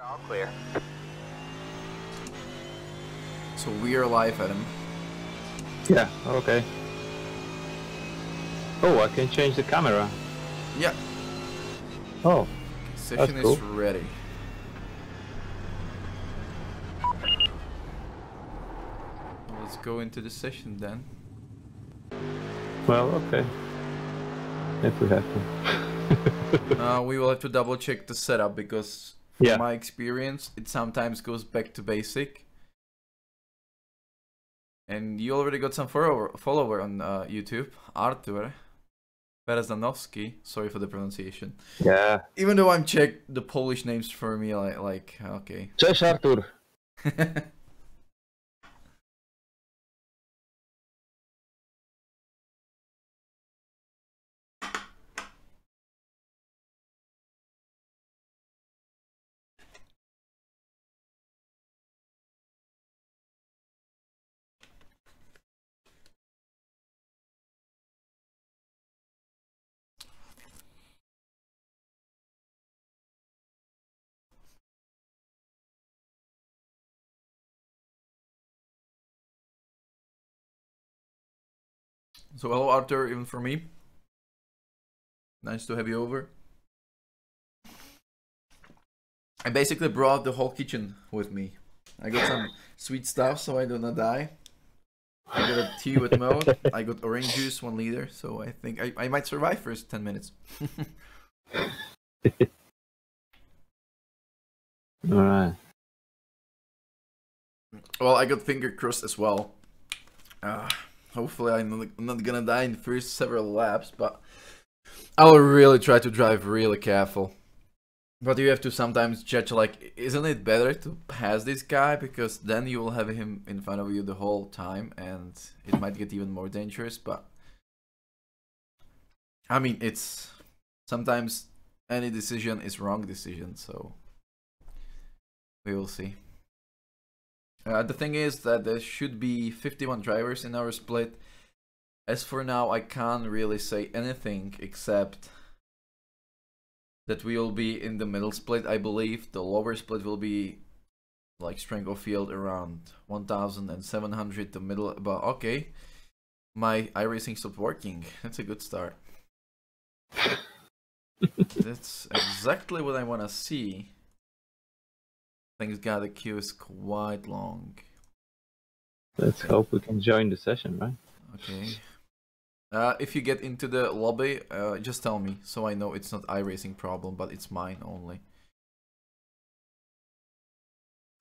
All clear. So we are live, Adam. Yeah, okay. Oh, I can change the camera. Yeah. Oh, Session that's cool. is ready. Let's go into the session then. Well, okay. If we have to. We will have to double check the setup because from Yeah. my experience it sometimes goes back to basic. And you already got some follower on YouTube, Artur Berezanowski. Sorry for the pronunciation. Yeah. Even though I'm Czech, the Polish names for me like okay. Cześć, Artur. So hello Arthur, even for me. Nice to have you over. I basically brought the whole kitchen with me. I got some sweet stuff so I do not die. I got a tea with milk. I got orange juice, 1 liter. So I think I might survive first 10 minutes. Alright. Well, I got finger crossed as well. Hopefully I'm not gonna die in the first several laps, but I'll really try to drive really careful. But you have to sometimes judge, like, isn't it better to pass this guy? Because then you will have him in front of you the whole time and it might get even more dangerous, but I mean, it's sometimes any decision is wrong decision, so we will see. The thing is that there should be 51 drivers in our split. As for now, I can't really say anything except that we will be in the middle split. I believe the lower split will be like strength of field around 1,700. The middle, but okay, my iRacing stopped working. That's a good start. That's exactly what I want to see. Thanks God the queue is quite long. Let's hope we can join the session, right? Okay. If you get into the lobby, just tell me so I know it's not iRacing problem, but it's mine only.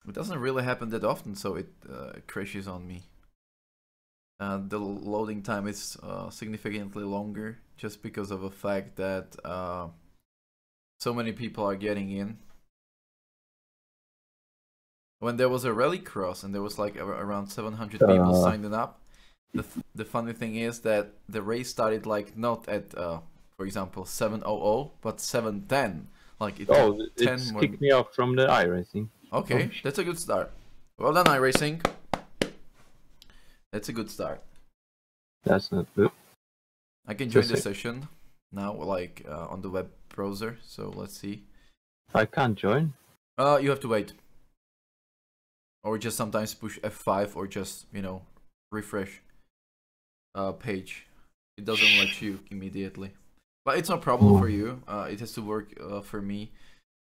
It doesn't really happen that often, so it crashes on me. The loading time is significantly longer just because of the fact that so many people are getting in. When there was a rallycross and there was like around 700 people signed up, the funny thing is that the race started like not at for example 7:00 but 7:10. Like it it's kicked me off from the iRacing. Okay, that's a good start. Well done, iRacing. That's a good start. That's not good. I can join the session now, like on the web browser. So let's see. I can't join. You have to wait, or just sometimes push F5, or just refresh page. It doesn't let you immediately, but it's no problem for you. It has to work for me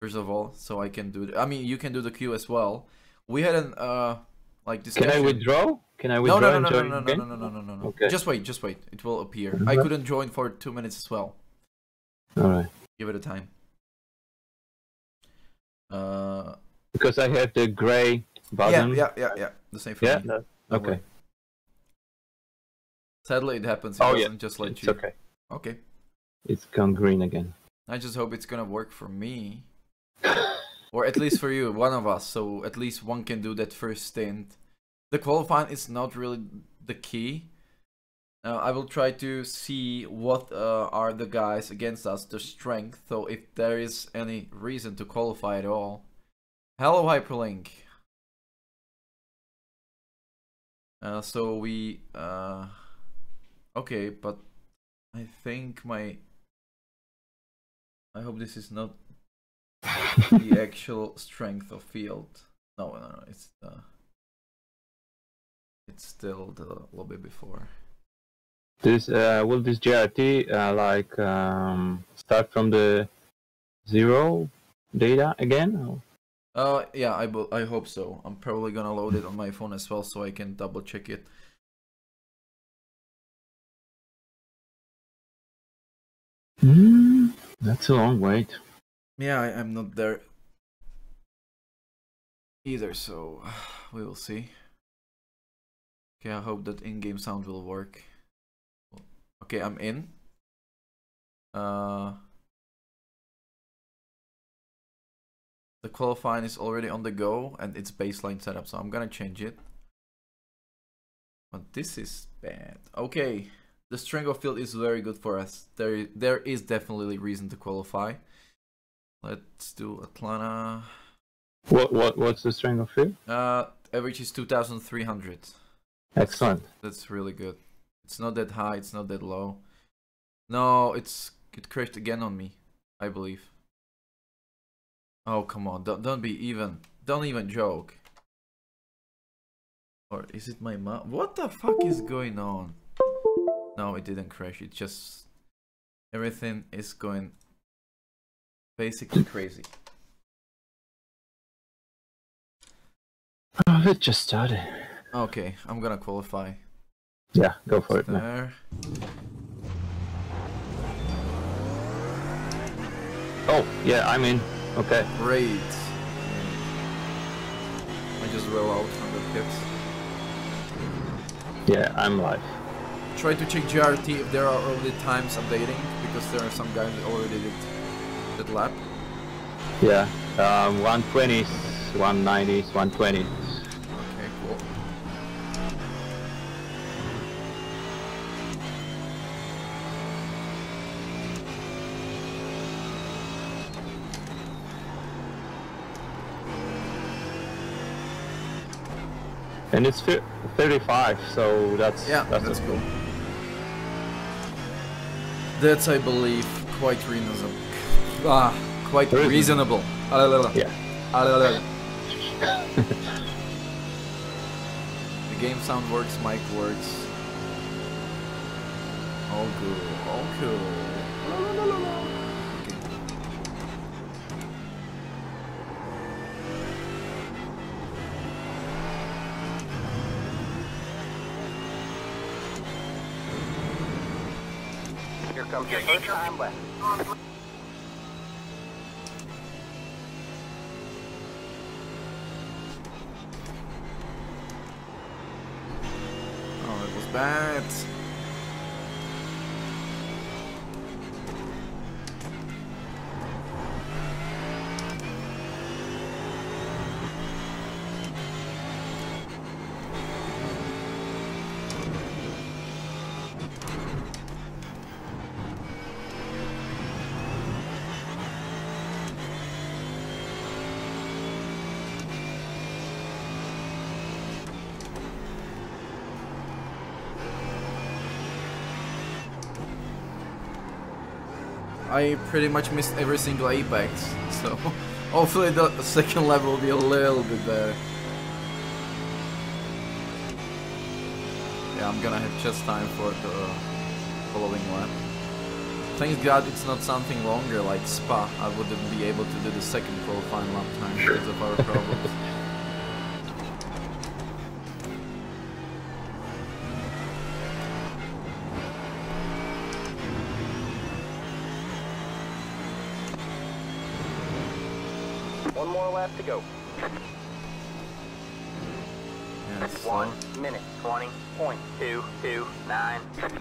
first of all, so I can do it. I mean, you can do the queue as well. We had an like discussion. Can I withdraw? Can I withdraw? No. Okay. Just wait. It will appear. I couldn't join for 2 minutes as well. Alright. Give it a time. Because I have the gray button. Yeah. The same for me. Okay. Sadly, it happens. It doesn't just let it's you. Okay. Okay. It's gone green again. I just hope it's gonna work for me, or at least for you, one of us. So at least one can do that first stint. The qualifying is not really the key. I will try to see what are the guys against us, the strength. So if there is any reason to qualify at all. Hello, Hyperlink. So we okay, but I think I hope this is not the actual strength of field. No, it's still the lobby before. This will this GRT start from the 0 data again? Yeah, I hope so. I'm probably gonna load it on my phone as well, so I can double check it. That's a long wait. Yeah, I'm not there either, so we will see. Okay, I hope that in-game sound will work. Okay, I'm in. The qualifying is already on the go and it's baseline setup, so I'm gonna change it. But this is bad. Okay, the strength of field is very good for us. There is definitely reason to qualify. Let's do Atlanta. What's the strength of field? Average is 2,300. Excellent. That's really good. It's not that high, it's not that low. No, it crashed again on me, I believe. Oh, come on, don't even joke. Or is it my mom? What the fuck is going on? No, it didn't crash, it just... Everything is going basically crazy. Oh, it just started. Okay, I'm gonna qualify. Yeah, go for it, there. Man. Oh, yeah, I'm in. Okay. Great. I just roll out from the pits. Yeah, I'm live. Try to check GRT if there are already times updating, because there are some guys that already did that lap. Yeah, 120s, 190s, 120s. Okay, cool. And it's 35, so that's cool. That's, I believe, quite reasonable. Quite reasonable. Yeah. The game sound works, mic works. All good, all cool. Here comes your first time left. Oh, it was bad. I pretty much missed every single apex, so hopefully the second level will be a little bit better. Yeah, I'm gonna have just time for the following lap. Thank God it's not something longer like Spa. I wouldn't be able to do the second qualifying lap time because of our problems. One more lap to go. Yes, 1 minute 20.229.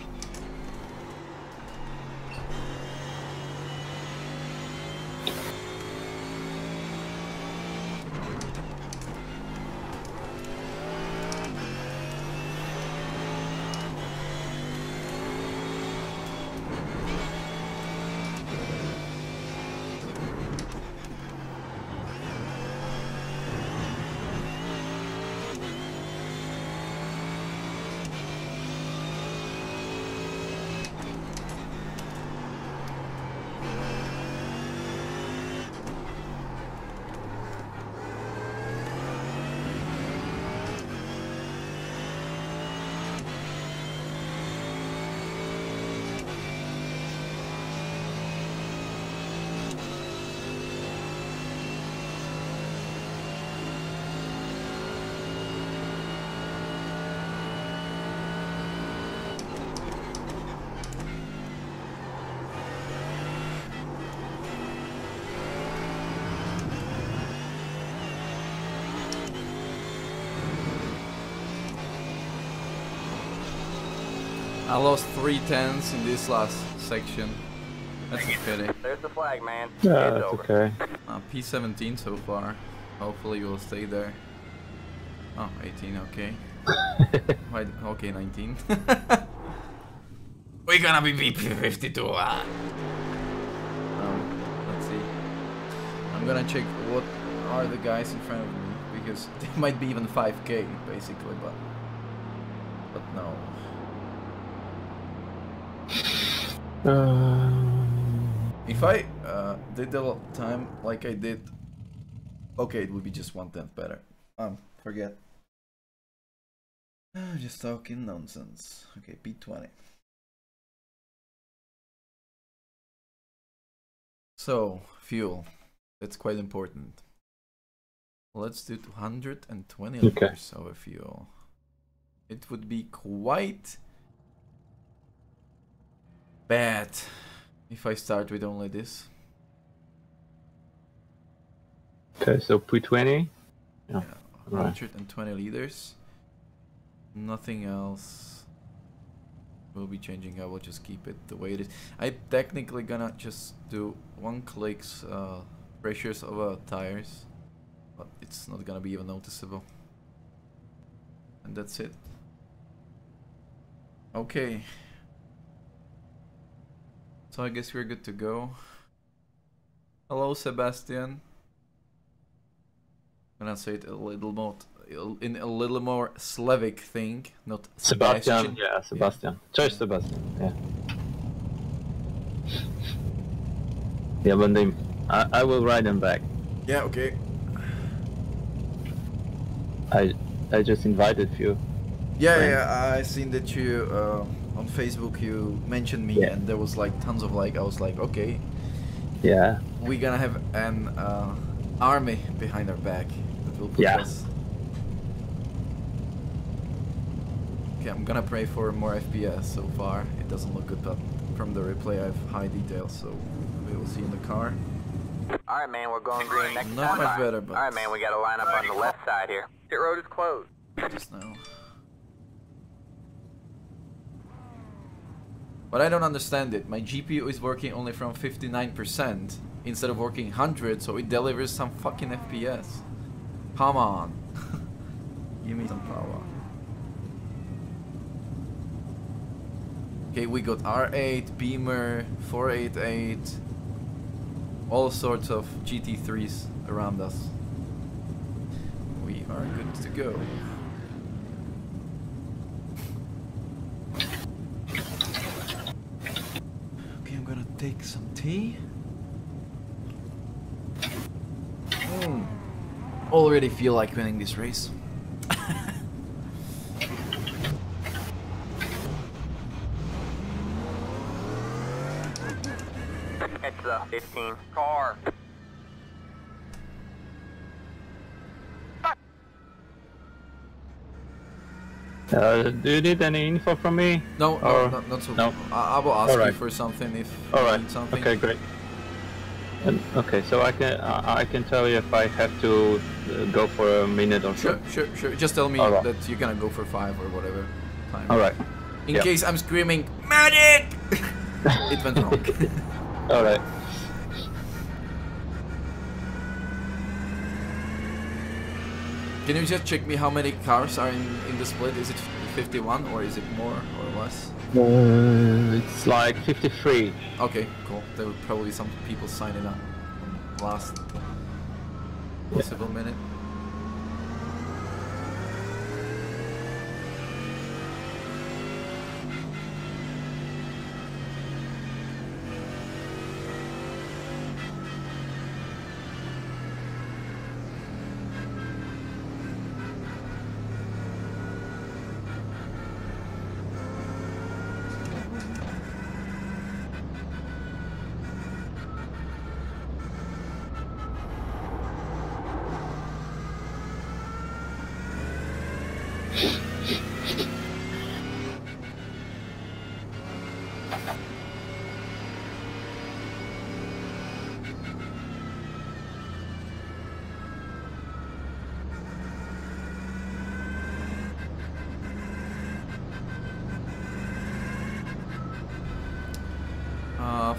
I lost 3/10 in this last section. That's a pity. There's the flag, man. Yeah, It's that's over. okay. P17 so far. Hopefully you will stay there. Oh, 18, okay. Why, okay, 19. We're gonna be BP52. Let's see. I'm gonna check what are the guys in front of me, because they might be even 5k basically, but no. If I did the time like I did, okay, it would be just 1/10 better. Forget. Just talking nonsense. Okay, P20. So, fuel. That's quite important. Let's do 220 liters of fuel. It would be quite bad if I start with only this. Okay, so P20. Yeah, 120 liters. Nothing else will be changing. I will just keep it the way it is. I'm technically gonna just do 1 clicks pressures over tires, but it's not gonna be even noticeable. And that's it. Okay. So I guess we're good to go. Hello, Sebastian. I'm gonna say it a little more in a little more Slavic thing, not Sebastian. Yeah, Sebastian. Cześć, Sebastian. Yeah. Yeah, but they, I will write them back. Yeah. Okay. I just invited you. Yeah, friends. yeah. I seen that you on Facebook you mentioned me, and there was like tons of like. I was like, okay. Yeah. We're gonna have an army behind our back that will push us. Okay, I'm gonna pray for more FPS. So far, it doesn't look good, but from the replay, I have high details, so we will see in the car. All right, man, we're going green next Not time. much better, but All right, man, we got to line up on the left side here. Pit road is closed. just now. But I don't understand it. My GPU is working only from 59% instead of working 100, so it delivers some fucking FPS. Come on. Give me some power. Okay, we got R8, Beamer, 488, all sorts of GT3s around us. We are good to go. Okay, I'm gonna take some tea. Already feel like winning this race. It's a 15 car. Do you need any info from me? No, or... not so. No. I will ask All you for something if All you right. need something. Okay, great. Okay, so I can tell you if I have to go for a minute or so. Sure. Just tell me that you're gonna go for 5 or whatever time. All right. In case I'm screaming medic, it went wrong. All right. Can you just check me how many cars are in the split? Is it 51 or is it more or less? It's like 53. Okay, cool. There will probably be some people signing up on last possible minute.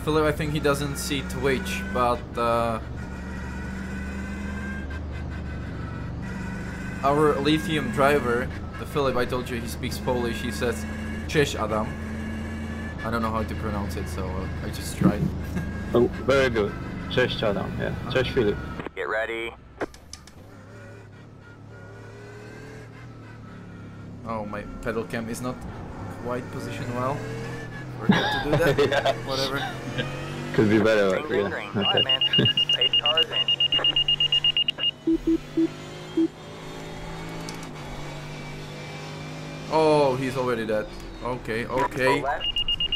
Philip, I think he doesn't see Twitch, but our lithium driver, the Philip, I told you he speaks Polish, he says Cześć Adam. I don't know how to pronounce it, so I just tried. Oh, very good. Cześć Adam, yeah. Cześć Philip. Get ready. Oh, my pedal cam is not quite positioned well. Forgot to do that. Yeah. Whatever. Could be better. Green, green, Yeah. green. Okay. Alright, man. Pace cars in. Oh, he's already dead. Okay, okay. Go left.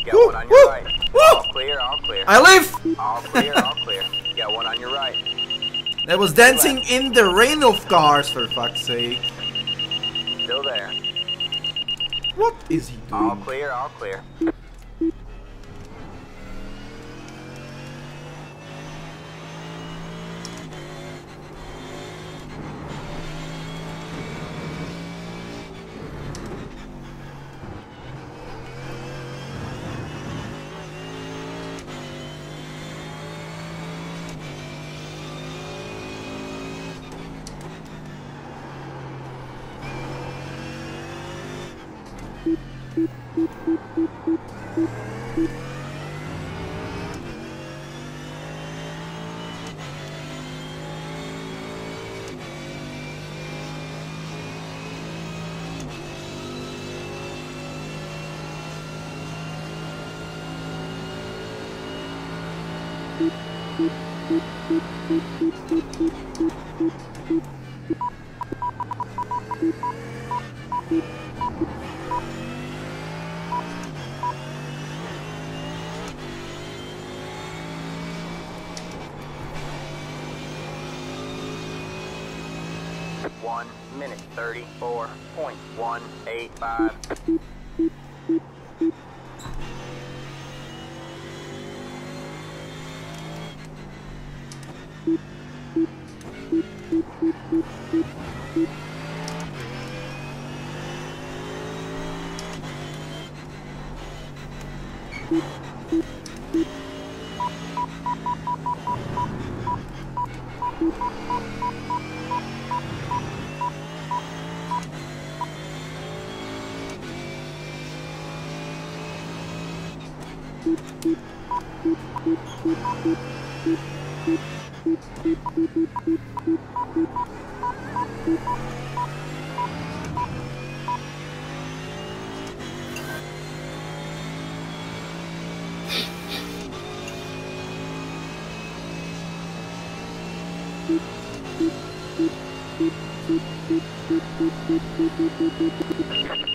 Got Woo, one on your woo, right. woo. All clear, all clear. I live! All clear, all clear. Got one on your right. That was dancing in the rain of cars, for fuck's sake. Still there. What is he All doing? clear, all clear. One minute 34.185.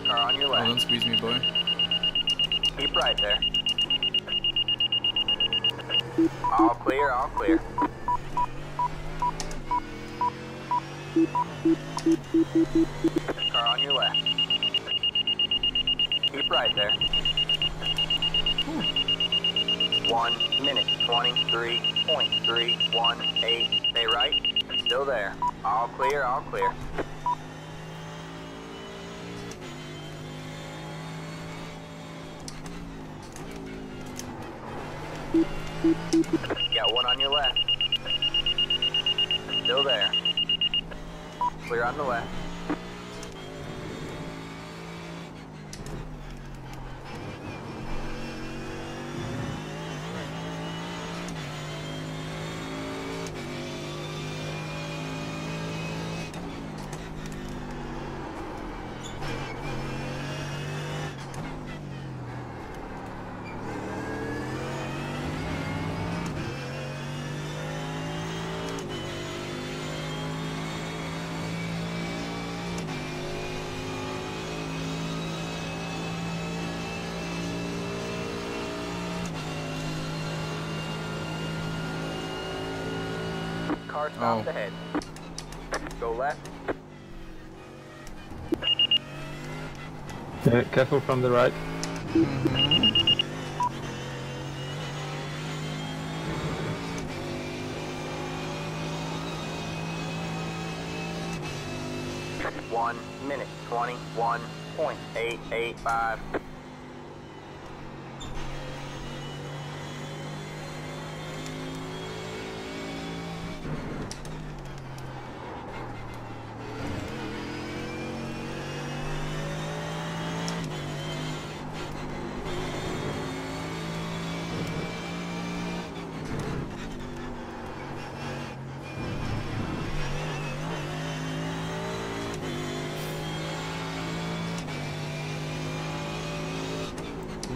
Car on your Oh, left. don't squeeze me, boy. Keep right there. All clear, all clear. Car on your left. Keep right there. 1 minute 23.318. Stay right. Still there. All clear, all clear. Got one on your left. Still there. Clear on the left. Car stops ahead. Go left. Careful from the right. One minute 21.885.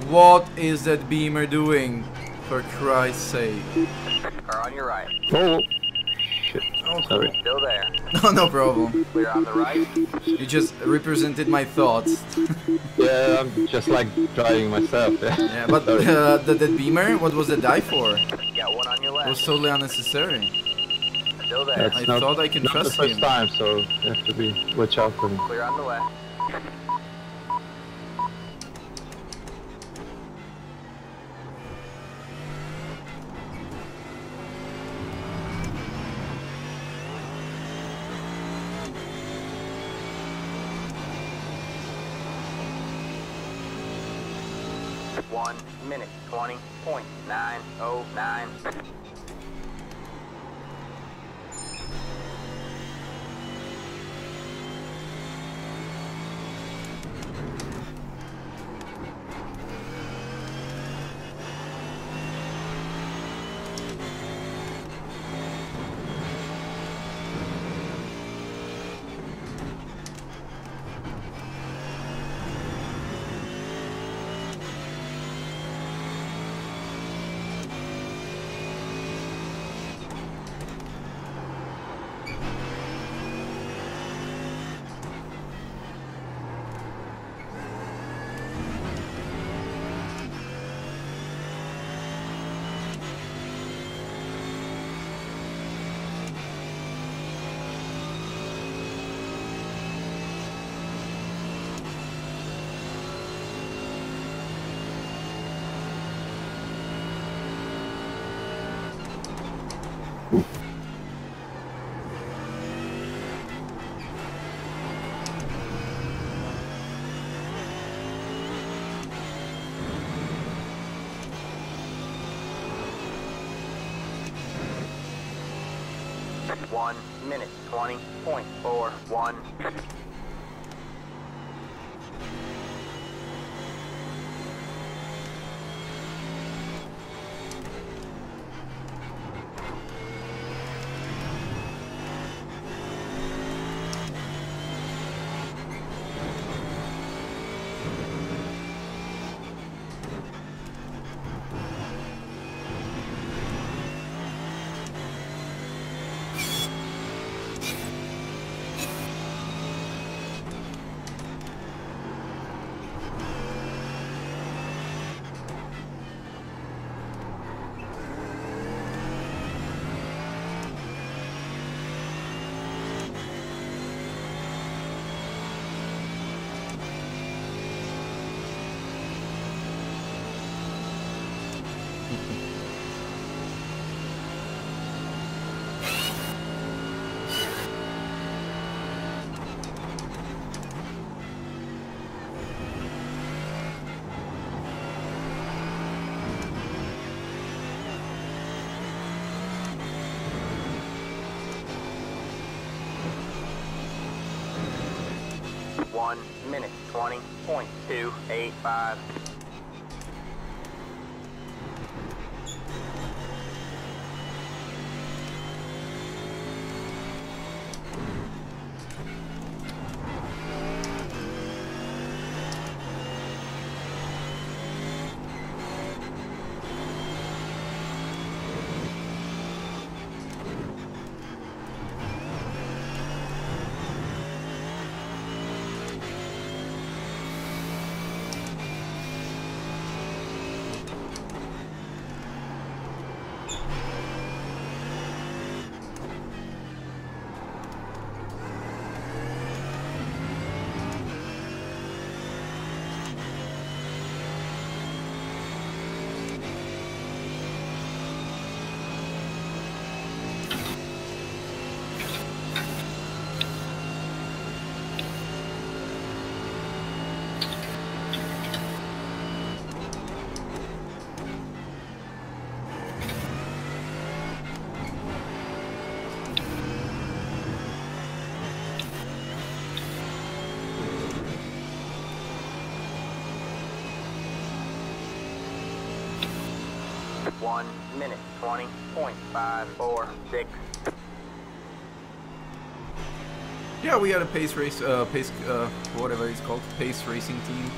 What is that Beamer doing? For Christ's sake. Car on your right. Oh, shit. Oh, Sorry. Still there. No, no problem. Clear on the right. You just represented my thoughts. Yeah, I'm just like driving myself. Yeah, but Sorry. that Beamer, what was the die for? Got one on your It was left. totally unnecessary. Still there. That's I not, thought I can not trust the first him. time, so you have to be watch out for me. Clear on the left. One minute 20.909. One minute 20.41. One minute 20.285. One minute 20.546. Yeah, we had a pace race, whatever it's called, pace racing team.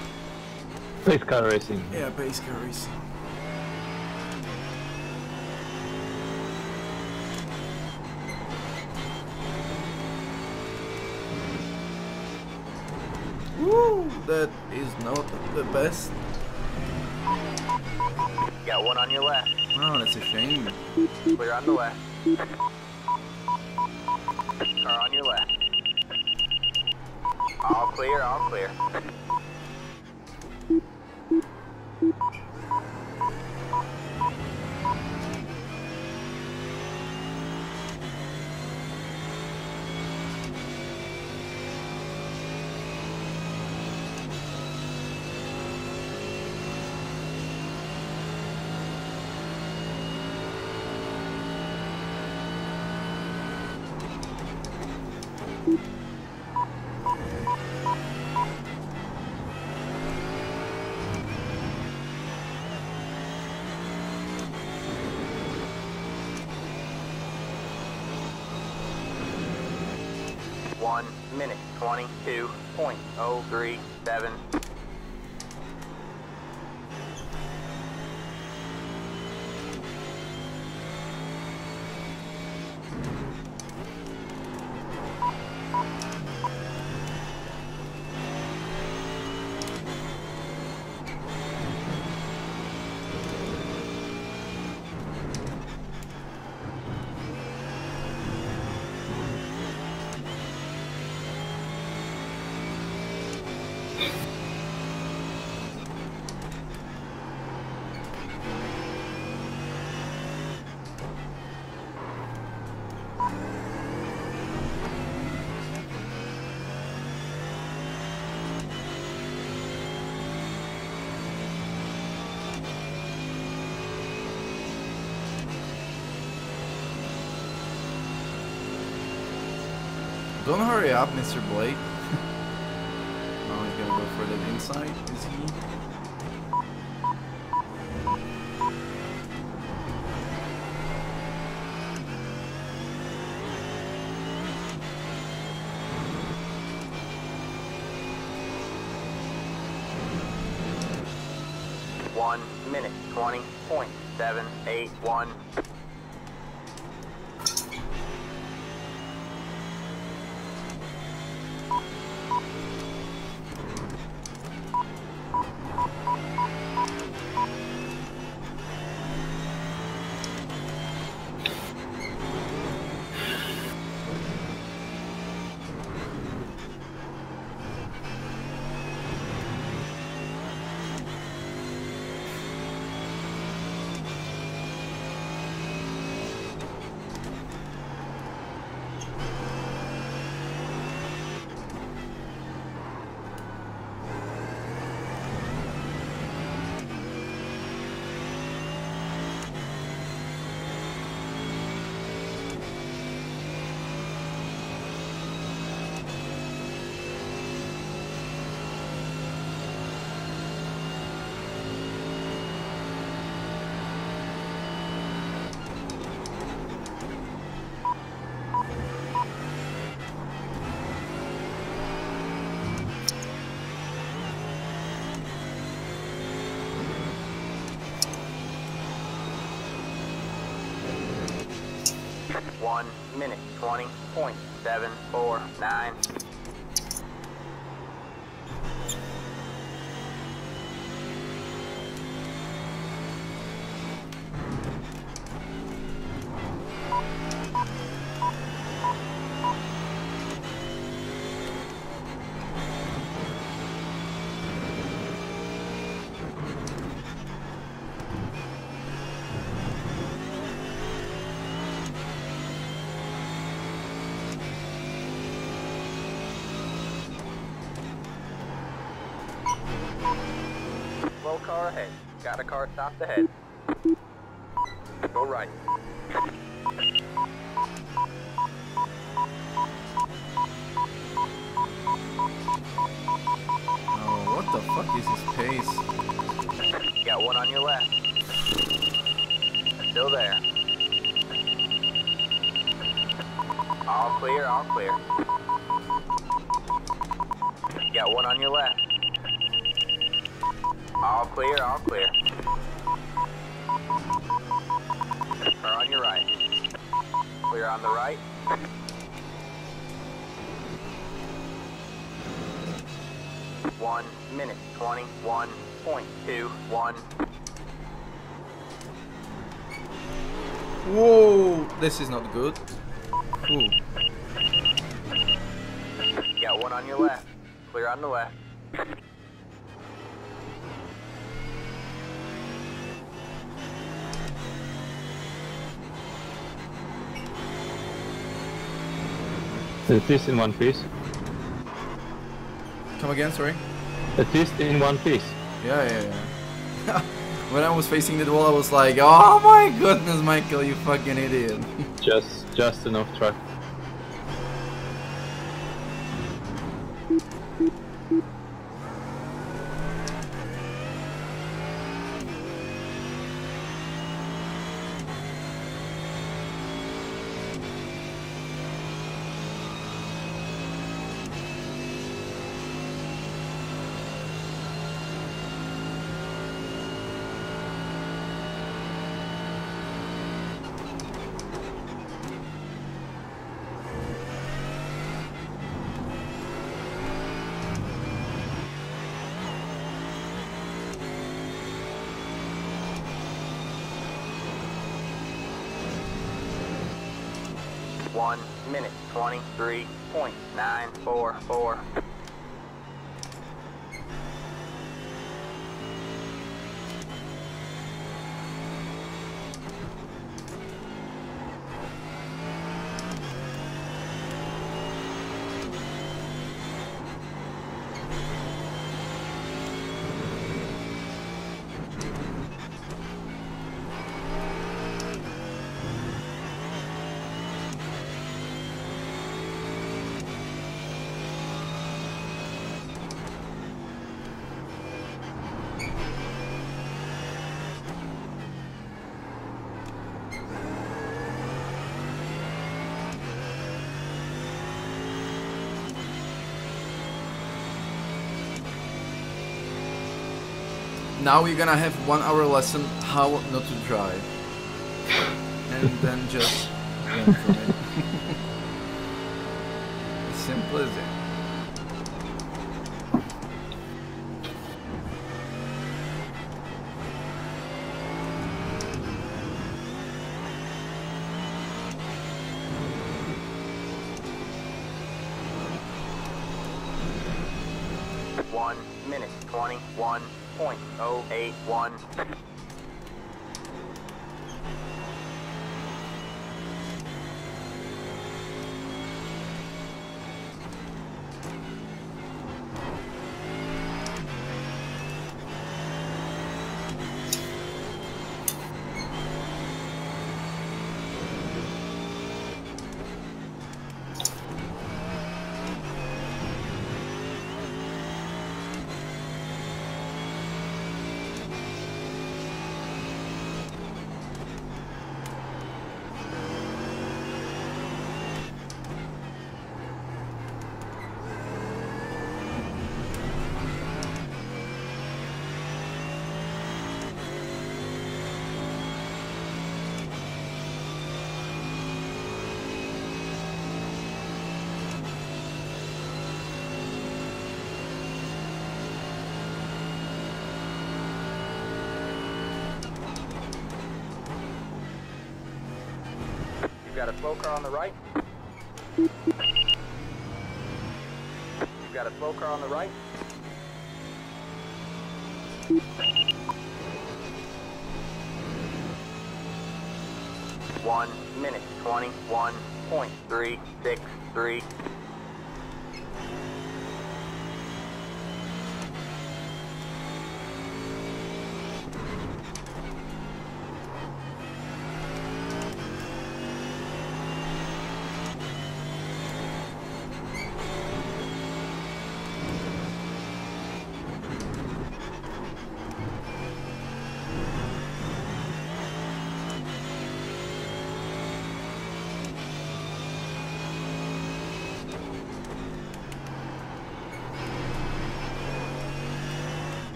Pace car racing. Yeah, pace car racing. Woo! That is not the best. Got one on your left. Oh, that's a shame. Clear on the left. Car on your left. All clear, all clear. One minute, 22.037. Don't hurry up, Mr. Blade. Now he's gonna go for that inside, is he? One minute, 20.781. One minute, 20.749. Slow car ahead. Got a car stopped ahead. Go right. Oh, what the fuck is his pace? Got one on your left. Still there. All clear, all clear. Got one on your left. All clear, all clear. Car on your right. Clear on the right. 1 minute 21.21. Whoa, this is not good. Ooh. Got one on your left. Clear on the left. It is in one piece. Come again, sorry? It is in one piece. Yeah. When I was facing the wall, I was like, oh my goodness, Michael, you fucking idiot. Just enough track. One minute 23.944. Now we're gonna have 1 hour lesson how not to drive. And then just learn from it. As simple as it. One minute 21.081. Got a slow car on the right. You've got a slow car on the right. One minute 21.363.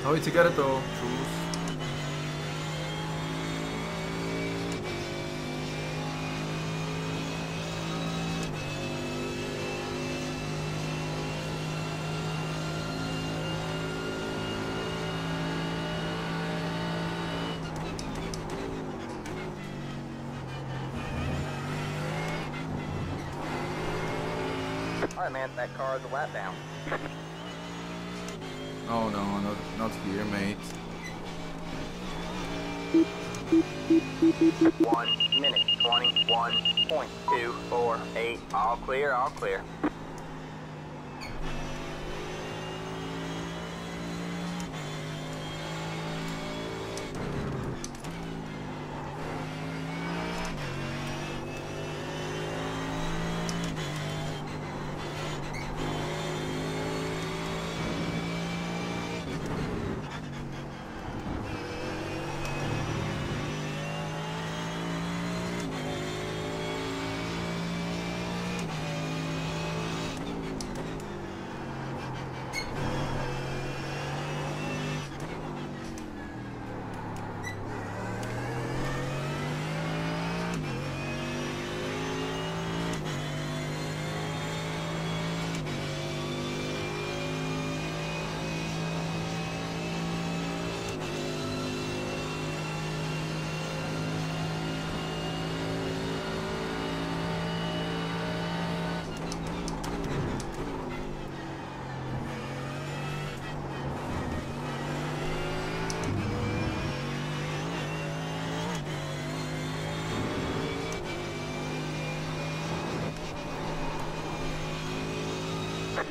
Oh, it's a garetto. Choose. Alright, man, that car is a lap down. Oh no, not here, mate. 1 minute 21.248. All clear, all clear.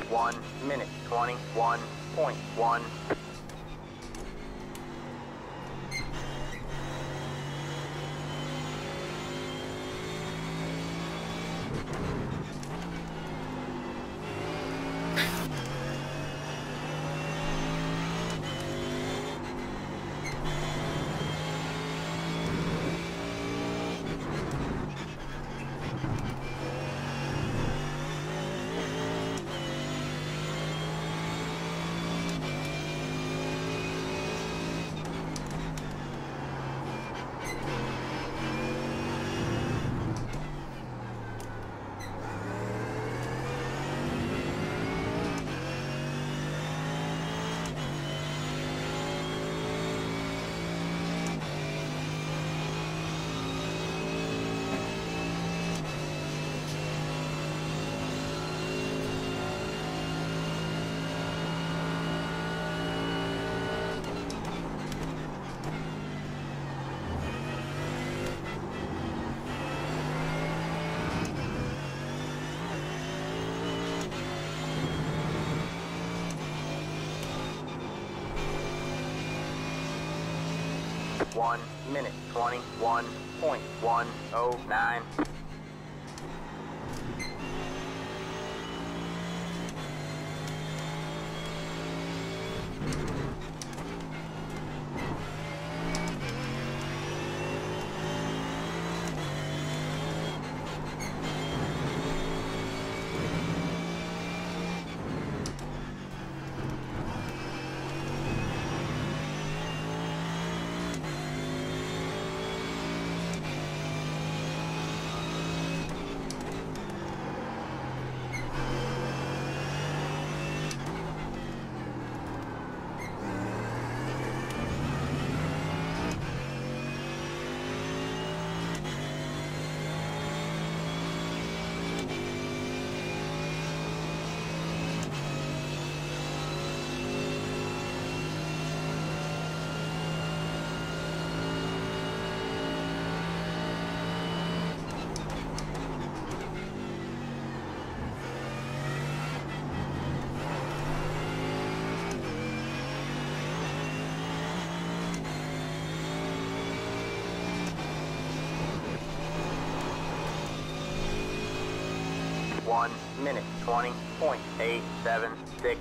One minute 21.1. One minute 21.109. One minute 20.876.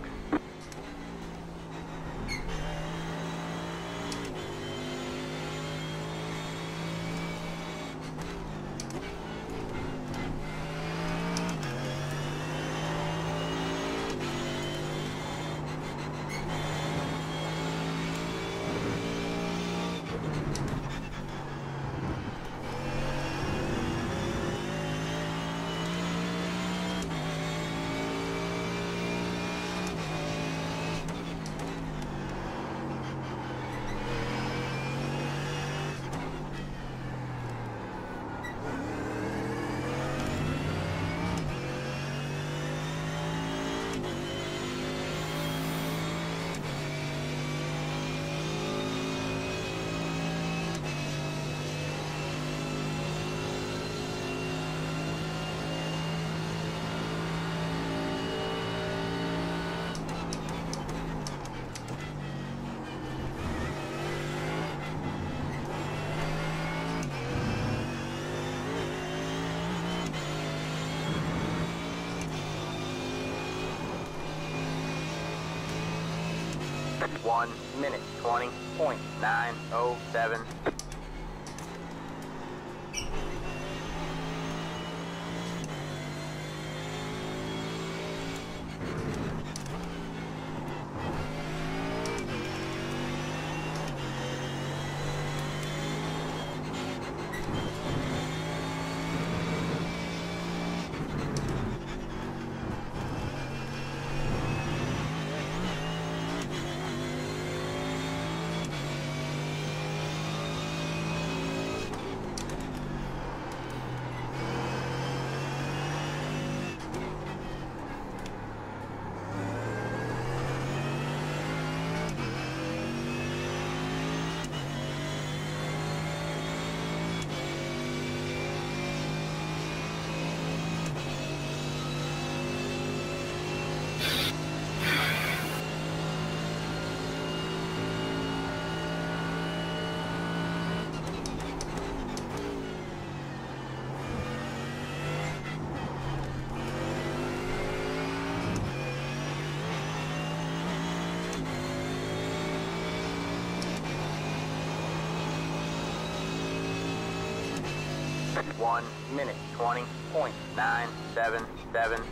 1 minute 20.907. One minute 20.977.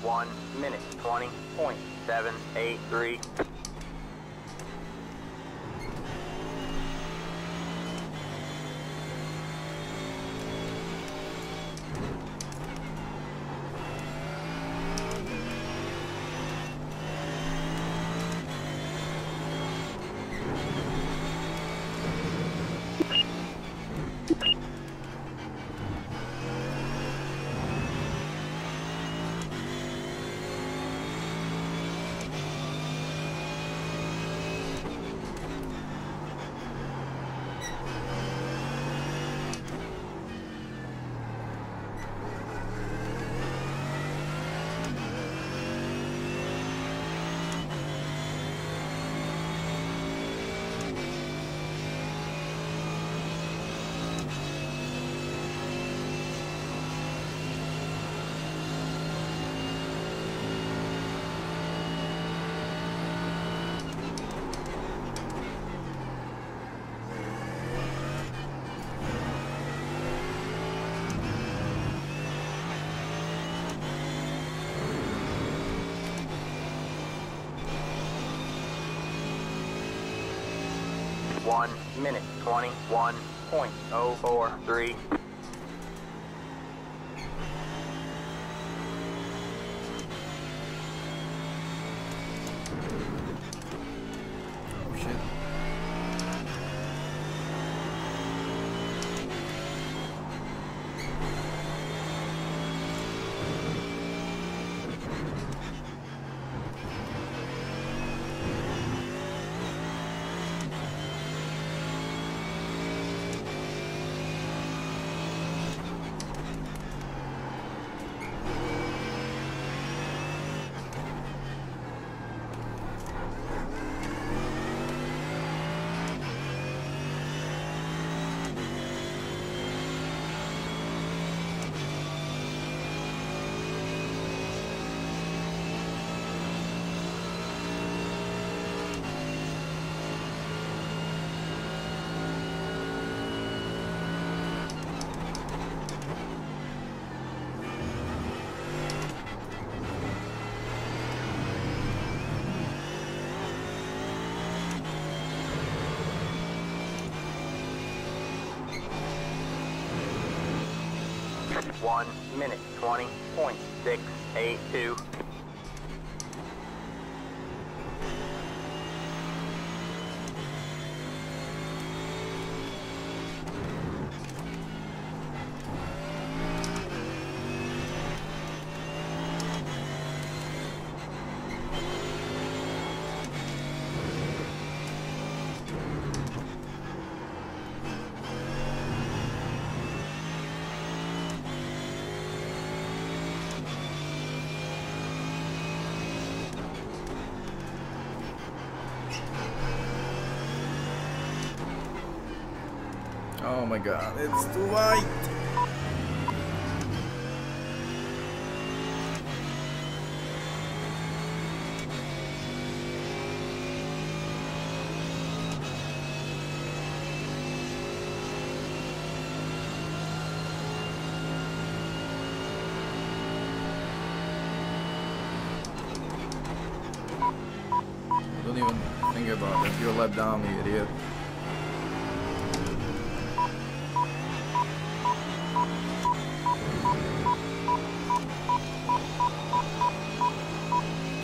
One minute 20.783. One minute 21.043. Oh shit. 1 minute 20.682. Oh my god, it's too white! Don't even think about it, you're let down, you idiot.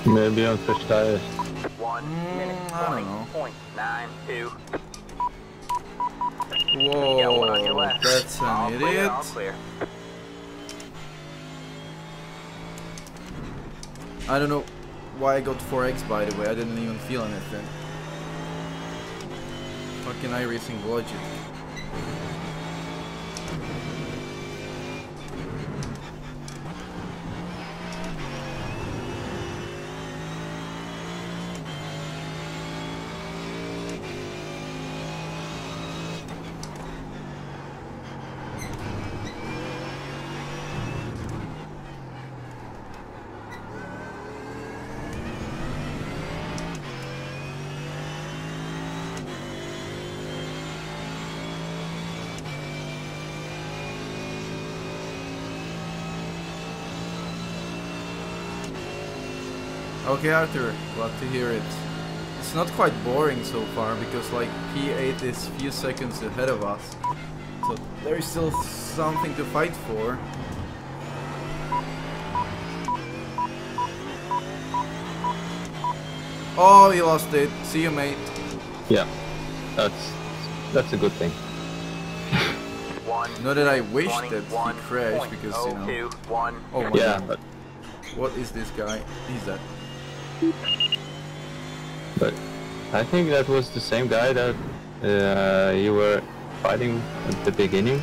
Maybe on fresh tires. 1 minute 20.92. Whoa, that's All an clear, idiot. all clear. I don't know why I got 4x, by the way, I didn't even feel anything. Fucking iRacing logic. Okay, Arthur, glad to hear it. It's not quite boring so far because like P8 is few seconds ahead of us, so there is still something to fight for. Oh, he lost it. See you, mate. Yeah, that's a good thing. Not that I wish that he crashed because, you know. Oh my Yeah, god. but What is this guy? He's that. But I think that was the same guy that you were fighting at the beginning. It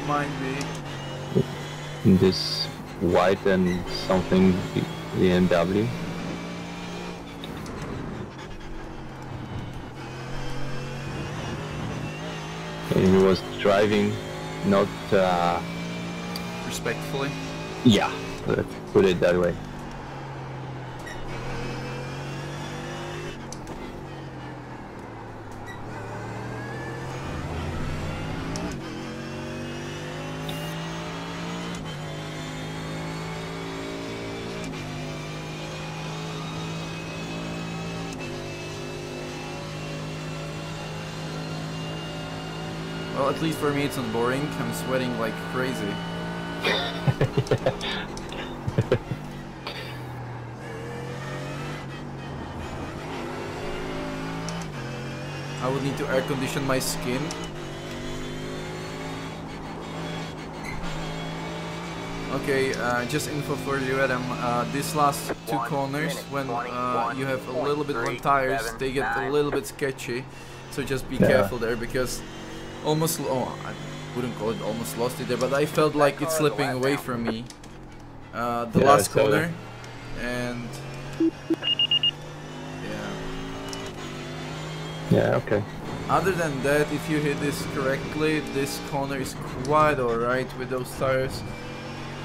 might be. In this white and something BMW. And he was driving not... Respectfully. yeah, let's put it that way. Well, at least for me it's not boring. I'm sweating like crazy. I would need to air condition my skin. Okay, just info for you, Adam. These last two corners, when you have a little bit on tires, they get a little bit sketchy. So just be careful there, because almost, I wouldn't call it almost lost it there, but I felt like it's slipping away from me. The last corner, and yeah, okay. other than that, if you hit this correctly, this corner is quite alright with those tires.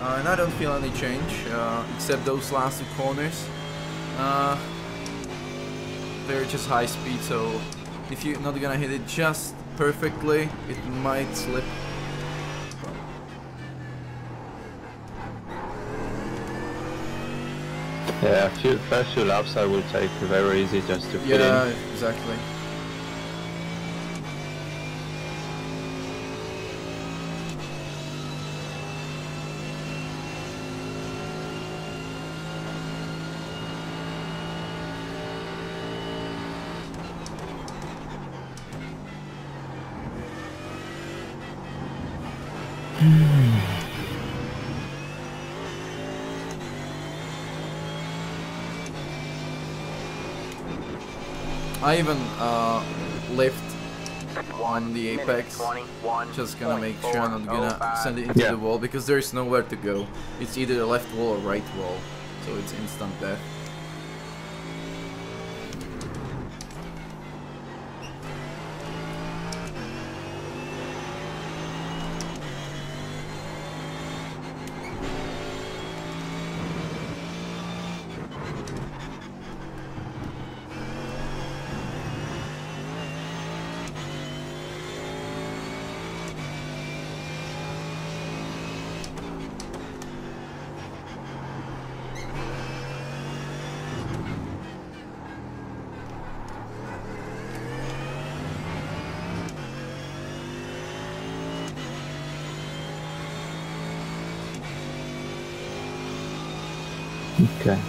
And I don't feel any change, except those last two corners. They're just high speed, so if you're not gonna hit it just perfectly, it might slip. Yeah, first few laps I will take very easy just to fit in. Yeah, exactly. I even lift on the apex, just gonna make sure I'm not gonna send it into the wall, because there is nowhere to go. It's either the left wall or right wall, so it's instant death. Okay.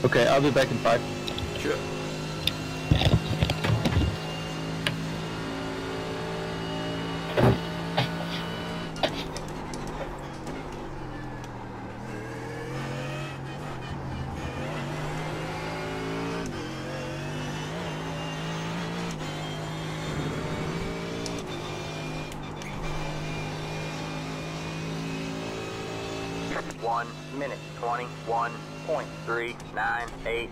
Okay, I'll be back in 5. Sure. One minute 21.398.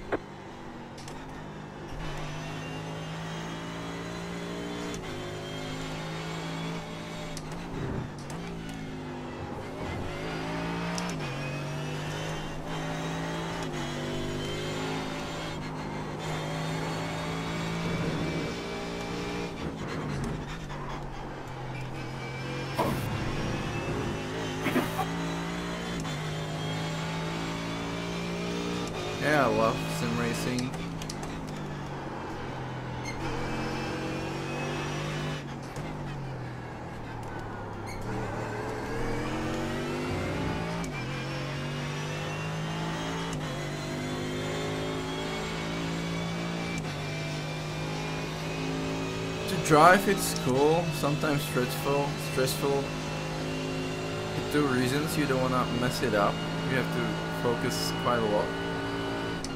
Yeah, I love sim racing. To drive, it's cool, sometimes stressful. For 2 reasons: you don't wanna mess it up, you have to focus quite a lot.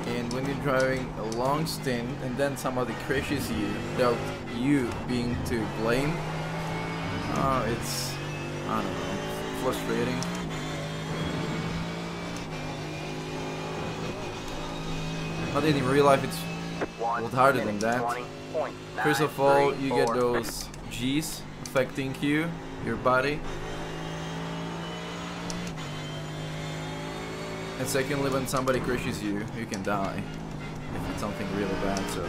And when you're driving a long stint and then somebody crashes you without you being to blame, it's, I don't know, frustrating. But in real life it's a lot harder than that. First of all, you get those G's affecting you, your body. And secondly, when somebody crashes you, you can die if it's something really bad, so...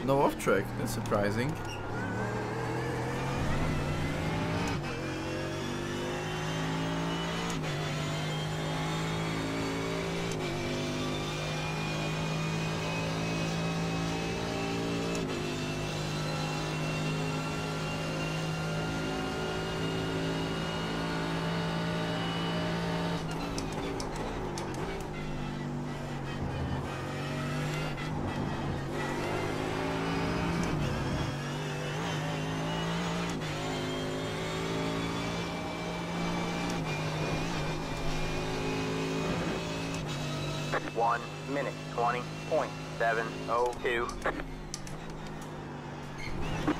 No off track, that's surprising. One minute 20.702.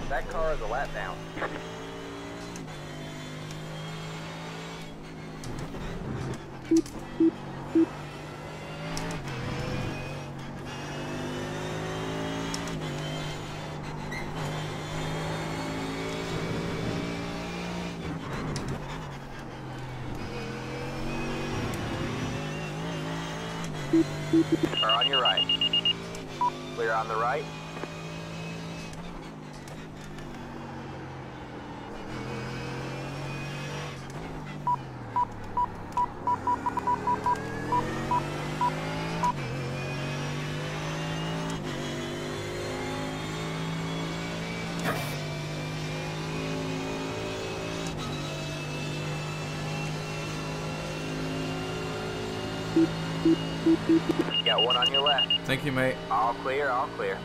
That car is a lap down. Or on your right. Clear on the right. Got one on your left. Thank you, mate. All clear, all clear.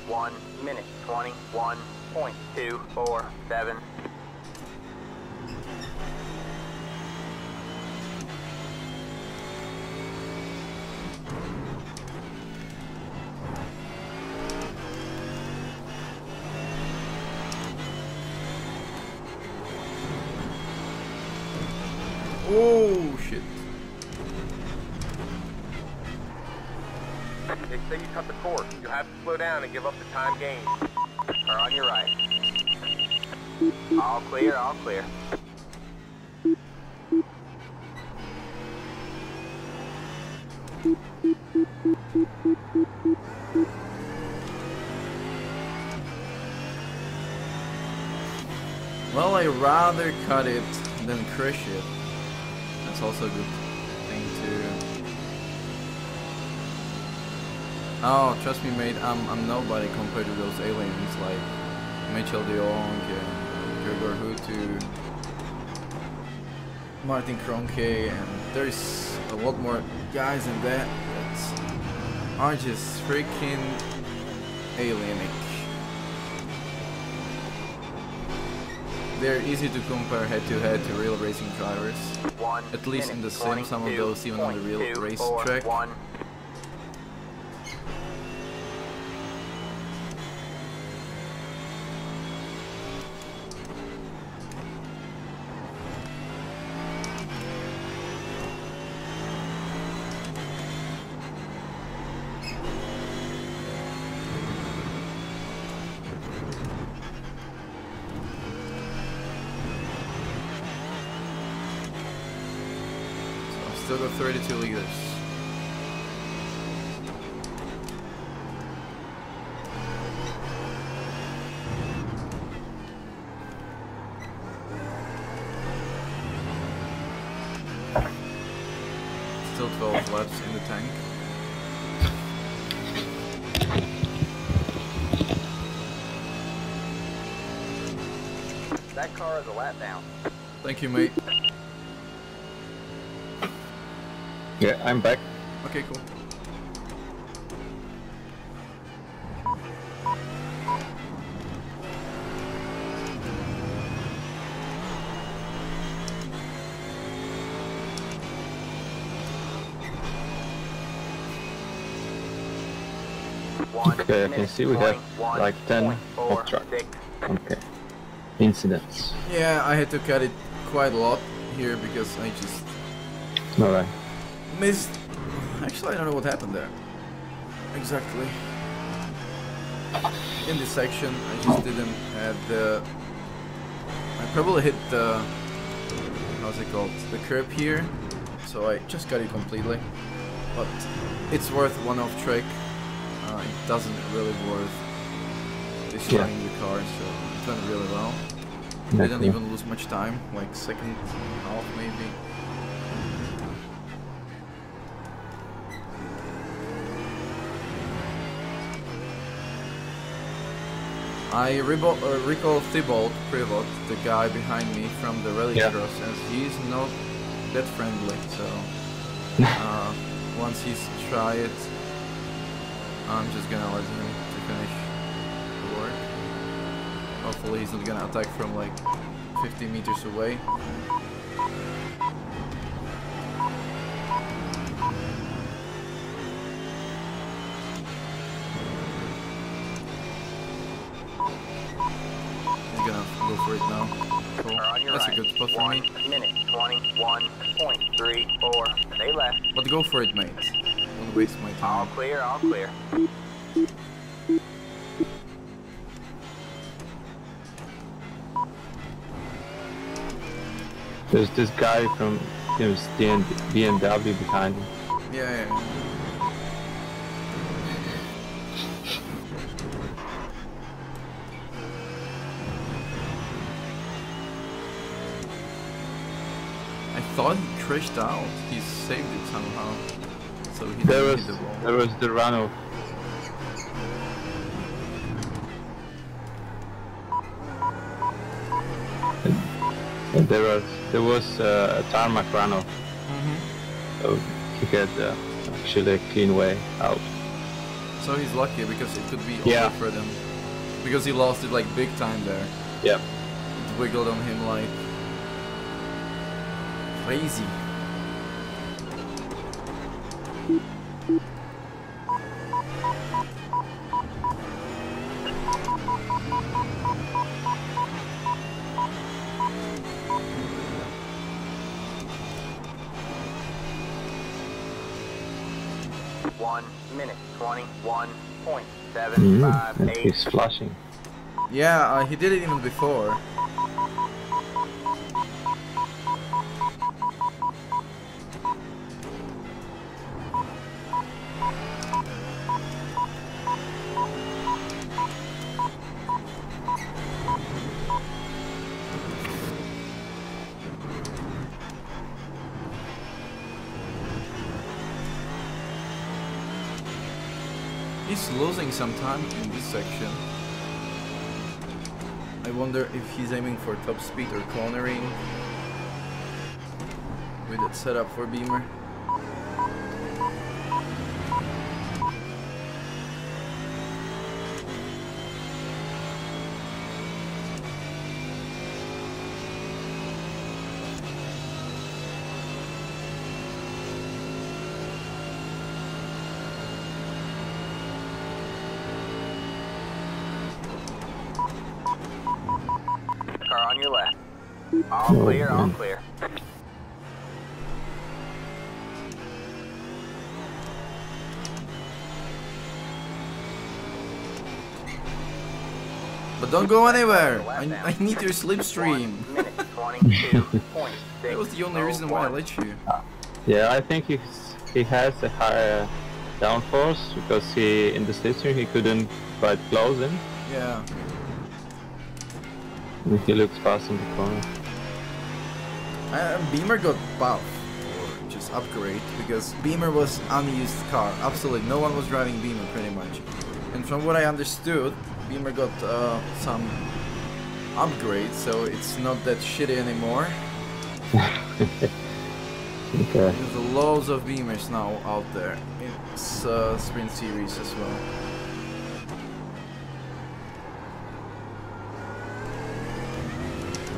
One minute 21.247. Oh shit. They say you cut the course. You'll have to slow down and give up the time gained. Car on your right. All clear, all clear. Well, I rather cut it than crush it. That's also a good thing too. Oh, trust me, mate. I'm nobody compared to those aliens like Michal and Gregor Hutu, Martin Kroenke, and there's a lot more guys in that are just freaking alienic. They're easy to compare head to head to real racing drivers. At least in the sim, some of those even on the real race track. Still got 32 liters. Still 12 laps in the tank. That car is a lap down. Thank you, mate. Yeah, I'm back. Okay, cool. Okay, I can see we have like 10 off track. Okay. Incidents. Yeah, I had to cut it quite a lot here because I just Alright. missed. Actually, I don't know what happened there. Exactly. In this section, I just didn't have the. I probably hit the. How's it called? The curb here. So I just got it completely. But it's worth one off track. It doesn't really worth destroying the car, so it went really well. Didn't even lose much time, like second half maybe. I recall Thibault, the guy behind me from the rallycross, as he's not that friendly, so once he's tried it, I'm just gonna let him to finish the work. Hopefully he's not gonna attack from like 50 meters away. He's gonna go for it now. Cool. That's a good spot for me. 1 minute 21.34. Stay left. But go for it, mate. Don't waste my time. All clear, all clear. There's this guy from BMW behind him. Yeah. I thought he crashed out. He saved it somehow. So he There didn't was hit the wall. there was the runoff. And there was a tarmac runoff. So he had actually a clean way out. So he's lucky because it could be Yeah. over for them. Because he lost it like big time there. Yep. It wiggled on him like crazy. Minute 21.758. He's flashing. Yeah, he did it even before. He's losing some time in this section. I wonder if he's aiming for top speed or cornering with that setup for Beamer. Car on your left. All clear, all clear. But don't go anywhere! I need your slipstream! 1 minute 22.6. That was the only reason why I let you. Yeah, I think he has a higher downforce because in the slipstream he couldn't quite close in. Yeah. And he looks fast in the corner. Beamer got buff, or just upgrade, because Beamer was unused car. Absolutely, no one was driving Beamer pretty much. And from what I understood, Beamer got some upgrades, so it's not that shitty anymore. Okay. There's loads of Beamers now out there. It's Sprint Series as well.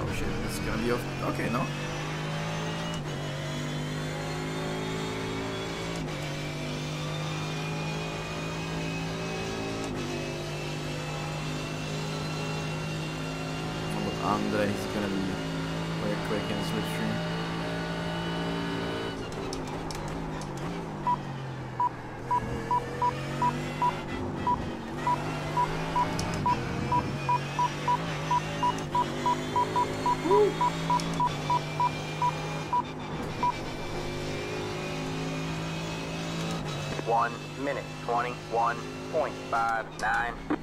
Oh shit, it's gonna be off. Okay, no. Andre is gonna be very quick in slipstream. Woo. 1 minute 21.59.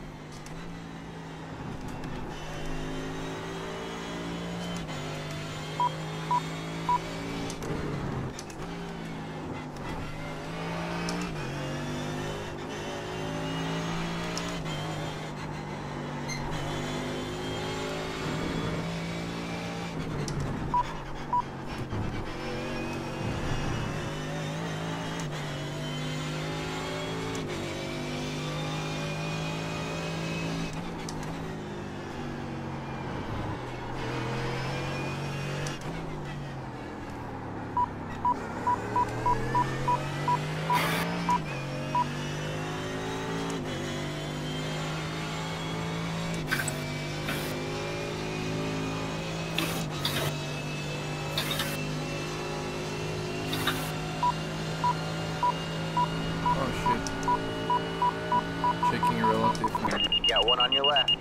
Got one on your left.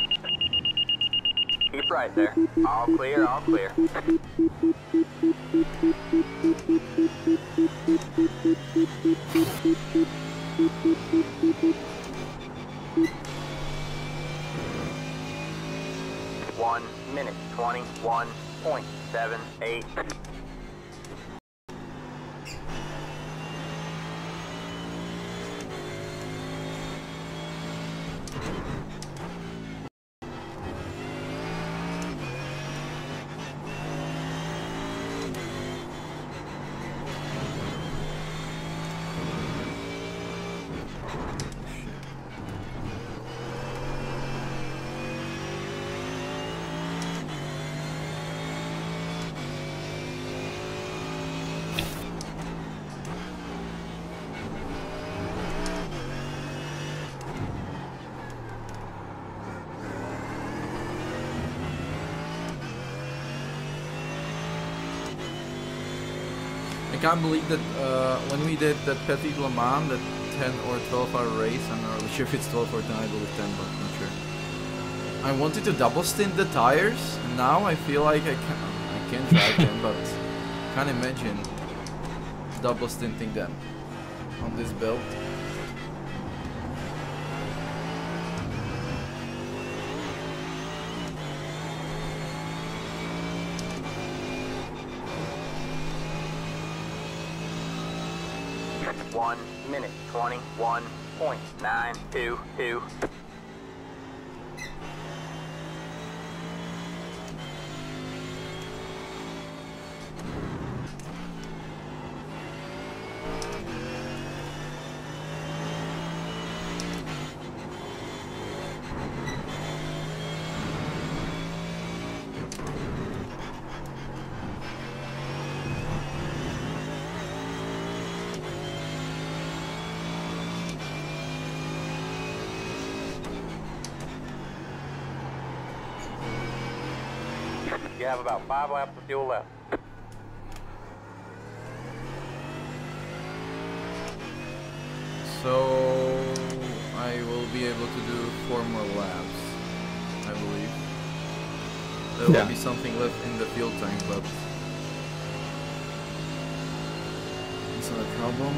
Keep right there. All clear, all clear. (1 minute 21.78). I can't believe that when we did that Petit Le Mans, that 10 or 12 hour race, I'm not really sure if it's 12 or 10, I believe 10, but I'm not sure. I wanted to double stint the tires, and now I feel like I can drive them, but can't imagine double stinting them on this build. One minute 21.922. You have about 5 laps of fuel left. So I will be able to do 4 more laps, I believe. There will be something left in the fuel tank, but it's not a problem.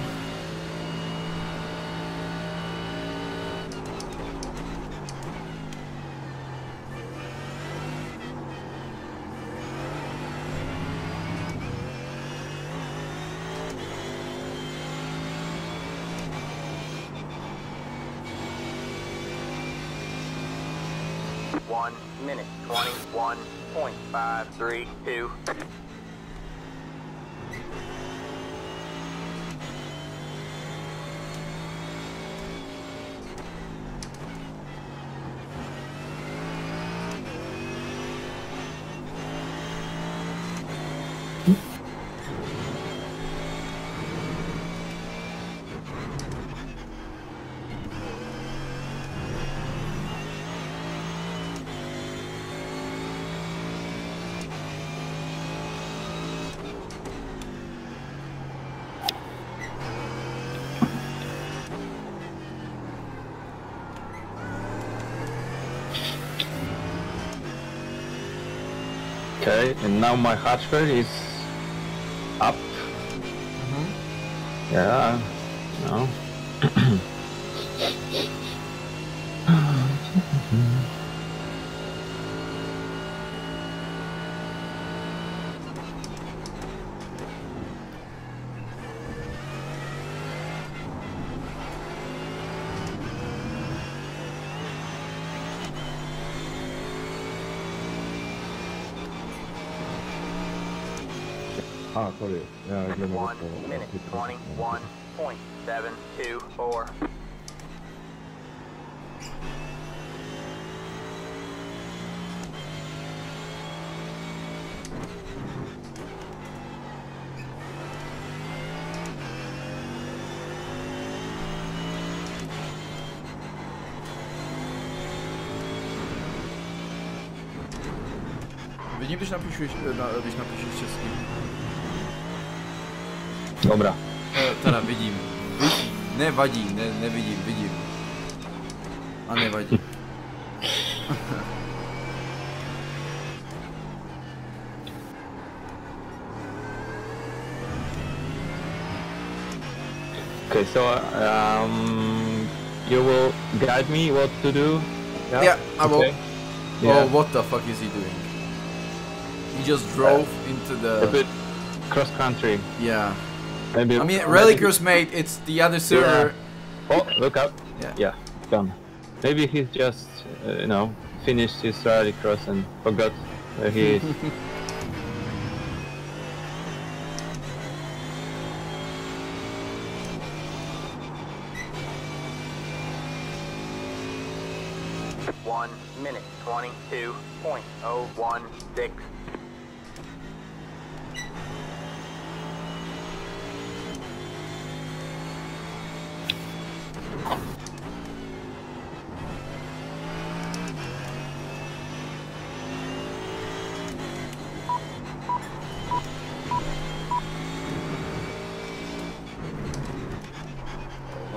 Minute 21.532. Okay, and now my hatchback is up. Yeah, no. Ah, sorry. Yeah, I remember. 1 minute 21.724. Vidím, když napíšeš česky. Dobra. Teda vidím. Nevadí, nevidím, vidím. A nevadí. Okay, so you will guide me what to do? Yeah, I will. Okay. Yeah. Oh, what the fuck is he doing? He just drove into the... A bit cross country. Yeah. Maybe. I mean, Rallycross, mate, it's the other server. Yeah. Oh, look up. Yeah. Yeah, done. Maybe he's just, you know, finished his Rallycross and forgot where he is. One minute 22.016.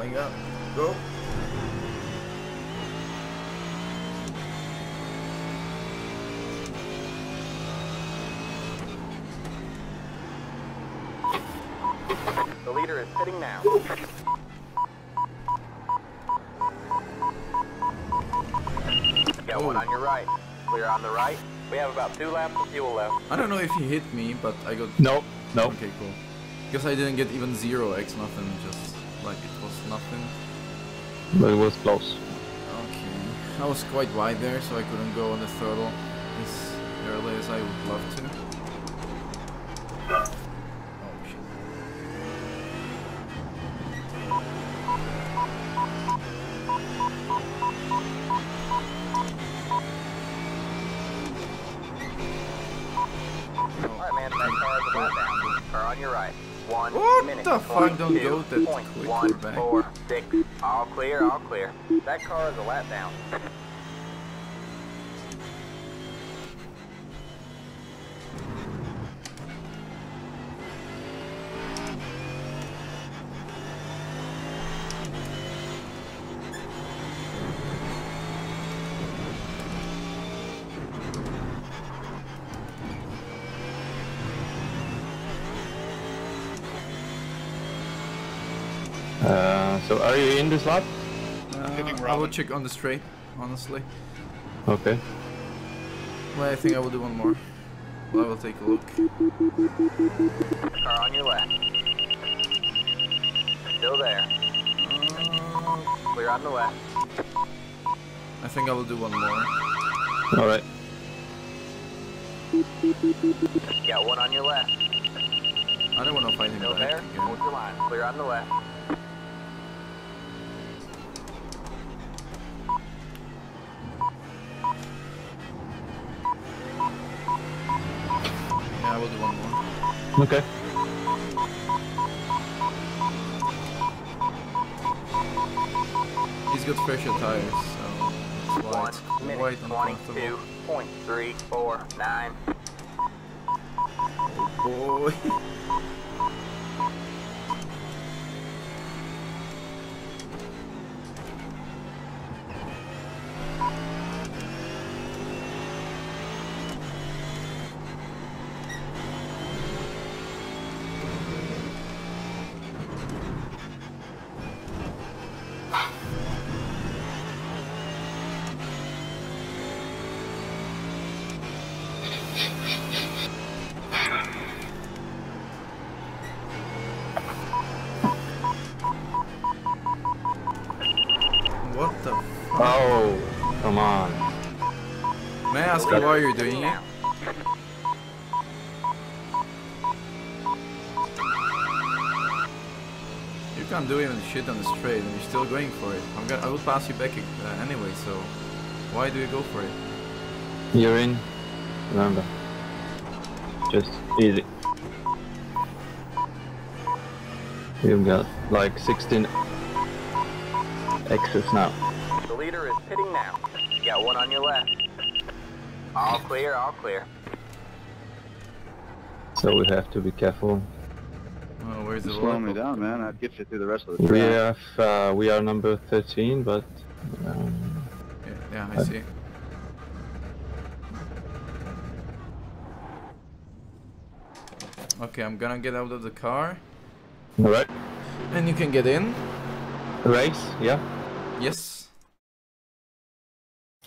coming up. Go. The leader is pitting now. Got one on your right. Clear on the right. We have about 2 laps of fuel left. I don't know if he hit me, but I got... No, no. Okay, cool. Because I didn't get even 0x, nothing, just like it was nothing. But it was close. Okay. I was quite wide there, so I couldn't go on the throttle as early as I would love to. Oh shit. Alright, man, that car is about down. Car on your right. 1 What minute. the fuck? Don't go that quick, back. 1.146. All clear, all clear. That car is a lap down. So are you in this lap? I will check on the straight, honestly. Okay. Well, I think I will do one more. Well, I will take a look. Car on your left. Still there. Clear on the left. I think I will do one more. Alright. Got one on your left. I don't want to fight him Still back there. again. Hold your line. Clear on the left. Yeah, I will do one more. Okay. He's got fresher tires, so that's why 1 it's minute. quite uncomfortable. 22.349. Oh boy. What the fuck? Oh, come on. May I ask you why you're doing it? You can't do even shit on the straight and you're still going for it. I will pass you back anyway, so why do you go for it? You're in. Remember. Just easy. You've got like 16 X's now. The leader is pitting now. You got one on your left. All clear, all clear. So we have to be careful. Oh, where's the Slowing me lollipop? down, man. I'd get you through the rest of the We track. have we are number 13, but Yeah, I see. Okay, I'm gonna get out of the car. alright. And you can get in. Race, yeah. Yes.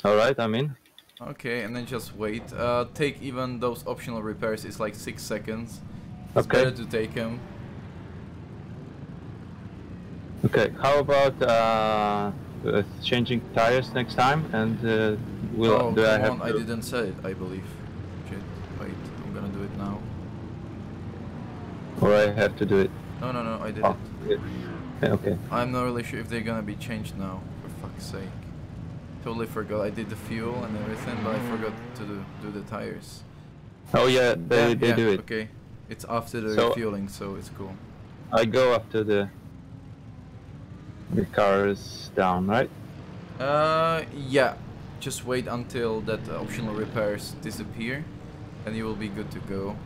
Alright, I'm in. Okay, and then just wait. Take even those optional repairs. It's like 6 seconds. It's Okay. better to take them. Okay, how about changing tires next time? And will Oh, do I come have on! to... I didn't say it. I believe. Shit. Wait, I'm gonna do it now. Or I have to do it? No, I did Oh, it. yeah, okay. I'm not really sure if they're gonna be changed now. For fuck's sake. Totally forgot. I did the fuel and everything, but I forgot to do the tires. Oh yeah, they Yeah, do it. Okay. It's after the So- refueling, so it's cool. I go after the car is down, right? Yeah. Just wait until that optional repairs disappear, and you will be good to go.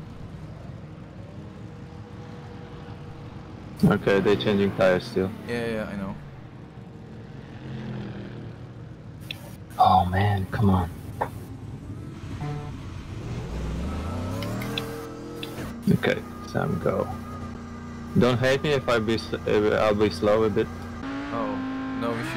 Okay, they're changing tires still. Yeah, I know. Oh man, come on. Okay, Sam, go. Don't hate me if I'll be slow a bit. Oh, no issues.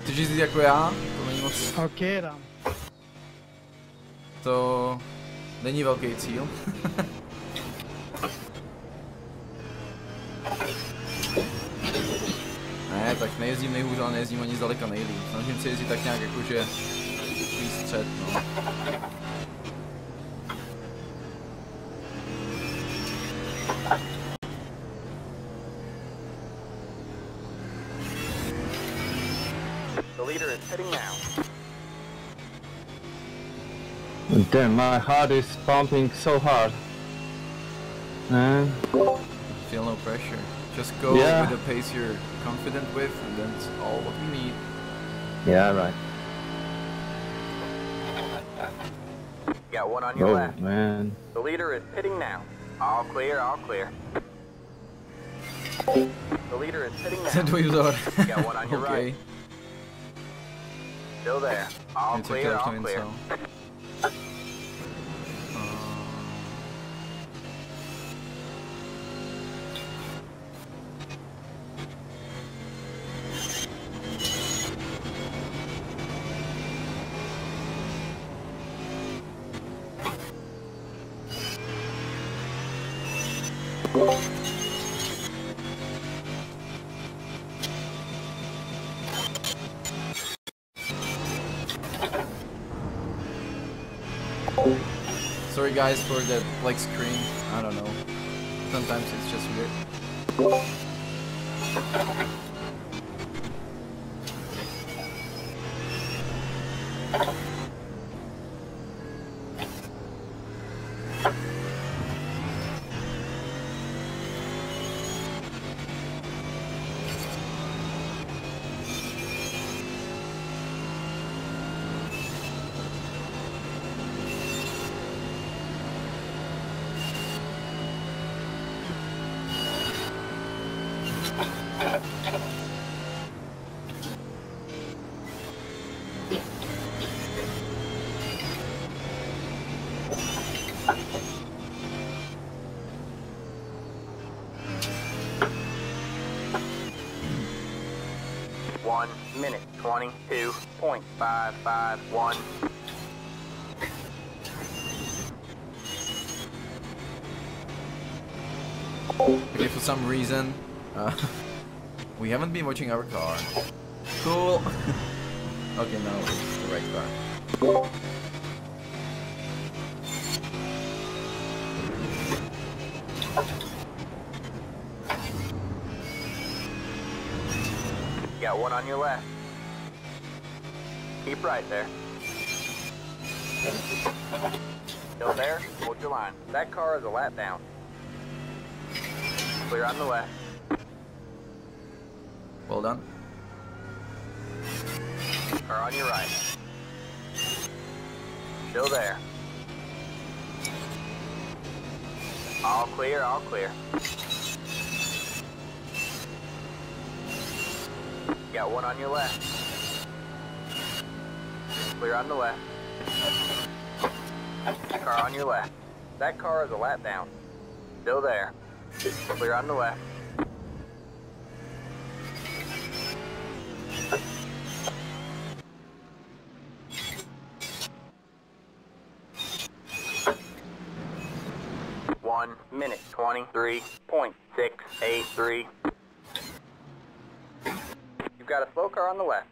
Chceš jezdit jako já? To není moc... OK, dám. To není velký cíl. Ne, tak nejezdím nejhůř, ale nejezdím ani zdaleka nejlíp. Snažím se jezdit tak nějak jakože výstřed, no. The leader is hitting now. Damn, my heart is pumping so hard. Man. Feel no pressure. Just go with the pace you're confident with, and that's all what we need. Yeah, right. Got one on your left. Man. The leader is pitting now. All clear, all clear. The leader is pitting now. Got one on your right. Still there. All clear, all clear. Sorry guys for the like screen. I don't know. Sometimes it's just weird. Minute 22.551. Okay, for some reason, we haven't been watching our car. Cool. Okay, now it's the right car. Got one on your left. Keep right there. Still there? Hold your line. That car is a lap down. Clear on the left. Well done. Car on your right. Still there. All clear, all clear. Got one on your left. Clear on the left. Car on your left. That car is a lap down. Still there. Clear on the left. One minute 23.683. You've got a slow car on the left.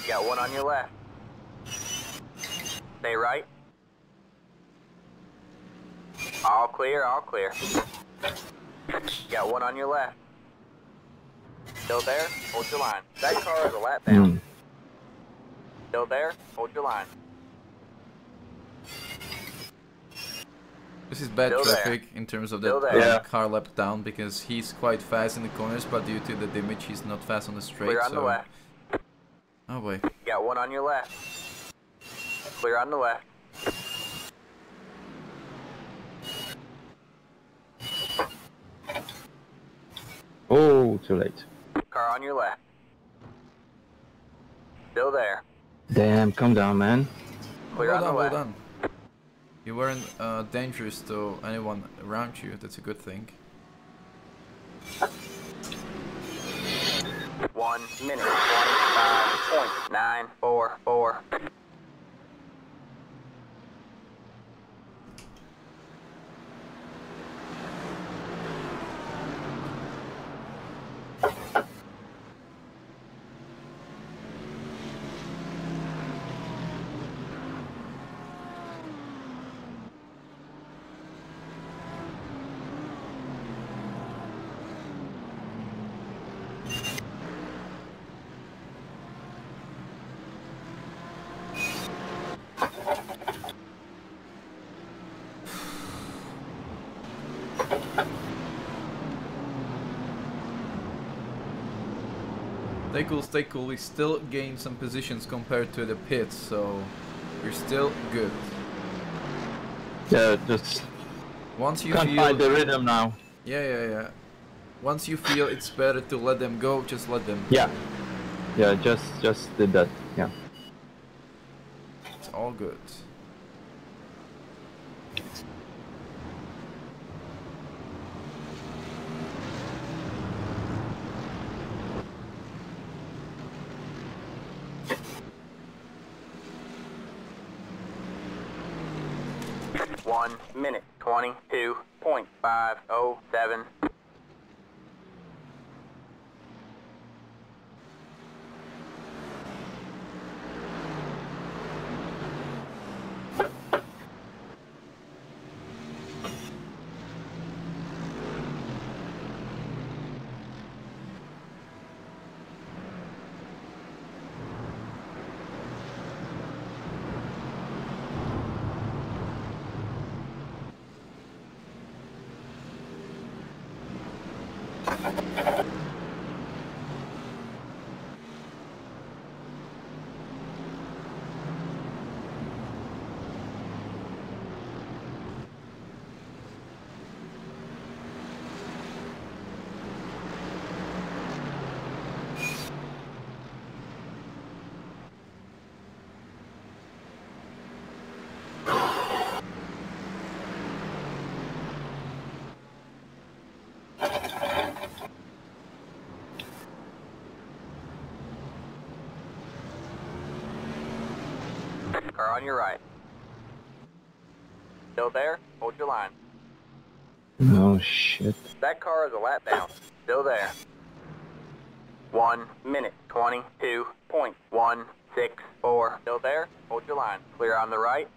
Got one on your left. Stay right. All clear, all clear. Got one on your left. Still there? Hold your line. That car is a lap down. Still there? Hold your line. This is bad Still traffic in terms of the car lap down because he's quite fast in the corners, but due to the damage, he's not fast on the straight. Clear on the left. Oh boy. Got one on your left. Clear on the left. Oh, too late. Car on your left. Still there. Damn, calm down, man. Clear on the left. Well done. You weren't dangerous to anyone around you, that's a good thing. 1 minute, 25.944. Stay cool, we still gain some positions compared to the pits, so we're still good. Yeah, just once you can't feel find the rhythm now. Yeah. Once you feel it's better to let them go, just let them. Yeah, just did that. Yeah. It's all good. One minute, 22.507. Car on your right. Still there? Hold your line. No shit. That car is a lap down. Still there. 1 minute, 22.164. Still there? Hold your line. Clear on the right.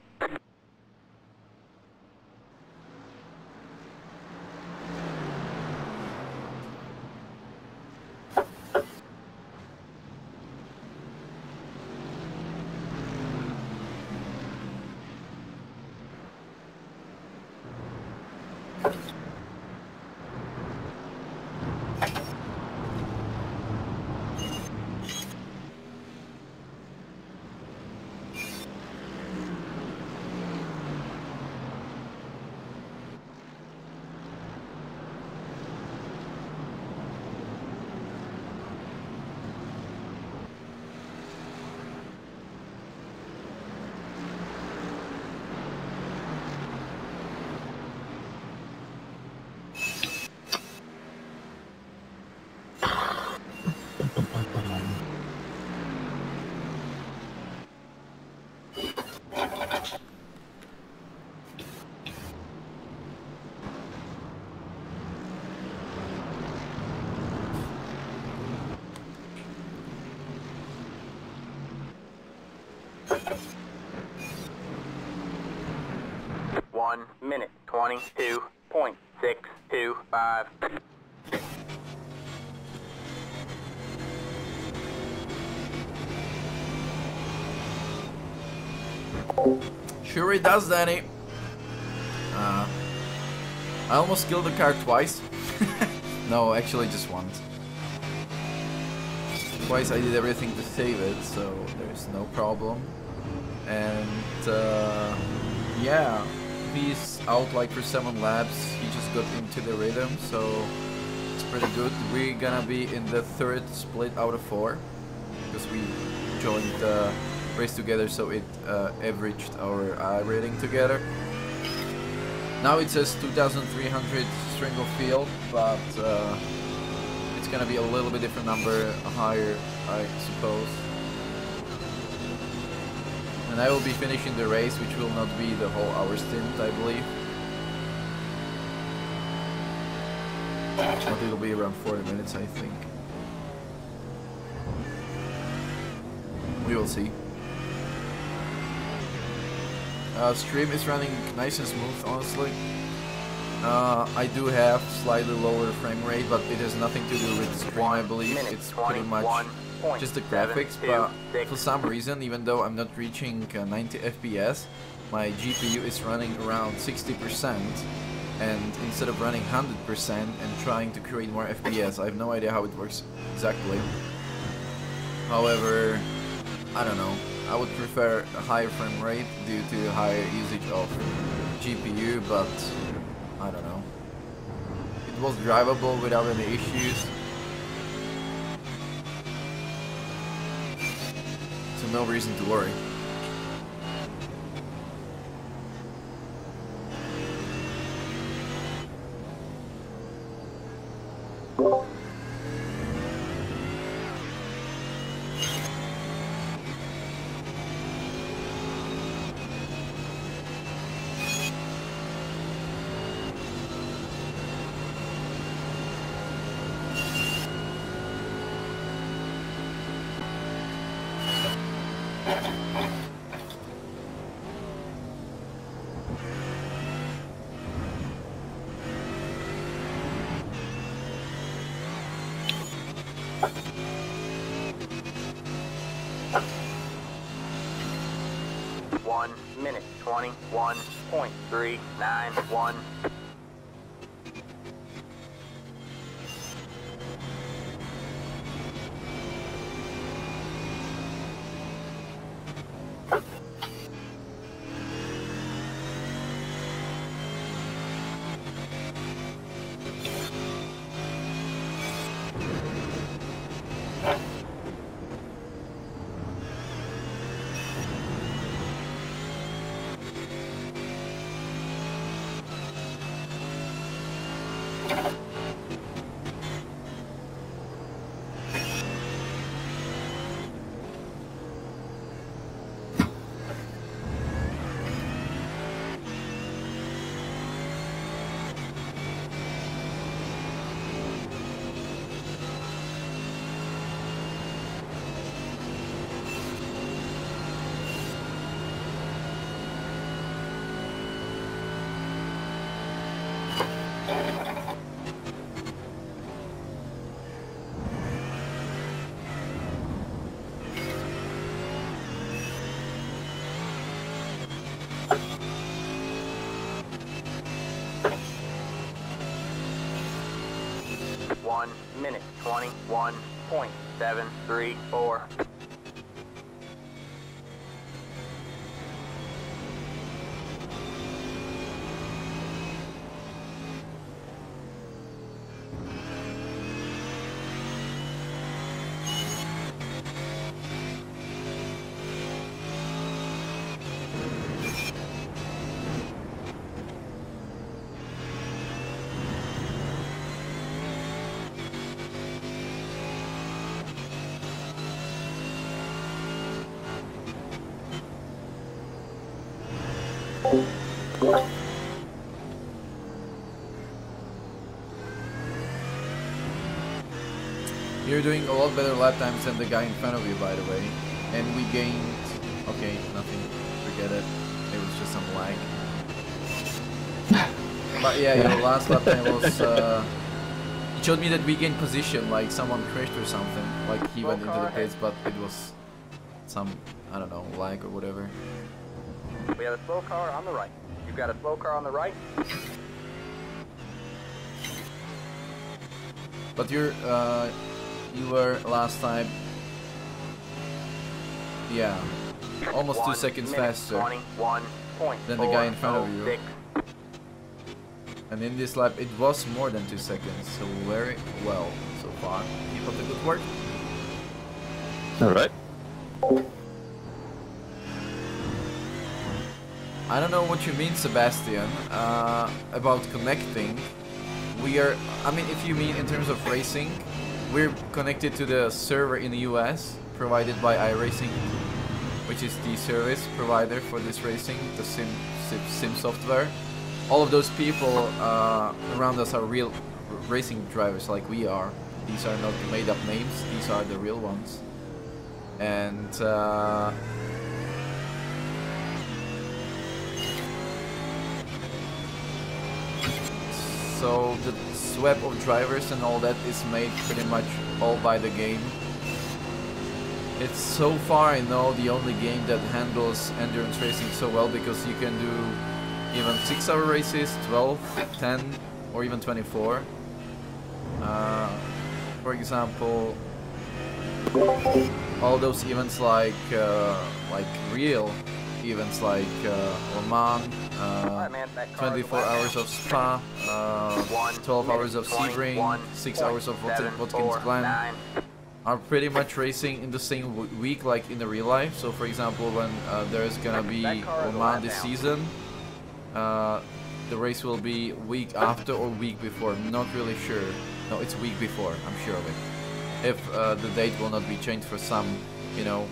22.625. Sure it does, Danny. I almost killed the car twice. No, actually just once. Twice I did everything to save it, so there's no problem. And yeah, he's out like for 7 laps. He just got into the rhythm, so it's pretty good. We're gonna be in the 3rd split out of 4 because we joined the race together, so it averaged our rating together. Now it says 2,300 Stringle field, but it's gonna be a little bit different number, higher, I suppose. And I will be finishing the race, which will not be the whole hour stint, I believe. But it'll be around 40 minutes, I think. We will see. Stream is running nice and smooth, honestly. I do have slightly lower frame rate, but it has nothing to do with stream, I believe. It's pretty much just the graphics, but for some reason, even though I'm not reaching 90 FPS, my GPU is running around 60%, and instead of running 100% and trying to create more FPS, I have no idea how it works exactly. However, I don't know. I would prefer a higher frame rate due to higher usage of GPU, but I don't know. It was drivable without any issues. So no reason to worry. Minute 21.391. Minute 21.734. You're doing a lot better lap times than the guy in front of you, by the way. And we gained... Okay, nothing. Forget it. It was just some lag. But yeah, your last lap time was. It showed me that we gained position, like someone crashed or something. Like he went into the pits, but it was some, I don't know, lag or whatever. We have a slow car on the right. You've got a slow car on the right. But you were last time, yeah, almost 2 seconds faster than the guy in front of you. And in this lap, it was more than 2 seconds, so very well so far. Keep up the good work. Alright. I don't know what you mean, Sebastian, about connecting. We are, I mean, if you mean in terms of racing, we're connected to the server in the US, provided by iRacing, which is the service provider for this racing, the sim software. All of those people around us are real racing drivers like we are. These are not made up names, these are the real ones. And so the swap of drivers and all that is made pretty much all by the game. It's so far, I know, the only game that handles endurance racing so well, because you can do even 6-hour races, 12, 10, or even 24. For example, all those events like real events like Le Mans, 24 hours of Spa, 12 hours of Sebring, 6 hours of Watkins Glen, are pretty much racing in the same week like in the real life. So for example, when there's gonna be Le Mans this season, the race will be week after or week before, not really sure. No, it's week before, I'm sure of it. If the date will not be changed for some, you know,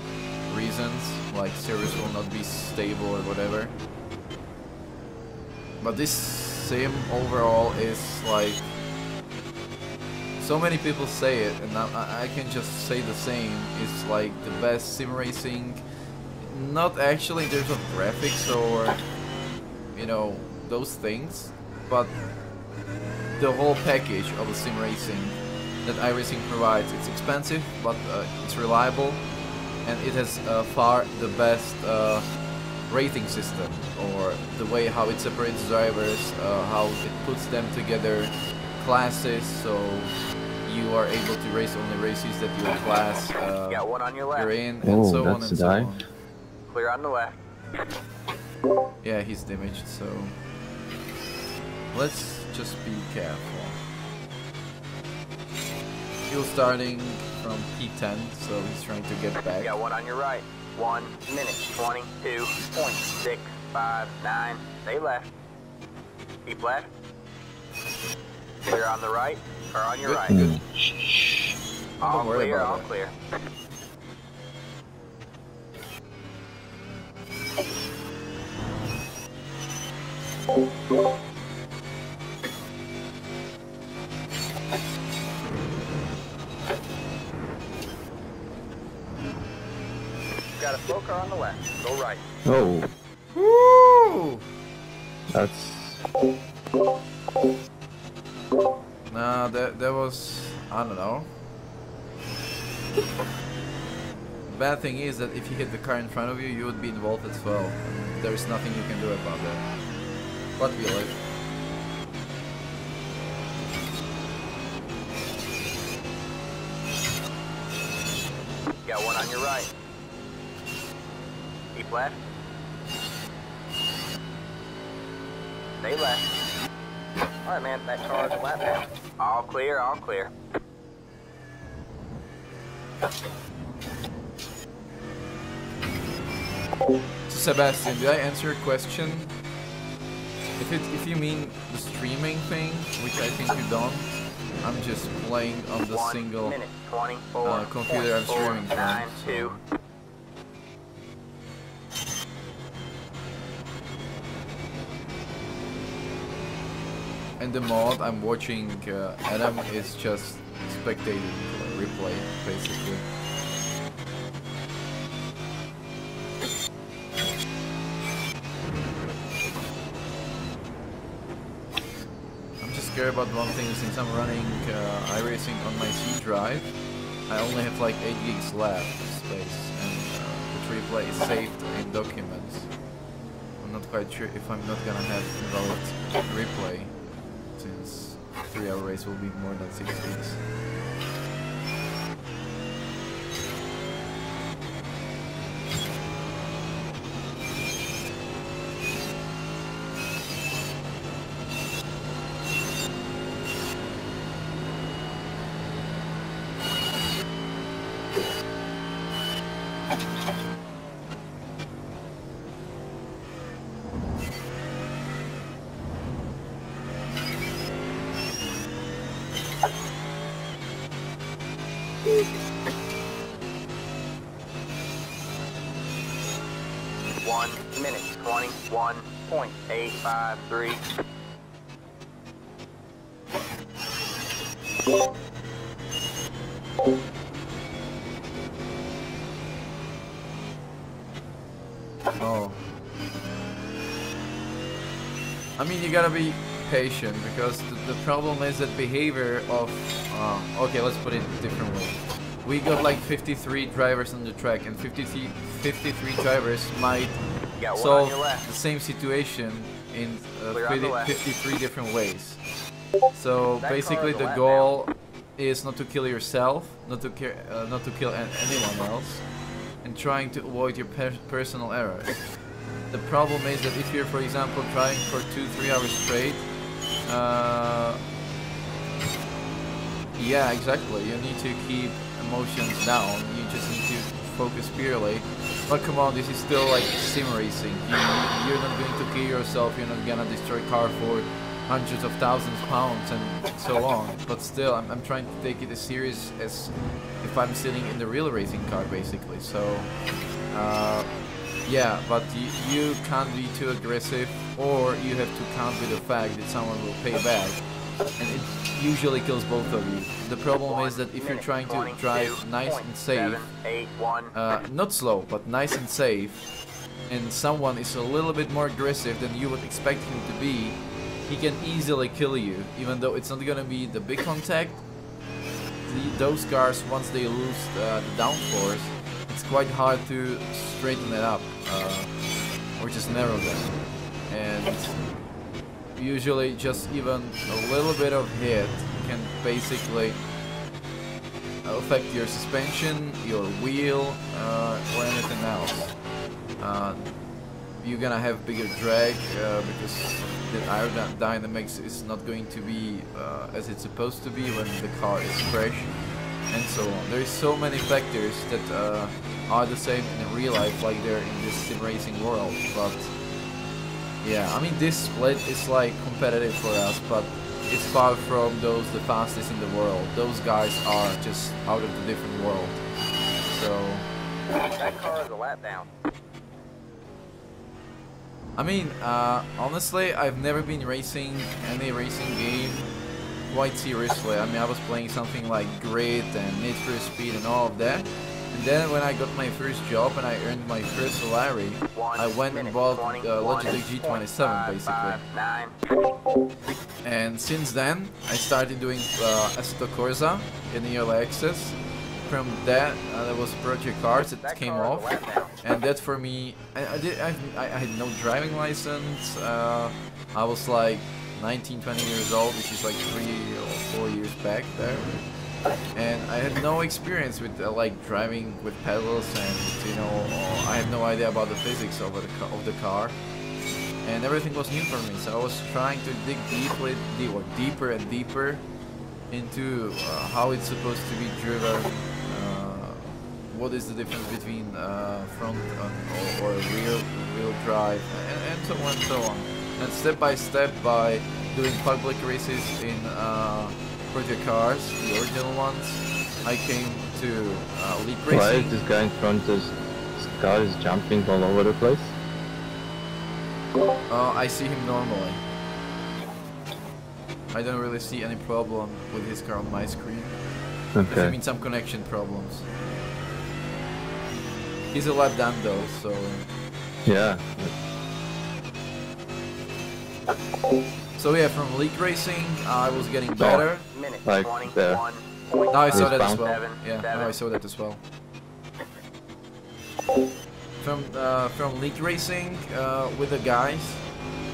reasons, like service will not be stable or whatever. But this sim overall is like, so many people say it, and I can just say the same. It's like the best sim racing, not actually in terms of graphics or, you know, those things, but the whole package of the sim racing that iRacing provides. It's expensive, but it's reliable, and it has far the best rating system, or the way how it separates drivers, how it puts them together, classes, so you are able to race only races that your class got one on your left. you're in, and so on and so on. Clear on the left. Yeah, he's damaged, so let's just be careful. He's starting from P10, so he's trying to get back. Got one on your right. 1 minute 22.659. Stay left. Keep left. Clear on the right or on your right. Good. All Don't worry clear, about all it. clear. Got a slow car on the left. Go right. Oh, Woo! that's... Nah, that was, I don't know. Bad thing is that if you hit the car in front of you, you would be involved as well. There's nothing you can do about that. But we live. Got one on your right. Keep left. Stay left. Alright, man, that car is a lap down. All clear, all clear. So Sebastian, did I answer your question? If you mean the streaming thing, which I think you don't, I'm just playing on the 1 single minute 24. computer I'm streaming from. 92. And the mod I'm watching, Adam is just spectating replay, basically. care about one thing. Since I'm running iRacing on my C drive, I only have like 8 gigs left space, and the replay is saved in documents. I'm not quite sure if I'm not gonna have invalid replay, since 3-hour race will be more than 6 gigs. Minute 21.853. Oh. I mean, you gotta be patient, because the problem is that behavior of... okay, let's put it a different way. We got like 53 drivers on the track, and 53 drivers might solve the same situation in 53 different ways. So basically the goal is not to kill yourself, not to kill anyone else, and trying to avoid your personal errors. The problem is that if you're, for example, driving for 2-3 hours straight, yeah, exactly, you need to keep emotions down, you just need to focus purely. But come on, this is still like sim racing. You're not going to kill yourself, you're not gonna destroy a car for hundreds of thousands of pounds and so on. But still, I'm trying to take it as serious as if I'm sitting in the real racing car, basically. So, yeah, but you can't be too aggressive, or you have to count with the fact that someone will pay back. And it usually kills both of you. The problem is that if you're trying to drive nice and safe, not slow, but nice and safe, and someone is a little bit more aggressive than you would expect him to be, he can easily kill you, even though it's not gonna be the big contact. Those cars, once they lose the downforce, it's quite hard to straighten it up, or just narrow them. And usually just even a little bit of hit can basically affect your suspension, your wheel, or anything else. You're gonna have bigger drag because the aerodynamics is not going to be as it's supposed to be when the car is fresh, and so on. There's so many factors that are the same in real life like they're in this sim racing world, but yeah, I mean, this split is like competitive for us, but it's far from the fastest in the world. Those guys are just out of the different world. So that car is a lap down. I mean, honestly, I've never been racing any racing game quite seriously. I mean, I was playing something like Grid and Need for Speed and all of that. And then when I got my first job and I earned my first salary, I went and bought Logitech G27 basically. And since then, I started doing Assetto Corsa in the early access. From that, there was Project Cars that came off, and that for me, I had no driving license. I was like 19, 20 years old, which is like 3 or 4 years back there. And I had no experience with like driving with pedals, and you know, I had no idea about the physics of the car, and everything was new for me. So I was trying to dig deeper and deeper into how it's supposed to be driven, what is the difference between front or rear drive, and so on and so on. And step by step, by doing public races in Project Cars, the original ones, I came to League Racing. Why is this guy in front of this car is jumping all over the place? I see him normally. I don't really see any problem with his car on my screen. Okay. I mean, some connection problems. He's a lap down though, so... Yeah. So yeah, from league racing, I was getting better. Like there. Now I saw that as Bound. well. Yeah, now I saw that as well. From league racing with the guys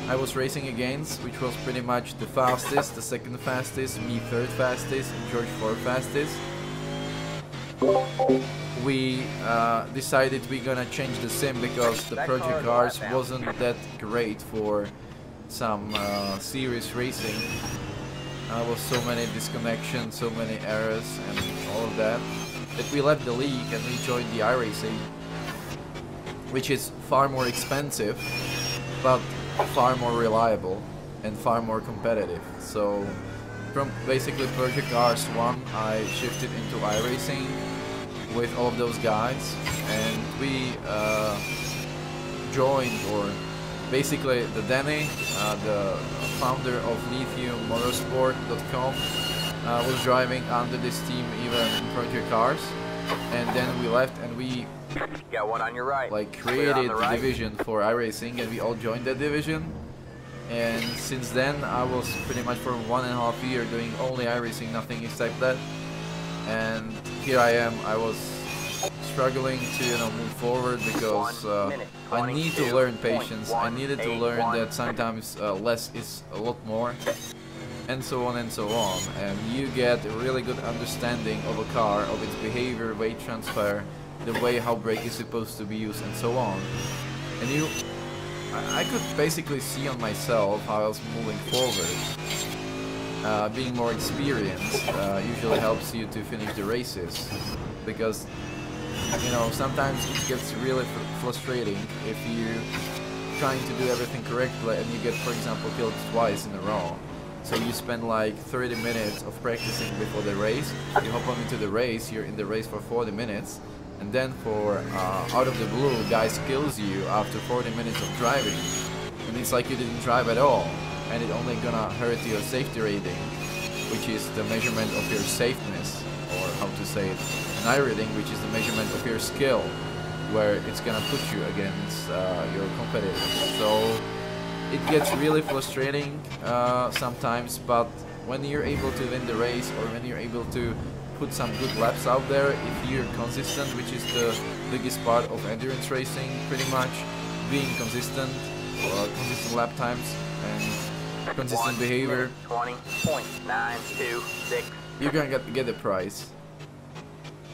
I was racing against, which was pretty much the fastest, the second fastest, me third fastest, and George fourth fastest. We decided we're gonna change the sim because the project cars wasn't that great for some serious racing. Was so many disconnections, so many errors, and all of that we left the league and we joined the iRacing, which is far more expensive, but far more reliable and far more competitive. So from basically Project Cars 1, I shifted into iRacing with all of those guys, and we joined, or basically the Danny, the founder of lithiummotorsport.com, was driving under this team even in Project Cars, and then we left and we got one on your right. Like created the division for iRacing, and we all joined that division. And since then I was pretty much for 1.5 years doing only iRacing, nothing except that. And here I am. I was struggling to move forward because I need to learn patience. I needed to learn that sometimes less is a lot more, and so on and so on. And you get a really good understanding of a car, of its behavior, weight transfer, the way how brake is supposed to be used, and so on. And I could basically see on myself how I was moving forward. Being more experienced usually helps you to finish the races, because sometimes it gets really frustrating if you're trying to do everything correctly and you get, for example, killed twice in a row. So you spend like 30 minutes of practicing before the race, you hop on into the race, you're in the race for 40 minutes, and then for out of the blue, guys kills you after 40 minutes of driving, and it's like you didn't drive at all, and it only gonna hurt your safety rating, which is the measurement of your safeness, or how to say it, an I rating, which is the measurement of your skill, where it's gonna put you against your competitors. So it gets really frustrating sometimes, but when you're able to win the race, or when you're able to put some good laps out there, if you're consistent, which is the biggest part of endurance racing, pretty much being consistent, consistent lap times and consistent behavior, 20.926. you're gonna get the prize.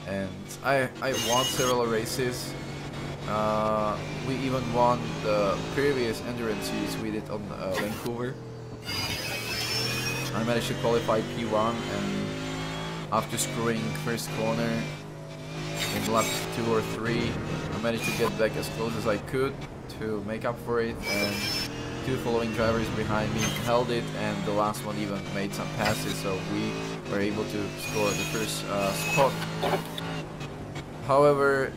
And I won several races. We even won the previous endurance series we did on Vancouver. I managed to qualify P1, and after screwing first corner in lap 2 or 3, I managed to get back as close as I could to make up for it, and 2 following drivers behind me held it, and the last one even made some passes, so we were able to score the first spot. However,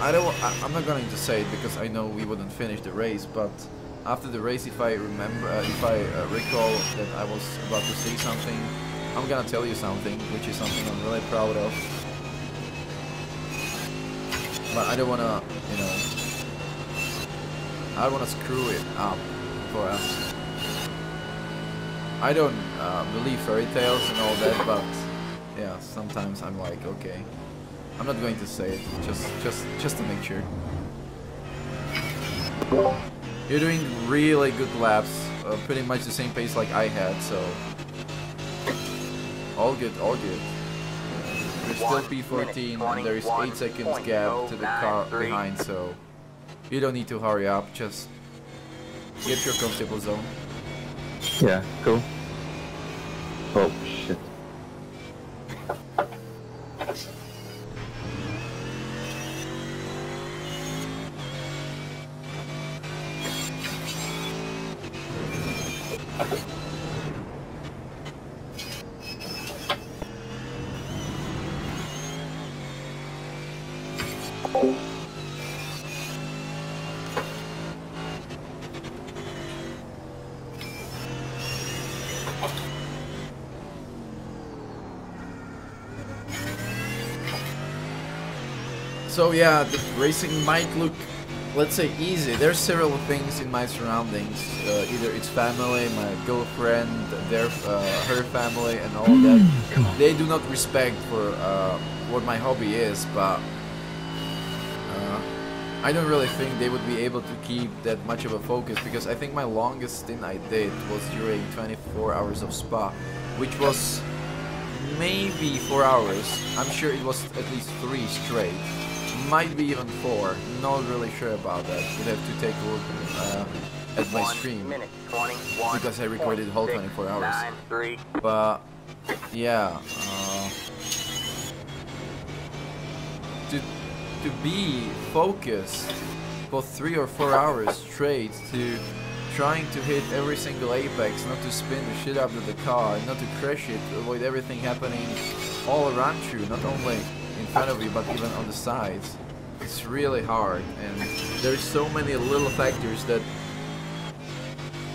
I'm not going to say it because I know we wouldn't finish the race, but after the race, if I recall that I was about to say something, I'm gonna tell you something, which is something I'm really proud of. But I don't wanna, I don't wanna screw it up for us. I don't believe fairy tales and all that, but yeah, sometimes I'm like, okay, I'm not going to say it, just to make sure. You're doing really good laps, pretty much the same pace like I had, so all good, all good. You're still P14 and there is 8 seconds gap to the car behind, so you don't need to hurry up, just get your comfortable zone. Yeah, cool. Oh shit. So yeah, the racing might look let's say easy. There's several things in my surroundings. Either it's family, my girlfriend, her family, and all of that. Come on. They do not respect for what my hobby is, but I don't really think they would be able to keep that much of a focus, because I think my longest stint I did was during 24 hours of Spa, which was maybe 4 hours. I'm sure it was at least 3 straight. Might be even 4. Not really sure about that. Would have to take a look at my stream, because I recorded the whole 24 hours. But yeah, to be focused for 3 or 4 hours straight, to trying to hit every single apex, not to spin the shit out of the car, not to crash it, to avoid everything happening all around you, not only in front of you but even on the sides. It's really hard, and there's so many little factors that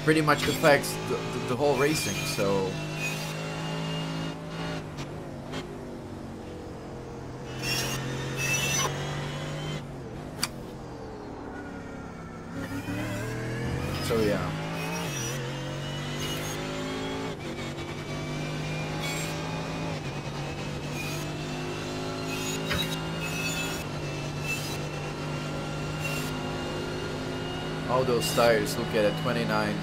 pretty much affects the whole racing, so yeah. All those tires, look at it, 29%.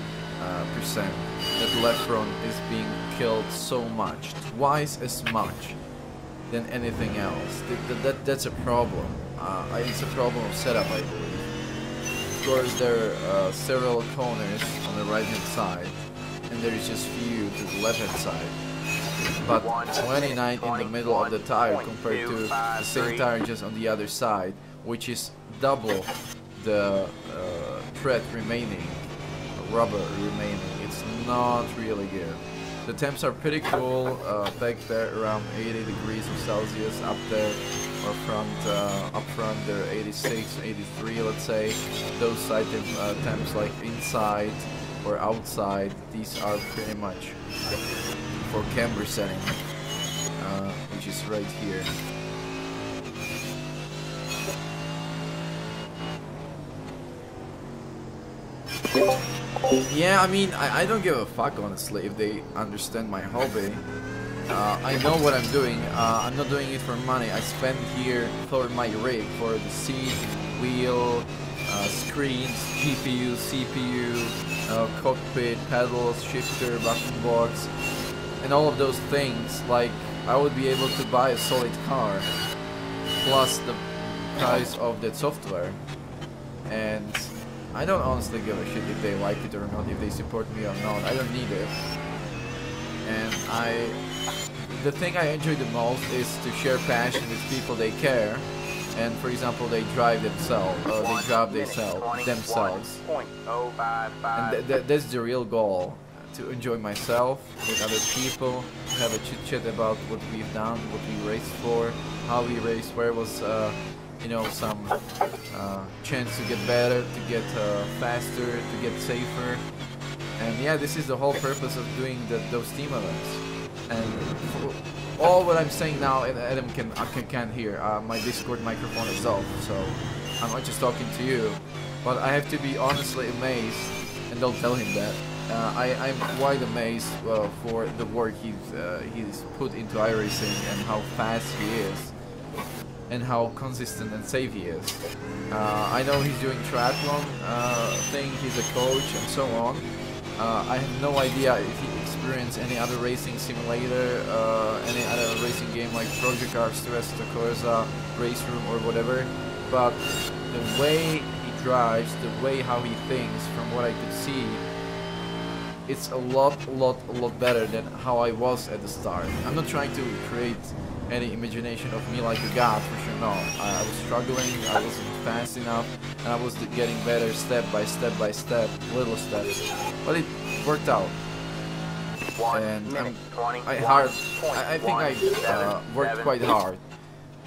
That left front is being killed so much, twice as much than anything else. That's a problem. It's a problem of setup, I believe. Of course, there are several corners on the right hand side, and there is just few to the left hand side. But 29 in the middle of the tire compared to the same tire just on the other side, which is double the tread remaining, rubber remaining. It's not really good. The temps are pretty cool, back there around 80 degrees of Celsius, up there or up front they're 86, 83, let's say. Those side temps like inside or outside, these are pretty much for camber setting, which is right here. Yeah, I mean, I don't give a fuck, honestly, if they understand my hobby. I know what I'm doing. I'm not doing it for money. I spend here for my rig, for the seat, wheel, screens, GPU, CPU, cockpit, pedals, shifter, button box, and all of those things. Like, I would be able to buy a solid car, plus the price of that software. And I don't honestly give a shit if they like it or not, if they support me or not. I don't need it. And the thing I enjoy the most is to share passion with people they care. And for example, they drive themselves, or they drive themselves. And that's the real goal. To enjoy myself with other people, to have a chit chat about what we've done, what we raced for, how we raced, where was you know, some chance to get better, to get faster, to get safer. And yeah, this is the whole purpose of doing those team events. And all what I'm saying now, and Adam can't hear, my Discord microphone is off, so I'm not just talking to you. But I have to be honestly amazed, and don't tell him that. I'm quite amazed for the work he's put into iRacing and how fast he is, and how consistent and safe he is. I know he's doing triathlon thing, he's a coach and so on. I have no idea if he experienced any other racing simulator, any other racing game like Project Cars, Stresta Corsa, Race Room or whatever, but the way he drives, the way how he thinks, from what I could see, it's a lot better than how I was at the start. I'm not trying to create any imagination of me like a god, for sure, no. I was struggling, I wasn't fast enough, and I was getting better step by step, little steps. But it worked out. And I think I worked quite hard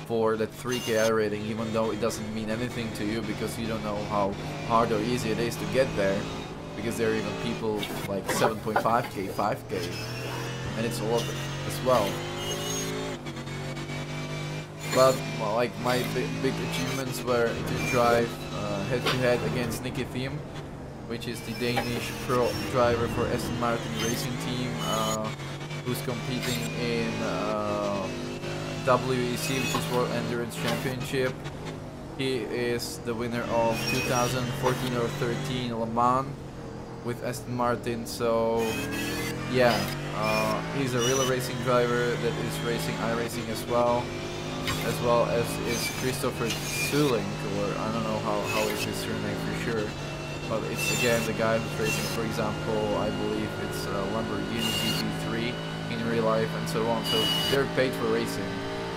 for that 3K rating, even though it doesn't mean anything to you because you don't know how hard or easy it is to get there. Because there are even people like 7.5K, 5K, and it's a lot as well. But like my big achievements were to drive head-to-head against Nicky Thiem, which is the Danish pro driver for Aston Martin racing team, who's competing in WEC, which is World Endurance Championship. He is the winner of 2014 or 13 Le Mans with Aston Martin, so yeah, he's a real racing driver that is racing iRacing as well as is Christopher Suling, or I don't know how is his surname for sure, but it's again the guy who's racing, for example, I believe it's Lamborghini GT3 in real life and so on. So they're paid for racing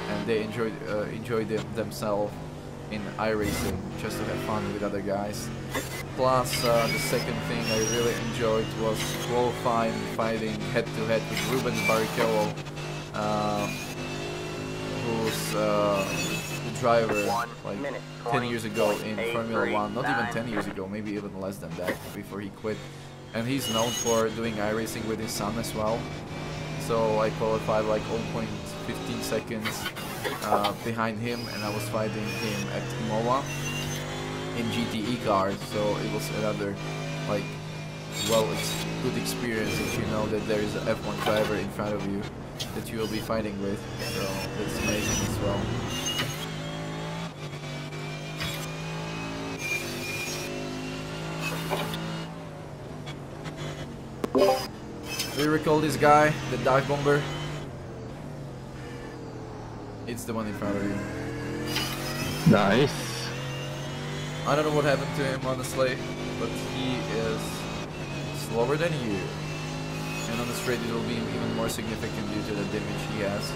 and they enjoy themselves in iRacing just to have fun with other guys. Plus the second thing I really enjoyed was qualifying, fighting head-to-head with Ruben Barrichello, who's the driver like 10 years ago in Formula 1, not even 10 years ago, maybe even less than that, before he quit. And he's known for doing iRacing with his son as well. So I qualified like 0.15 seconds behind him, and I was fighting him at Imola in GTE cars, so it was another like good experience if you know that there is an F1 driver in front of you that you will be fighting with, so that's amazing as well. Do you recall this guy, the dive bomber? It's the one in front of you. Nice. I don't know what happened to him, honestly, but he is slower than you. And on the straight it will be even more significant due to the damage he has.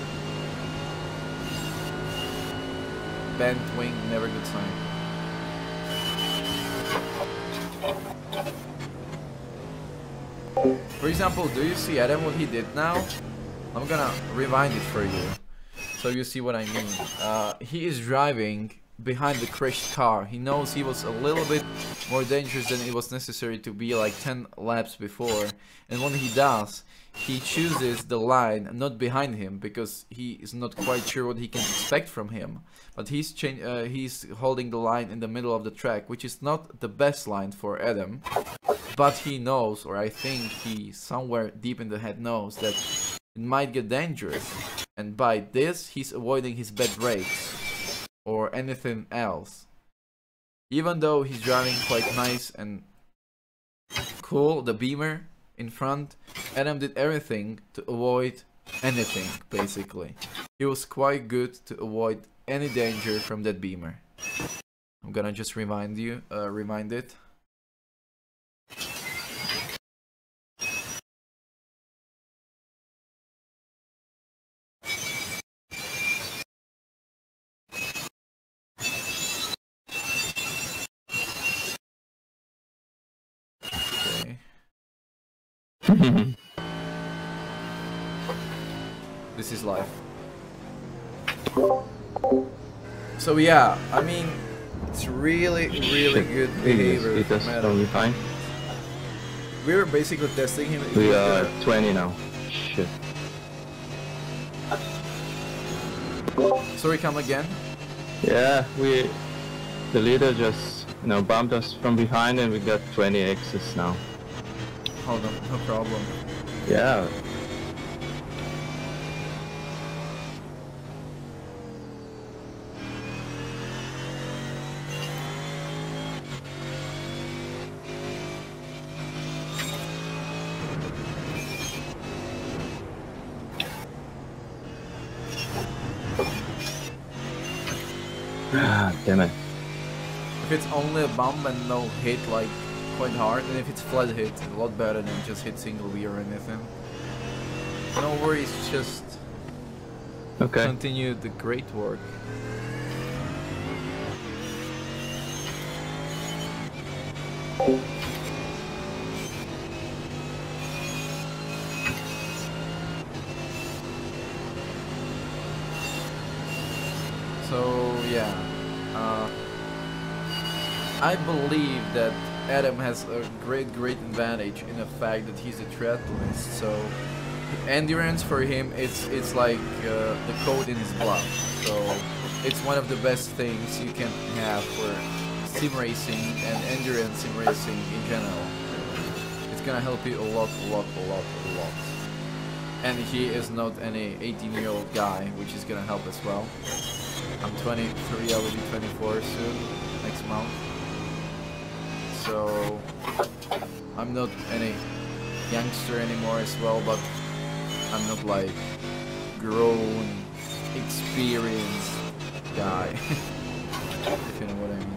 Bent wing, never good sign. For example, do you see Adam what he did now? I'm gonna rewind it for you, so you see what I mean. He is driving behind the crashed car. He knows he was a little bit more dangerous than it was necessary to be, like 10 laps before. And when he does, he chooses the line not behind him because he is not quite sure what he can expect from him. But he's holding the line in the middle of the track, which is not the best line for Adam. But he knows, or I think he somewhere deep in the head knows, that it might get dangerous. And by this, he's avoiding his bad brakes or anything else. Even though he's driving quite nice and cool, the Beamer in front, Adam did everything to avoid anything, basically. He was quite good to avoid any danger from that Beamer. I'm gonna just remind it. This is life. So yeah, I mean, it's really good behavior. It is totally fine. We're basically testing him. We are 20 now. Shit. Sorry, come again? Yeah, the leader just, bumped us from behind and we got 20 X's now. Oh, no problem. Yeah. Ah, damn it. If it's only a bump and no hit, like quite hard, and if it's flat hit, a lot better than just hit single V or anything. No worries, just continue the great work. So yeah, I believe that Adam has a great advantage in the fact that he's a triathlonist. So endurance for him, it's like the code in his blood. So it's one of the best things you can have for sim racing and endurance sim racing in general. It's gonna help you a lot. And he is not any 18-year-old guy, which is gonna help as well. I'm 23, I will be 24 soon, next month. So I'm not any youngster anymore as well, but I'm not like grown, experienced guy. If you know what I mean.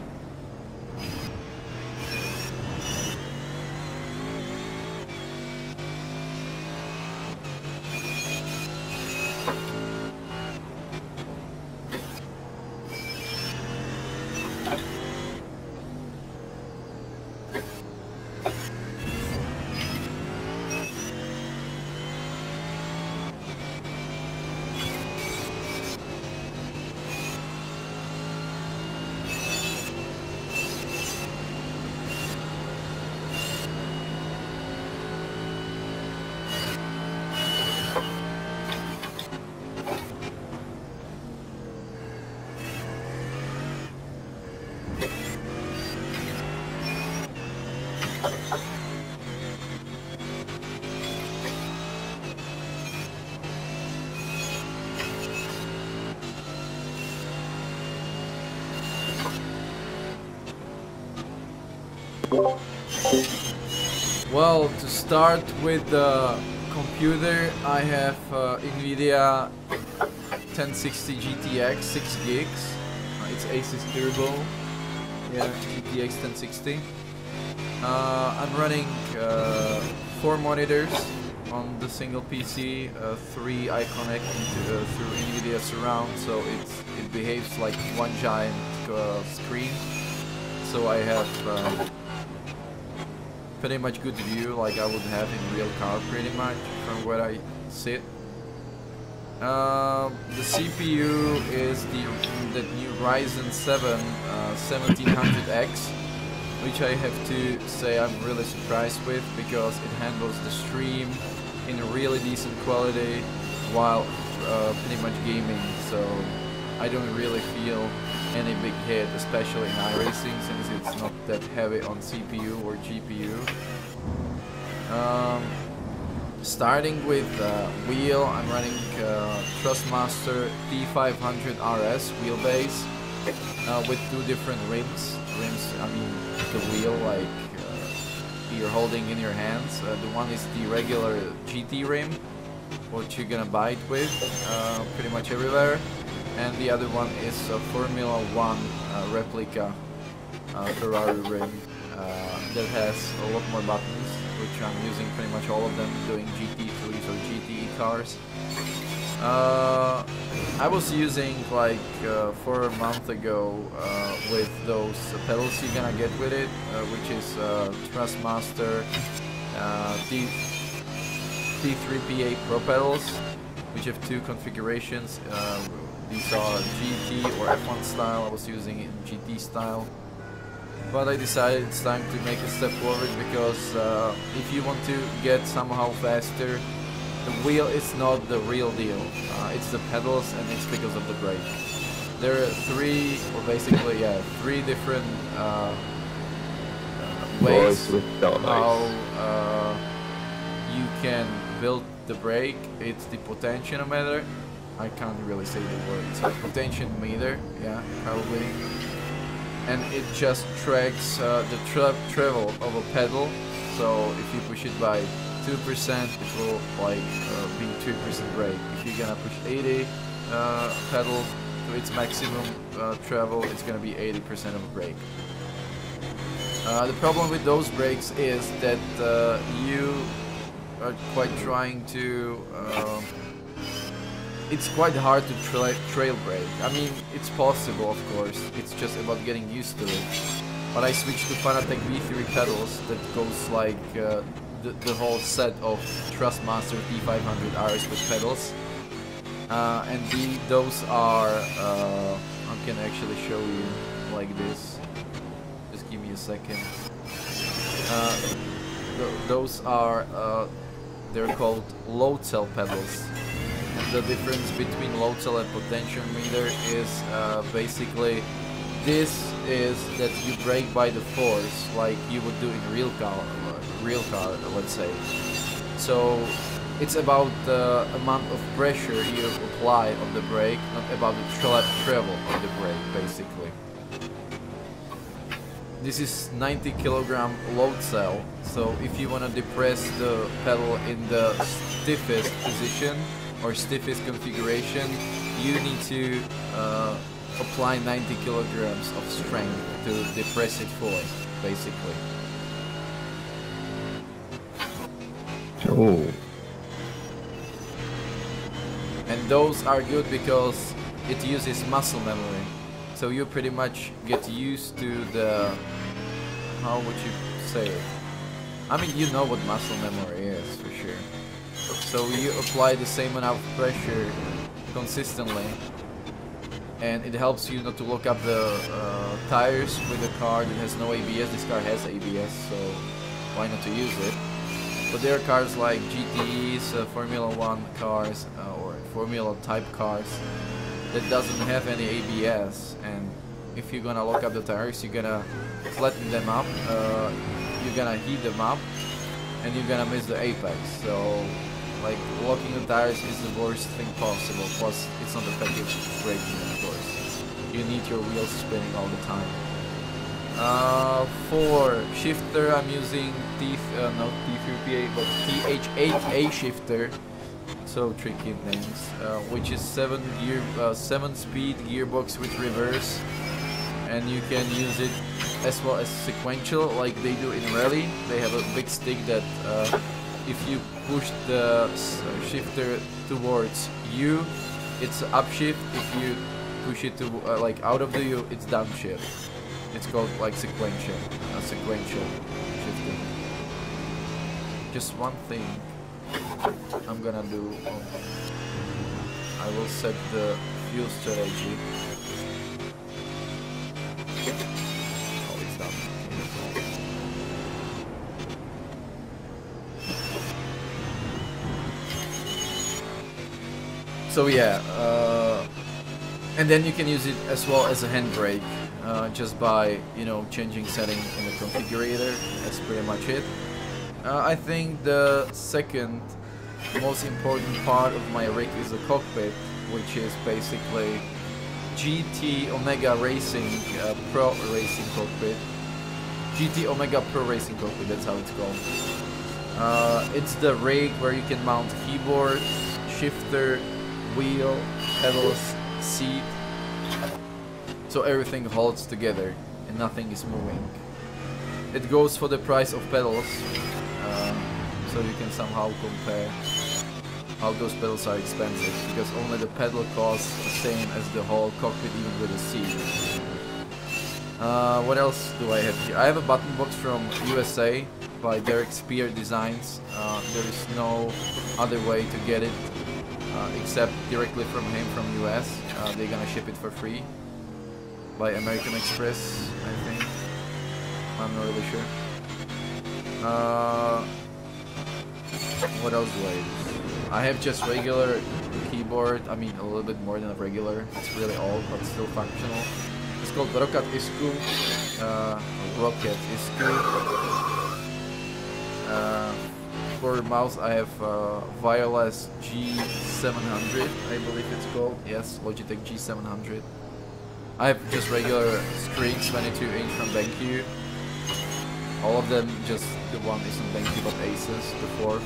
Well, to start with the computer, I have NVIDIA 1060 GTX 6 gigs. It's Asus Turbo. Yeah, GTX 1060. I'm running 4 monitors on the single PC. 3 I connect through NVIDIA Surround, so it behaves like one giant screen. So I have pretty much good view, like I would have in real car, pretty much from where I sit. The CPU is the new Ryzen 7 1700X, which I have to say I'm really surprised with, because it handles the stream in a really decent quality while pretty much gaming, so I don't really feel any big hit, especially in iRacing, since it's not that heavy on CPU or GPU. Starting with wheel, I'm running Thrustmaster T500 RS wheelbase with 2 different rims. I mean the wheel, like you're holding in your hands. The one is the regular GT rim, what you're gonna buy it with pretty much everywhere. And the other one is a Formula 1 replica Ferrari rim that has a lot more buttons, which I'm using pretty much all of them doing GT3s or GTE cars. I was using like 4 months ago with those pedals you're gonna get with it, which is Thrustmaster T3PA Pro pedals, which have 2 configurations. These are GT or F1 style. I was using it in GT style, but I decided it's time to make a step forward, because if you want to get somehow faster, the wheel is not the real deal. It's the pedals, and it's because of the brake. There are 3, or basically 3 different ways how you can build the brake. It's the potentiometer. I can't really say the word. It's a potentiometer, yeah, probably. And it just tracks the travel of a pedal. So if you push it by 2%, it will like be 2% brake. If you're gonna push 80 pedal to its maximum travel, it's gonna be 80% of a brake. The problem with those brakes is that you are quite trying to it's quite hard to trail brake. I mean, it's possible, of course, it's just about getting used to it. But I switched to Fanatec V3 pedals that goes like the whole set of Thrustmaster T500 RS with pedals. And those are, I can actually show you like this. Just give me a second. Those are, they're called load cell pedals. And the difference between load cell and potentiometer is basically this is that you brake by the force, like you would do in real car, let's say. So it's about the amount of pressure you apply on the brake, not about the travel of the brake, basically. This is 90 kilogram load cell, so if you want to depress the pedal in the stiffest position or stiffest configuration, you need to apply 90 kilograms of strength to depress it forward, basically. Oh. And those are good because it uses muscle memory. So you pretty much get used to the, how would you say it? I mean, you know what muscle memory is for sure. So you apply the same amount of pressure consistently, and it helps you not to look up the tires with a car that has no ABS. This car has ABS, so why not to use it? But there are cars like GTEs, Formula 1 cars, or Formula type cars that doesn't have any ABS, and if you're gonna lock up the tires, you're gonna flatten them up, you're gonna heat them up, and you're gonna miss the apex. So like locking the tires is the worst thing possible, plus it's not effective braking, of course. You need your wheels spinning all the time. For shifter, I'm using not T3PA but TH8A shifter, so tricky names, which is 7-speed gearbox with reverse, and you can use it as well as sequential like they do in rally. They have a big stick that if you push the shifter towards U, it's upshift. If you push it to like out of the U, it's downshift. It's called like sequential shifting. Just one thing I'm gonna do. I will set the fuel strategy. Oh, it's done. So yeah, and then you can use it as well as a handbrake, just by, you know, changing setting in the configurator. That's pretty much it. I think the second most important part of my rig is the cockpit, which is basically GT Omega Racing Pro Racing Cockpit. GT Omega Pro Racing Cockpit, that's how it's called. It's the rig where you can mount keyboard, shifter, wheel, pedals, seat, so everything holds together and nothing is moving. It goes for the price of pedals, so you can somehow compare how those pedals are expensive, because only the pedal costs the same as the whole cockpit, even with the seat. What else do I have here? I have a button box from USA by Derek Spear Designs. There is no other way to get it except directly from him from US. They're gonna ship it for free by American Express, I think. I'm not really sure. What else do I use? I have just regular keyboard. I mean, a little bit more than a regular. It's really old, but still functional. It's called Rocket Isku. Rocket Isku. For mouse, I have Wireless G700, I believe it's called. Yes, Logitech G700. I have just regular screens, 22-inch from BenQ. All of them, just the one isn't BenQ but Asus, the 4th.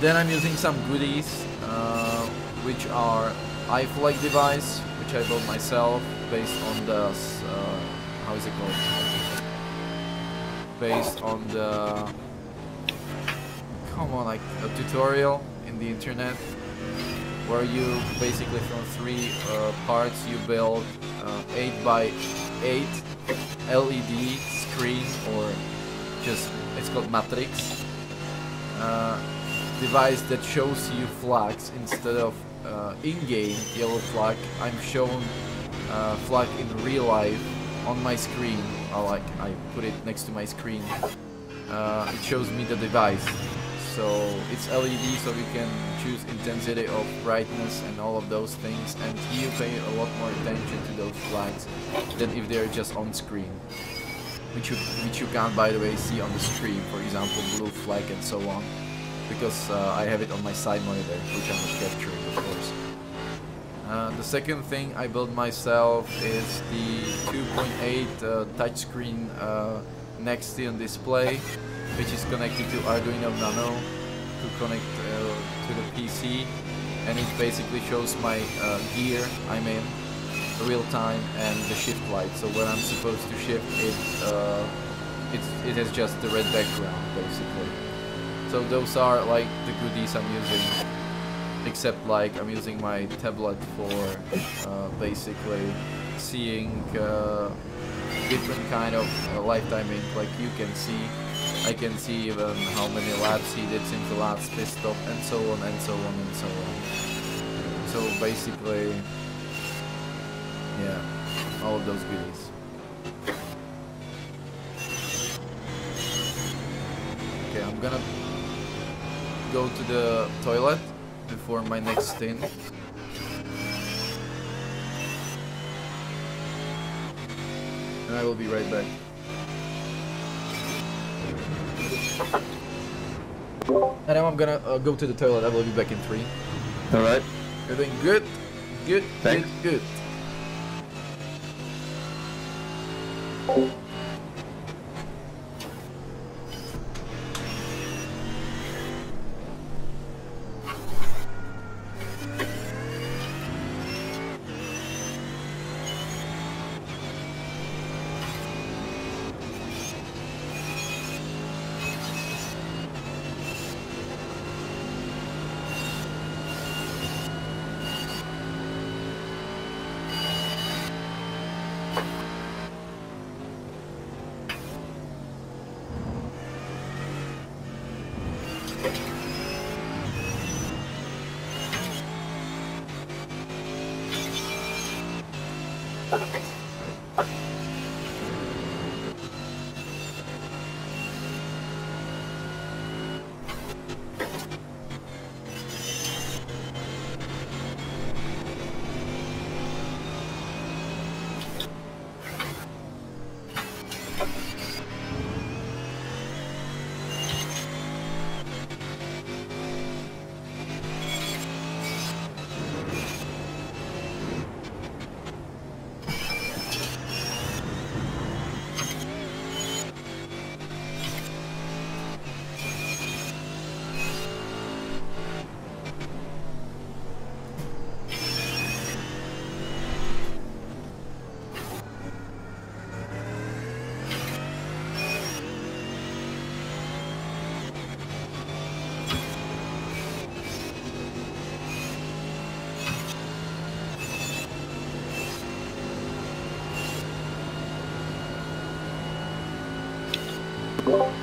Then I'm using some goodies, which are iFlight device, which I built myself based on the how is it called? Based on the like a tutorial in the internet, where you basically from 3 parts you build 8x8 LED screen, or just it's called matrix. Device that shows you flags instead of in-game yellow flag. I'm shown flag in real life on my screen. I put it next to my screen. It shows me the device, so it's LED, so you can choose intensity of brightness and all of those things, and you pay a lot more attention to those flags than if they're just on screen, which you can't, by the way, see on the screen, for example blue flag and so on, because I have it on my side monitor, which I'm not capturing, of course. The second thing I built myself is the 2.8 touchscreen Nexion display, which is connected to Arduino Nano to connect to the PC, and it basically shows my gear I'm in real time and the shift light. So when I'm supposed to shift, it has just the red background basically. So those are like the goodies I'm using, except like I'm using my tablet for basically seeing different kind of live timing. Like you can see, I can see even how many laps he did since the last pit stop, and so on and so on and so on. So basically, yeah, all of those goodies. Okay, I'm gonna go to the toilet before my next stint. And I will be right back. And now I'm gonna go to the toilet. I will be back in 3. Alright. You're doing good. Good. Thanks. Good.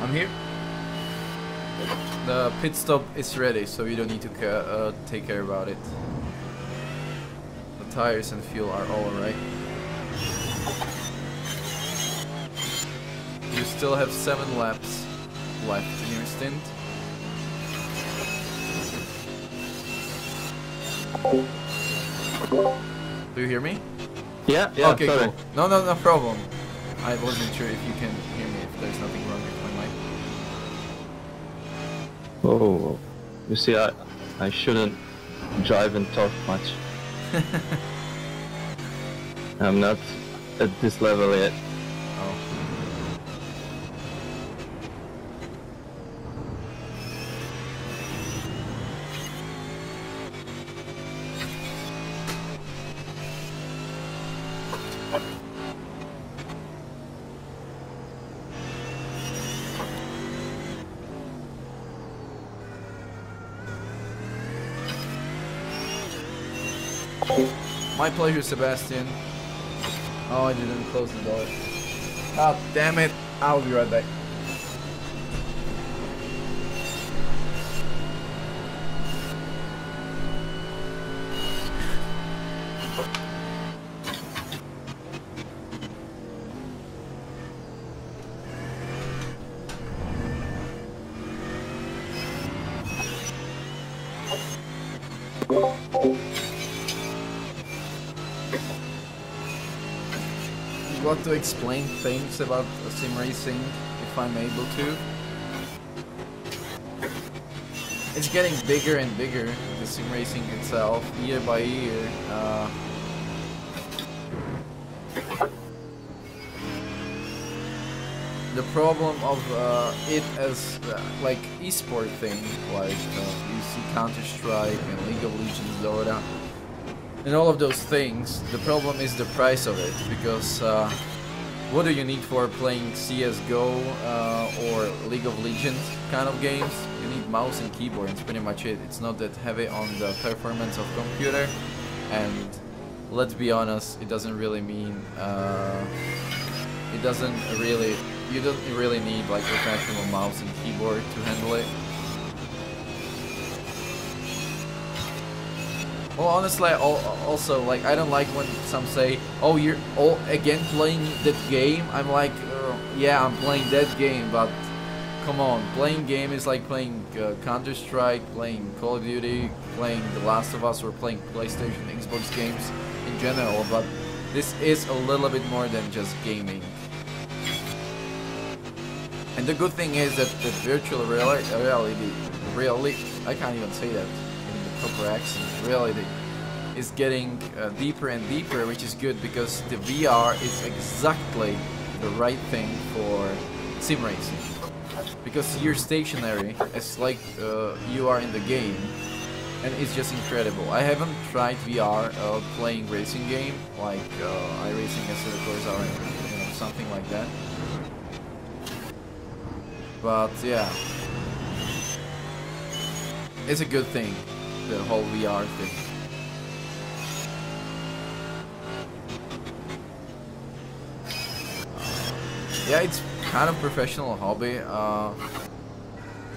I'm here. The pit stop is ready, so you don't need to take care about it. The tires and fuel are all alright. You still have 7 laps left in your stint. Do you hear me? Yeah, okay, sorry. Cool. No problem. I wasn't sure if you can hear me, if there's nothing wrong with my mic. Oh, you see, I shouldn't drive and talk much. I'm not at this level yet. Oh. My pleasure, Sebastian. Oh, I didn't close the door. Ah, damn it. I'll be right back. got to explain things about sim racing if I'm able to. It's getting bigger and bigger, the sim racing itself, year by year. The problem of it as like esport thing, like you see Counter-Strike and League of Legends, Dota, and all of those things, the problem is the price of it, because what do you need for playing CSGO or League of Legends kind of games? You need mouse and keyboard, it's pretty much it. It's not that heavy on the performance of computer, and let's be honest, it doesn't really mean, you don't really need like professional mouse and keyboard to handle it. Well, honestly, also, like, I don't like when some say, oh, you're all again playing that game. I'm like, yeah, I'm playing that game, but come on, playing game is like playing Counter-Strike, playing Call of Duty, playing The Last of Us, or playing PlayStation, Xbox games in general, but this is a little bit more than just gaming. And the good thing is that the virtual reality, I can't even say that in the proper accent, reality is getting deeper and deeper, which is good, because the VR is exactly the right thing for sim racing. Because you're stationary, it's like you are in the game, and it's just incredible. I haven't tried VR playing racing game, like iRacing, of course, or you know, something like that. But yeah, it's a good thing, the whole VR thing. Yeah, it's kind of professional hobby.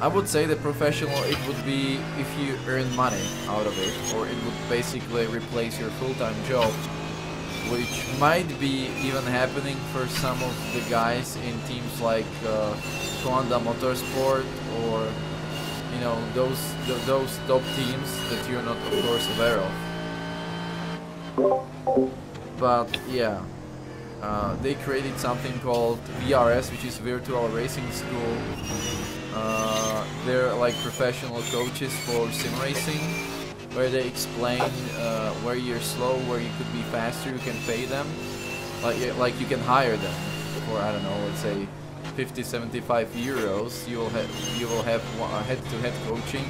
I would say the professional it would be if you earn money out of it, or it would basically replace your full-time job, which might be even happening for some of the guys in teams like Honda Motorsport, or you know, those top teams that you're not of course aware of. But yeah, they created something called VRS, which is Virtual Racing School. They're like professional coaches for sim racing, where they explain where you're slow, where you could be faster. You can pay them, like you can hire them for, I don't know, let's say 50-75 euros. You will have head-to-head coaching,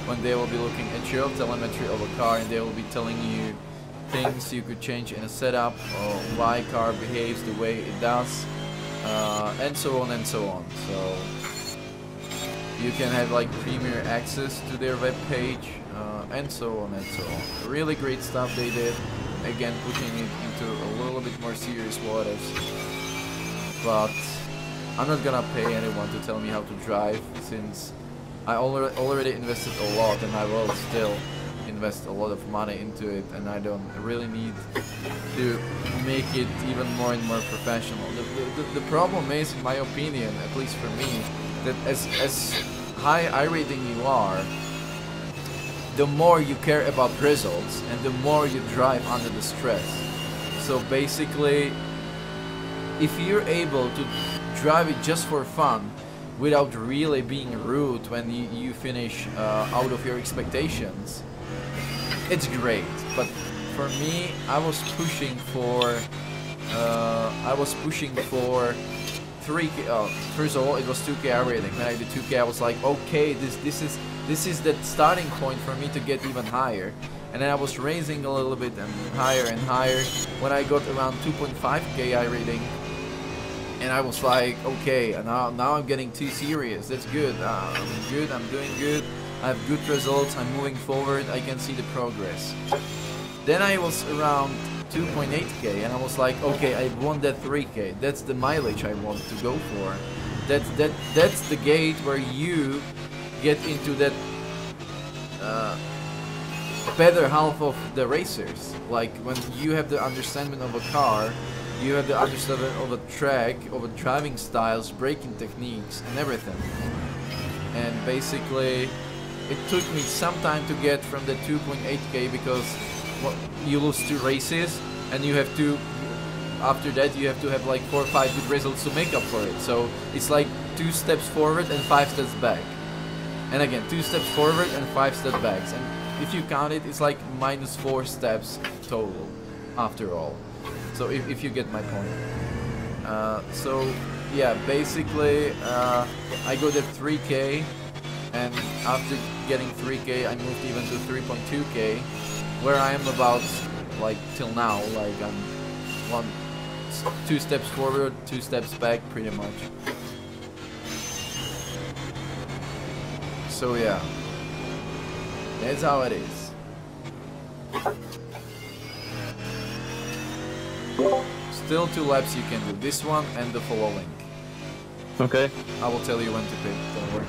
when they will be looking at your telemetry of a car, and they will be telling you things you could change in a setup, or why car behaves the way it does, and so on and so on. So you can have like premier access to their web page, and so on and so on. Really great stuff they did. Again, pushing it into a little bit more serious waters. But I'm not gonna pay anyone to tell me how to drive, since I already invested a lot, and I will still invest a lot of money into it, and I don't really need to make it even more and more professional. The problem is, in my opinion, at least for me, that as high iRating you are, the more you care about results, and the more you drive under the stress. So basically, if you're able to drive it just for fun, without really being rude when you finish out of your expectations, it's great. But for me, I was pushing for 3K. First of all, it was 2K rating. When I did 2K, I was like, okay, this is the starting point for me to get even higher. And then I was raising a little bit and higher. When I got around 2.5K rating, and I was like, okay, now I'm getting too serious. That's good. I'm good. I'm doing good. I have good results. I'm moving forward. I can see the progress. Then I was around 2.8K, and I was like, okay, I want that 3K. That's the mileage I want to go for. That's the gate where you get into that better half of the racers. Like when you have the understanding of a car, you have the understanding of a track, of a driving styles, braking techniques, and everything. And basically, it took me some time to get from the 2.8K, because you lose 2 races, and you have to, after that you have to have like 4 or 5 good results to make up for it. So it's like 2 steps forward and 5 steps back. And again, 2 steps forward and 5 steps back. And if you count it, it's like -4 steps total after all. So if you get my point. So yeah, basically I got at 3K, and after getting 3K I moved even to 3.2K, where I am about like till now, like I'm 2 steps forward, 2 steps back pretty much. So yeah, that's how it is. Still 2 laps you can do, this one and the following. Okay. I will tell you when to pick, don't worry.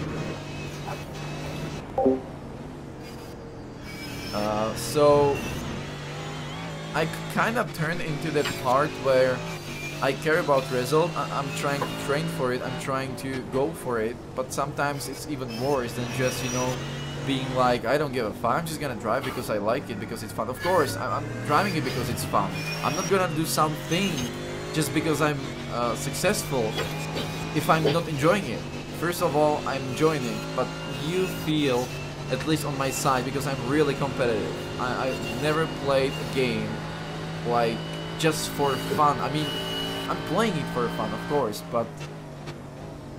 So I kind of turned into that part where I care about result. I'm trying to train for it, I'm trying to go for it, but sometimes it's even worse than just, you know, being like, I don't give a fuck, I'm just gonna drive because I like it, because it's fun. Of course, I'm driving it because it's fun. I'm not gonna do something just because I'm successful if I'm not enjoying it. First of all, I'm enjoying it, but you feel, at least on my side, because I'm really competitive. I've never played a game like just for fun. I mean, I'm playing it for fun, of course, but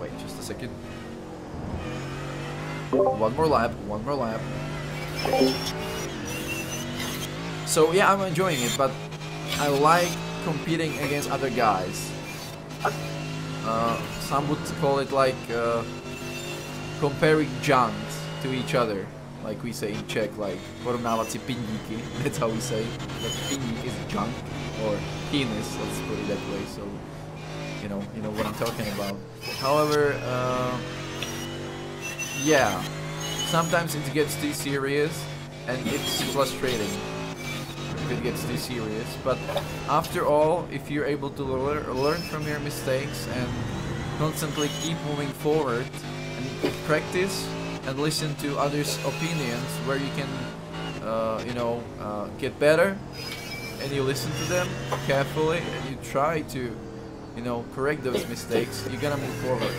wait just a second. One more lap, one more lap. So yeah, I'm enjoying it, but I like competing against other guys. Some would call it like comparing junks to each other, like we say in Czech, like porovnávat si pindíky. That's how we say that pindík is junk or penis. Let's put it that way. So you know what I'm talking about. However, yeah, sometimes it gets too serious and it's frustrating if it gets too serious. But after all, if you're able to learn from your mistakes and constantly keep moving forward and practice and listen to others' opinions, where you can, get better, and you listen to them carefully and you try to, correct those mistakes, you're gonna move forward.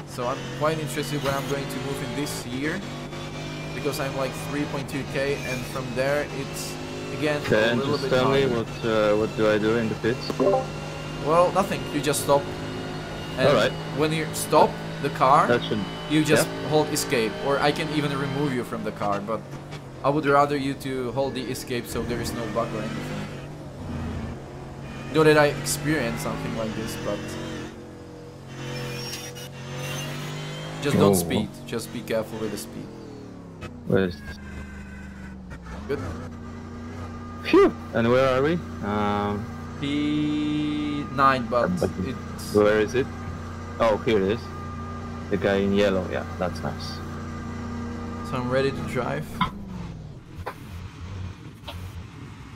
So I'm quite interested when I'm going to move in this year, because I'm like 3.2k, and from there it's again a little bit tell harder. me what do I do in the pits? Well, nothing. You just stop. And Alright. when you stop the car, you just yeah. hold escape, or I can even remove you from the car, but I would rather you to hold the escape so there is no bug or anything. Know that I experienced something like this, but just don't speed. Just be careful with the speed. Where is Good. Phew! And where are we? P9, but it's... Where is it? Oh, here it is. The guy in yellow, yeah, that's nice. So I'm ready to drive.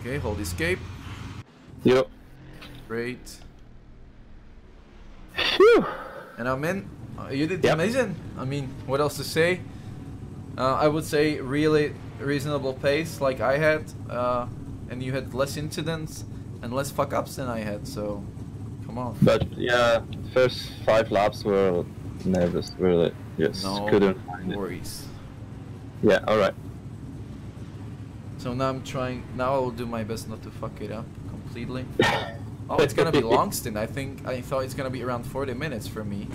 Okay, hold escape. Yep. Great. Phew! And I'm in. You did Yep. amazing. I mean, what else to say? I would say really reasonable pace like I had, and you had less incidents and less fuck-ups than I had, so come on. But yeah, first 5 laps were nervous, really. Just couldn't find it. worries. Yeah, alright. So now I'm trying, now I will do my best not to fuck it up completely. Oh, it's gonna be long stint. I thought it's gonna be around 40 minutes for me.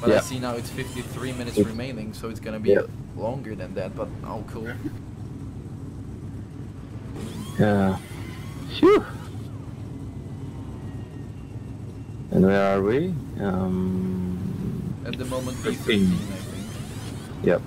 But I Yeah. see now it's 53 minutes remaining, so it's gonna be longer than that, but oh cool. Yeah. Phew! And where are we? At the moment P13, 13. I think. Yep.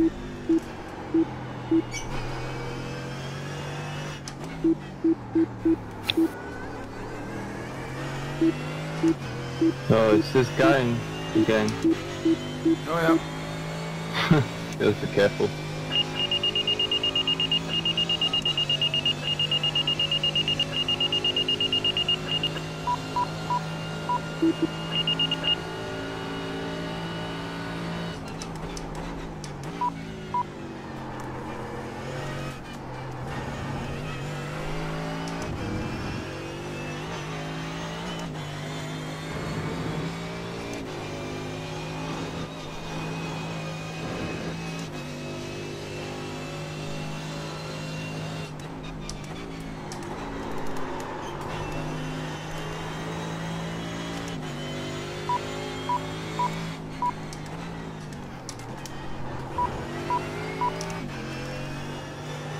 Oh, it's this guy again. Oh yeah. You have to be careful.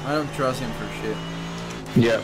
I don't trust him for shit. Yeah.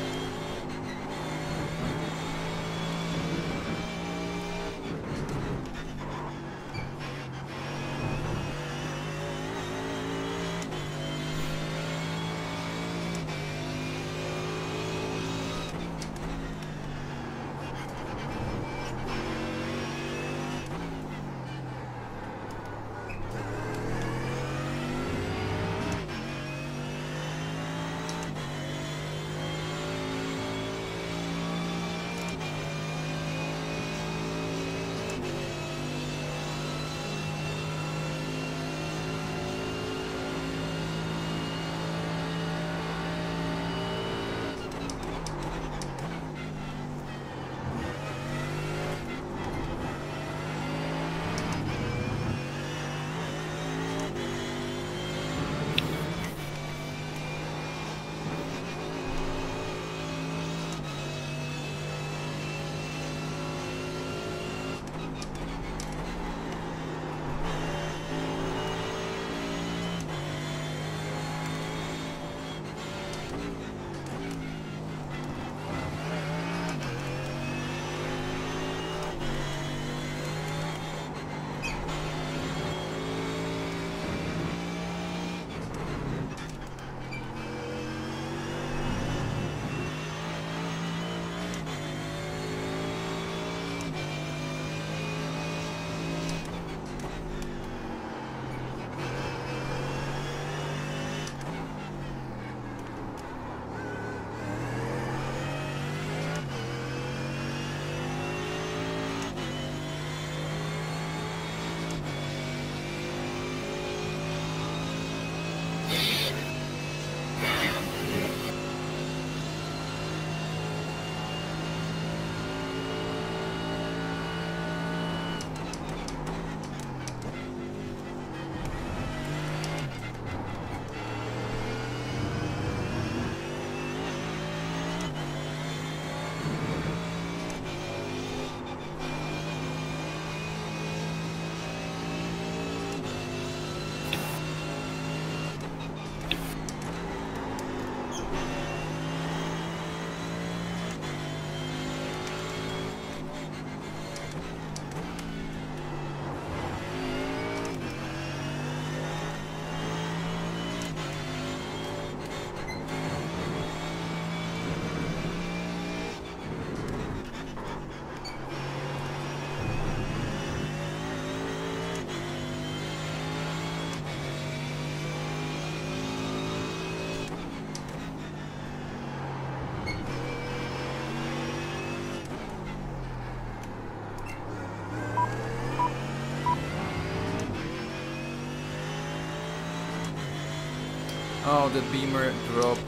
Oh, the beamer dropped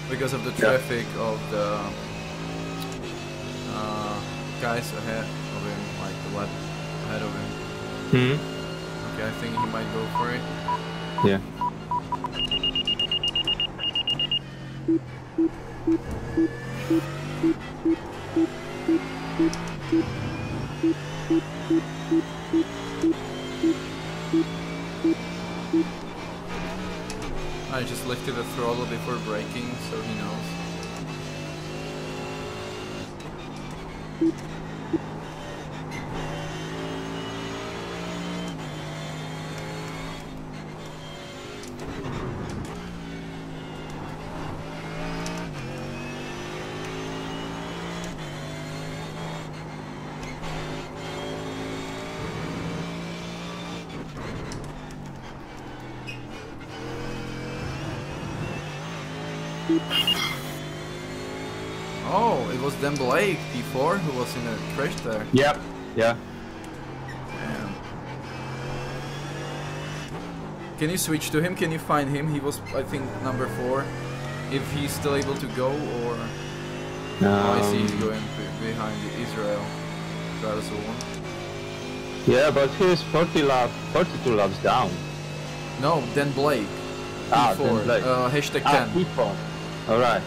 because of the traffic of the guys ahead of him, like the left ahead of him. Hmm. Okay, I think he might go for it. Yeah. I just lifted the throttle before braking, so he knows. Oh, it was then Blake P4 who was in a crash there. Yep. Yeah. Man. Can you switch to him? Can you find him? He was, I think, number 4. If he's still able to go, or... Oh, I see he's going behind Israel. Travis one. Yeah, but he's 42 laps down. No, then Blake. Ah, P4. then Blake. Hashtag 10. P4. Alright.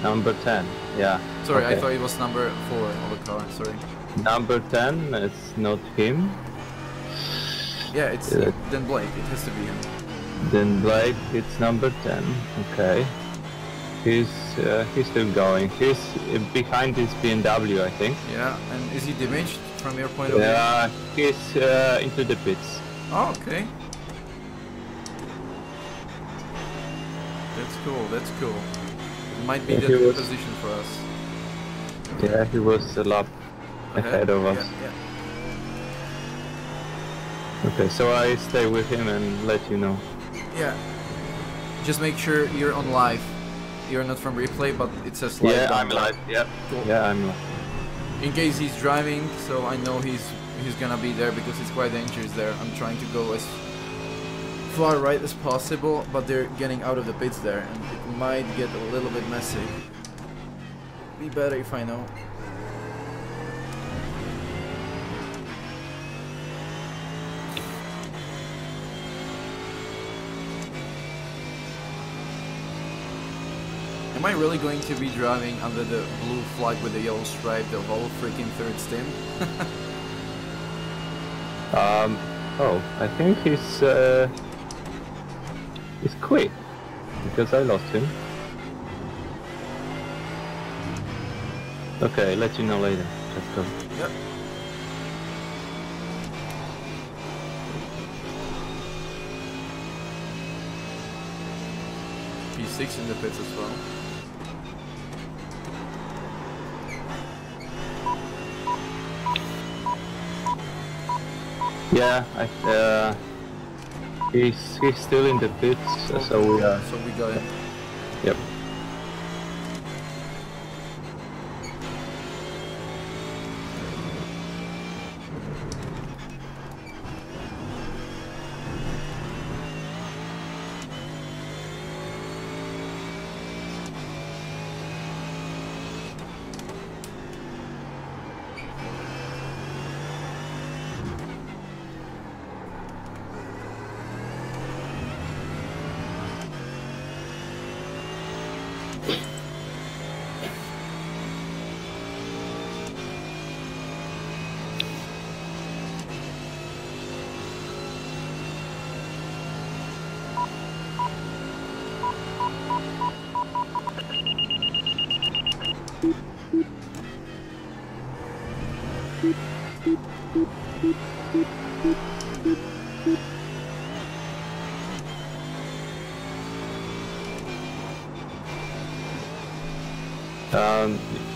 Number 10. Yeah. Sorry, okay. I thought it was number 4 of the car. Sorry. Number 10, it's not him. Yeah, it's then Blake. It has to be him. Then Blake, it's number 10. Okay. He's still going. He's behind his BMW, I think. Yeah, and is he damaged from your point of view? Yeah, he's into the pits. Oh, okay. That's cool, that's cool. It might be the good position for us. Yeah, he was a lap ahead of us. Yeah. Okay, so I stay with him and let you know. Yeah. Just make sure you're on live. You're not from replay, but it says live. Yeah, I'm live. Yeah. Cool. Yeah, I'm live. In case he's driving, so I know he's gonna be there because it's quite dangerous there. I'm trying to go as far right as possible, but they're getting out of the pits there, and it might get a little bit messy. Be better if I know. Am I really going to be driving under the blue flag with the yellow stripe the whole freaking third stint? Oh, I think he's quit because I lost him. Okay, let you know later. Let's go. Yep. P6 in the pits as well. Yeah, he's still in the pits, so we are. So we got him. Yep.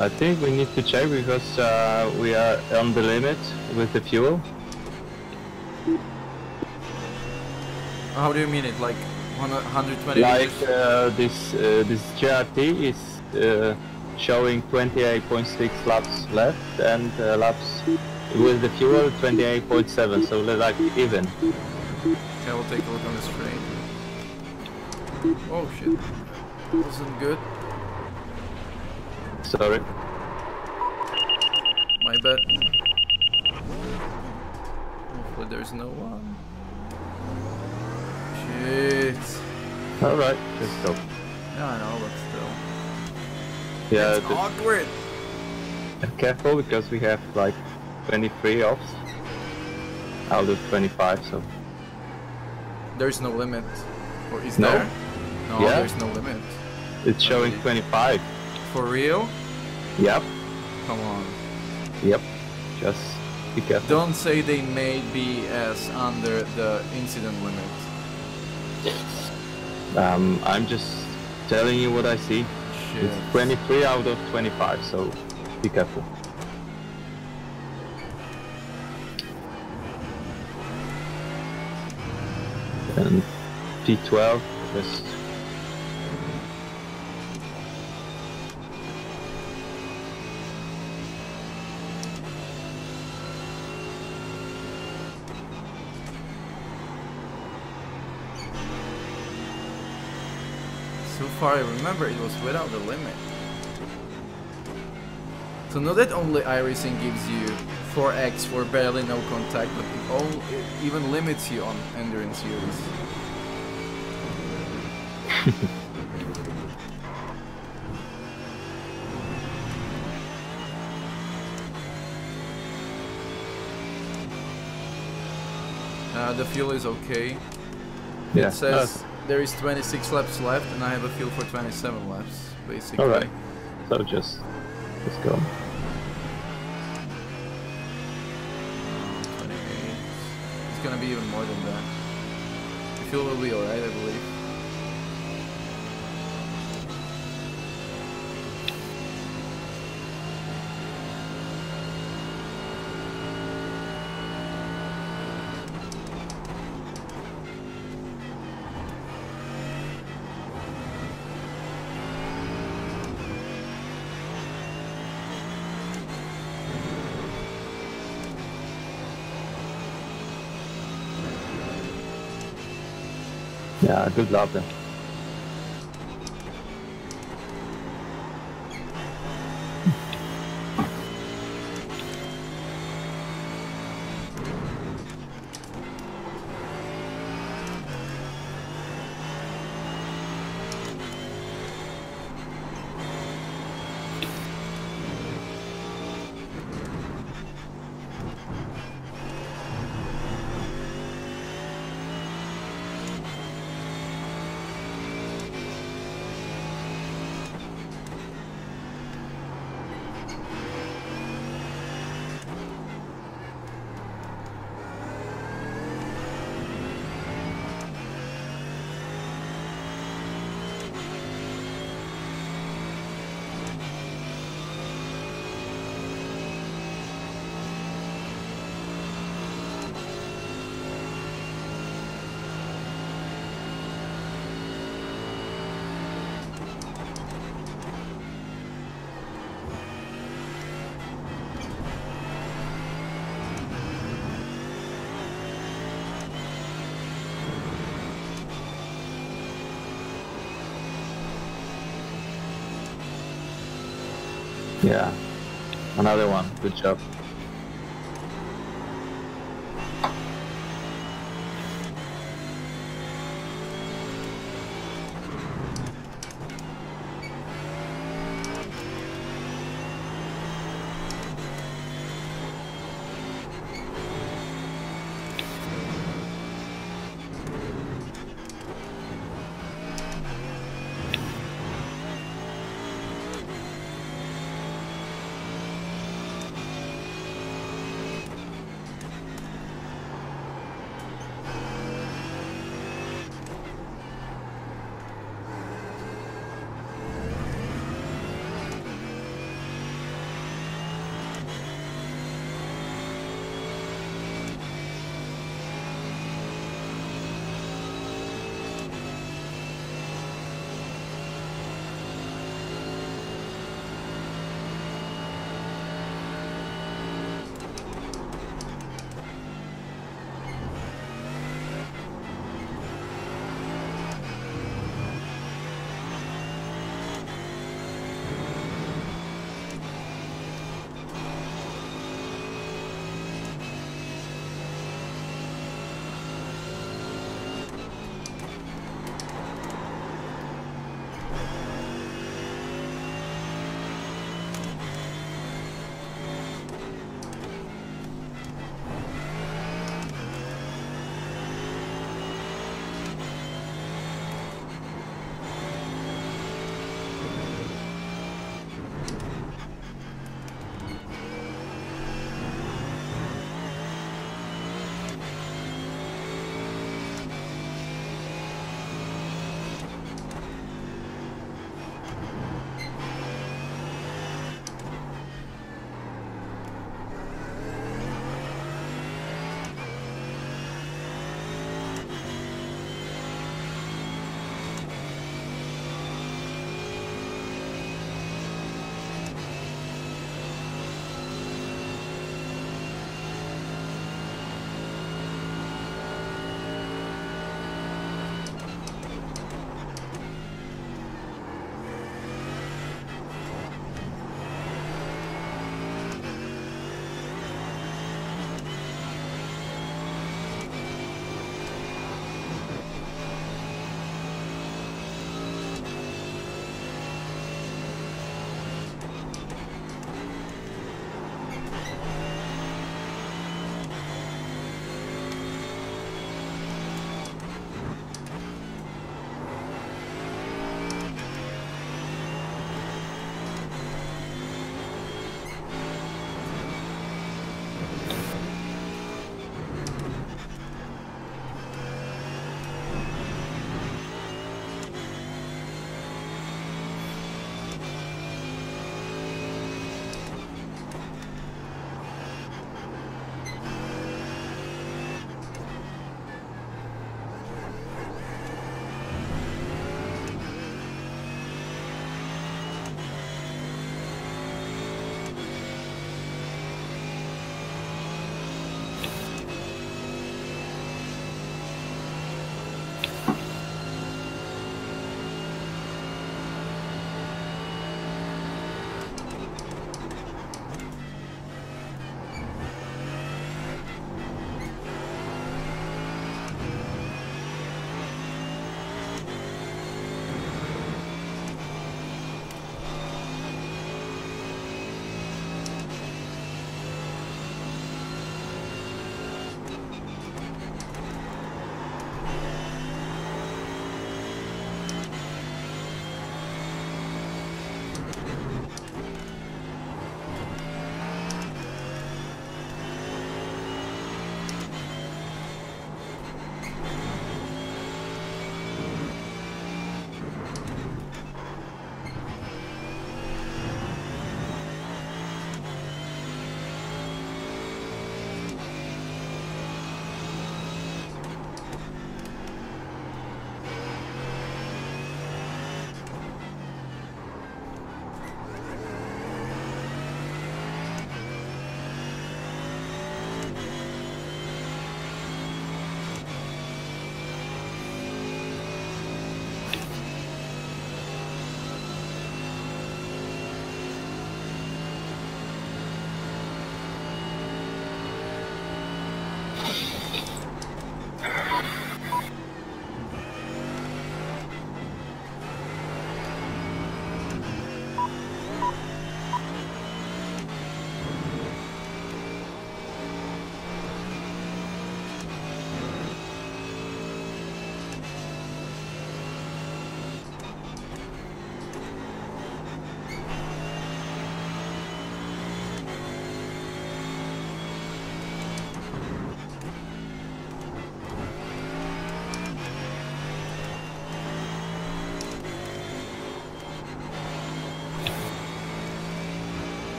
I think we need to check because we are on the limit with the fuel. How do you mean it? Like 120 Like liters? this GRT is showing 28.6 laps left and laps with the fuel 28.7, so they're like even. Okay, we'll take a look on the screen. Oh shit, wasn't good. Sorry. My bad. Hopefully there's no one. Shit. Alright, just stop. Yeah, I know, but still. Yeah, It's awkward. careful because we have like 23 offs out of 25, so. There's no limit. Or is No. there? No, Yeah. there's no limit. It's showing 25. For real? Yep. Come on. Yep. Just be careful. Don't say they made BES under the incident limit. I'm just telling you what I see. Shit. It's 23 out of 25, so be careful. And P12, just So far I remember it was without the limit. So not that only iRacing gives you 4x for barely no contact, but it even limits you on Endurance Series. The fuel is okay. Yeah. It says there is 26 laps left and I have a fuel for 27 laps, basically. Alright. So just go. 28. It's gonna be even more than that. The fuel will be alright, I believe. Yeah, good lap then. Yeah, another one. Good job.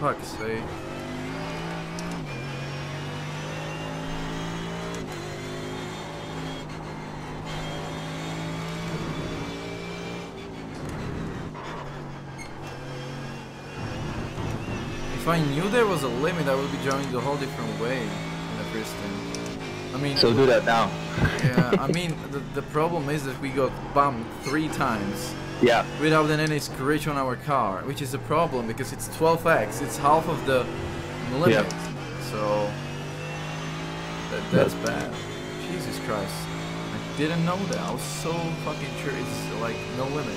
Fuck's sake. If I knew there was a limit, I would be driving the whole different way in the first thing. I mean, So do that now. yeah, I mean, the problem is that we got bumped 3 times. Yeah. Without any scratch on our car, which is a problem because it's 12x, it's half of the limit. Yep. So that's bad. Jesus Christ. I didn't know that. I was so fucking sure it's like no limit.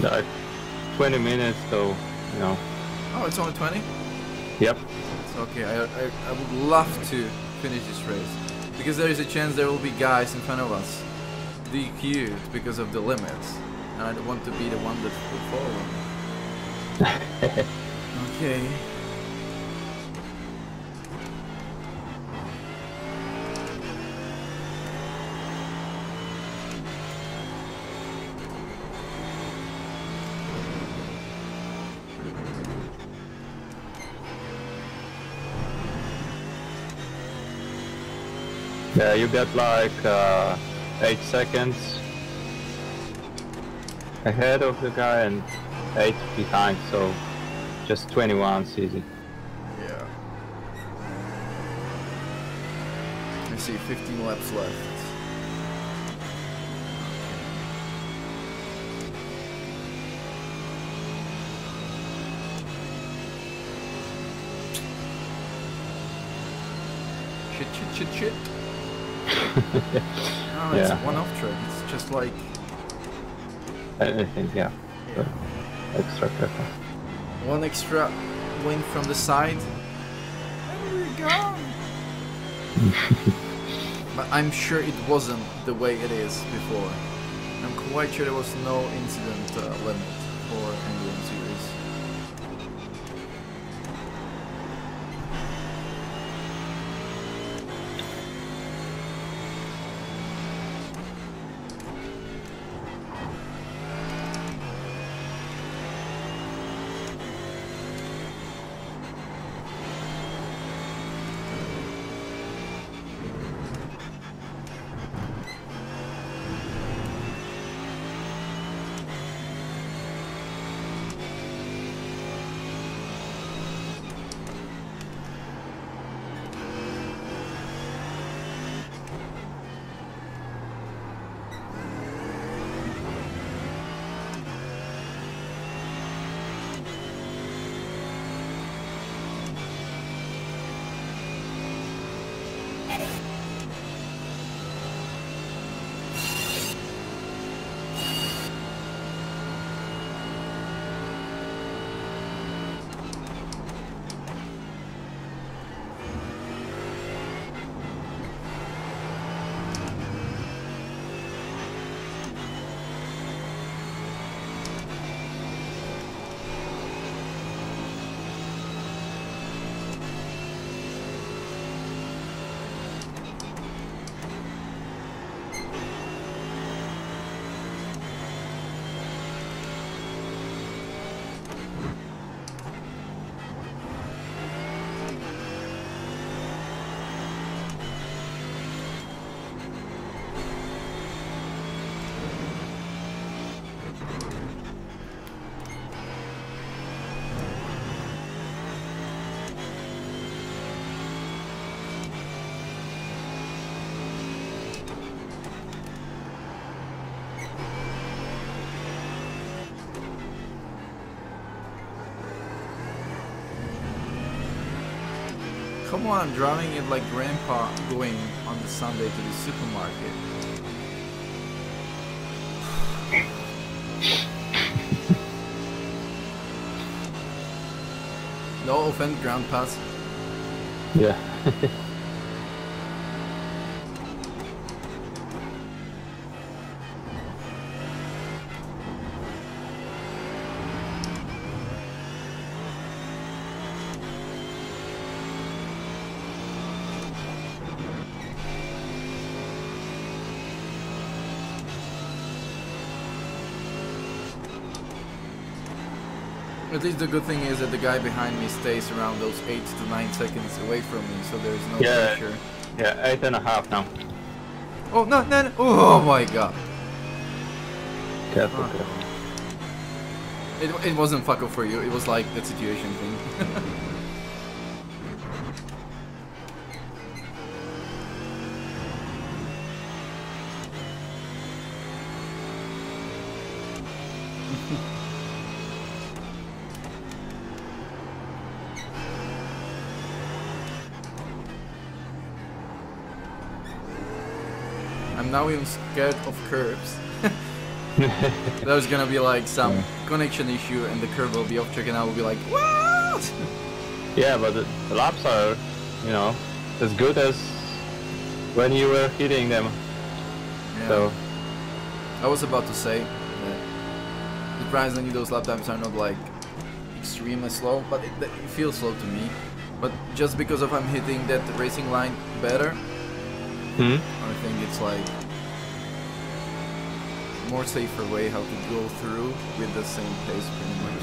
Like 20 minutes, so you know. Oh, it's only 20? Yep. It's okay. I would love to finish this race because there is a chance there will be guys in front of us DQ'd because of the limits, and I don't want to be the one that will fall. Okay. Yeah, you get like 8 seconds ahead of the guy, and 8 behind, so just 21's easy. Yeah. I see 15 laps left. Shit. No, it's Yeah. one off track. It's just like Anything, yeah. So, extra careful. one extra wing from the side. And we're gone. But I'm sure it wasn't the way it is before. I'm quite sure there was no incident limit for Endurance Series. Come on, driving it like grandpa going on the Sunday to the supermarket. No offense, grandpas. Yeah. At least the good thing is that the guy behind me stays around those 8 to 9 seconds away from me, so there's no pressure. Yeah, 8.5 now. Oh, no. Oh my god. Careful, Oh. careful. It wasn't fuck up for you, it was like that situation thing. I'm now even scared of curves. There's gonna be like some connection issue and the curve will be off track and I will be like, what? Yeah, but the laps are, you know, as good as when you were hitting them. Yeah. So I was about to say that surprisingly those lap times are not like extremely slow, but it feels slow to me. But just because of I'm hitting that racing line better, I think it's like more safer way how to go through with the same pace pretty much.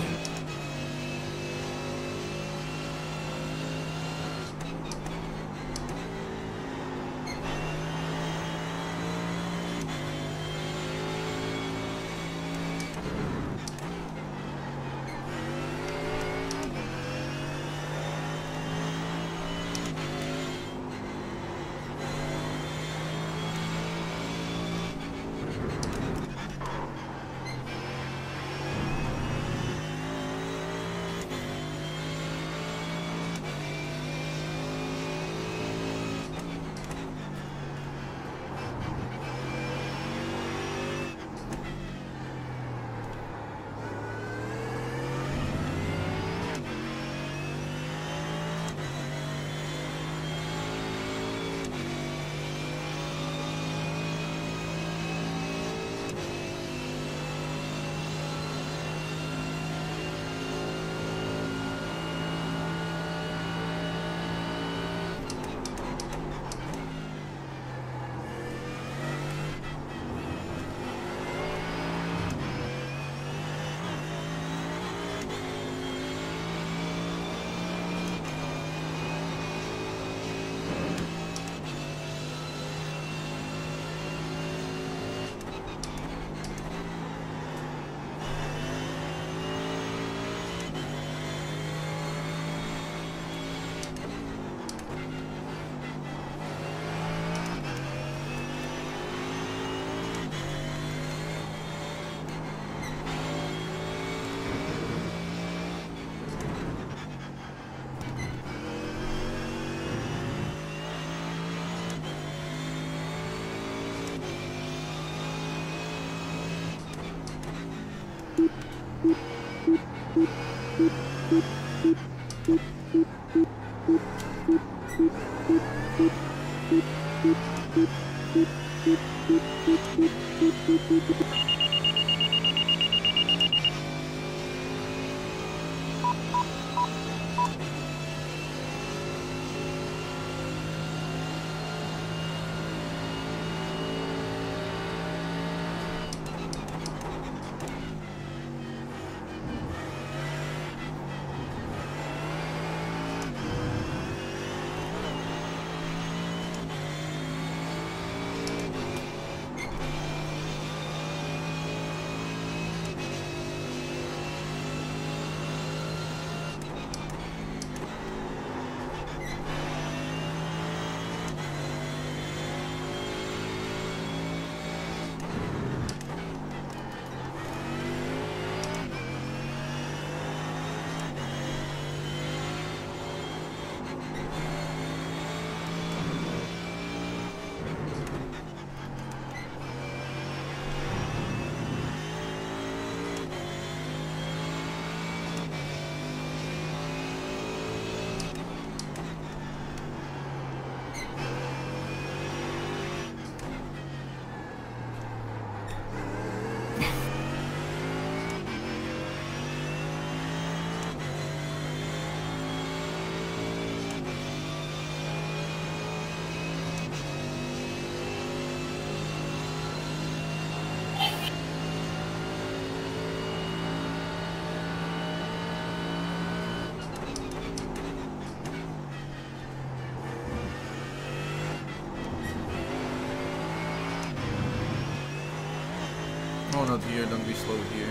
Oh, not here, don't be slow here.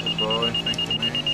Good boy, thank you, mate.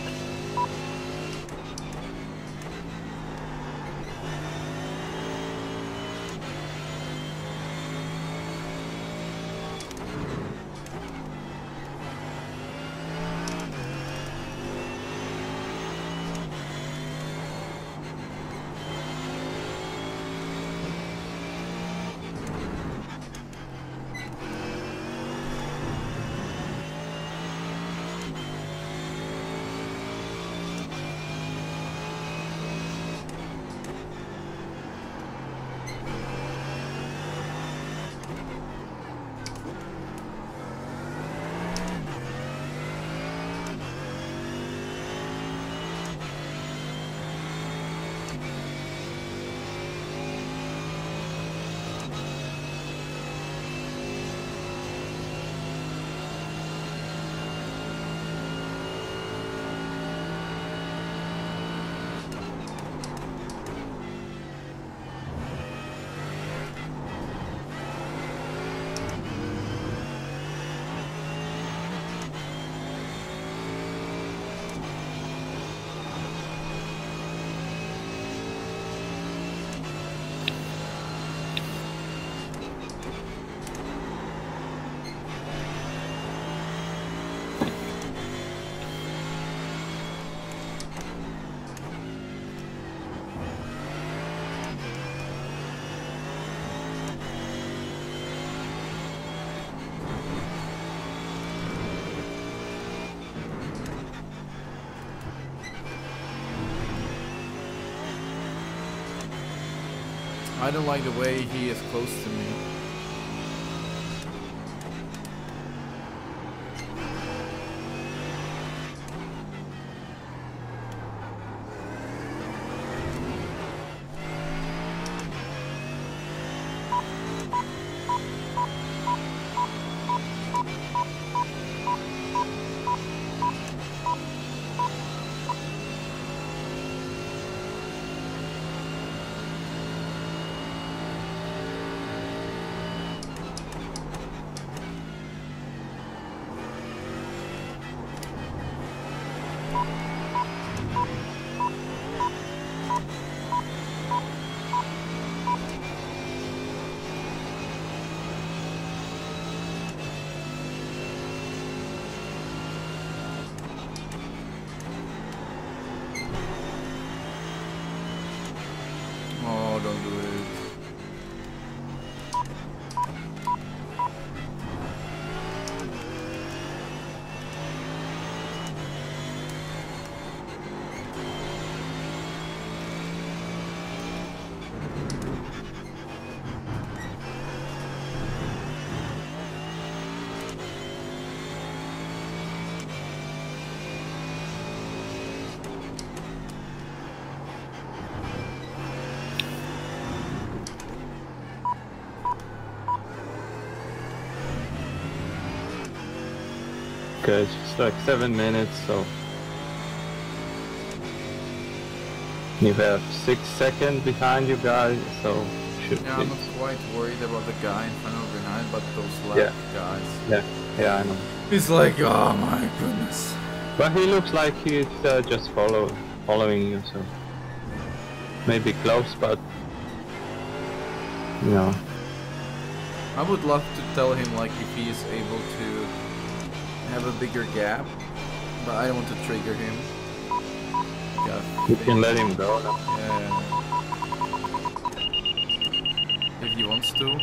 I don't like the way he is close to me. Okay, it's just like 7 minutes, so you have 6 seconds behind you guys, so should Yeah, be. I'm not quite worried about the guy in front of behind, but those left Yeah. guys. Yeah, I know. It's like, oh my goodness. But he looks like he's just following you, so maybe close, but you know. I would love to tell him like if he is able to have a bigger gap, but I don't want to trigger him. You can let him go now. Yeah. If he wants to.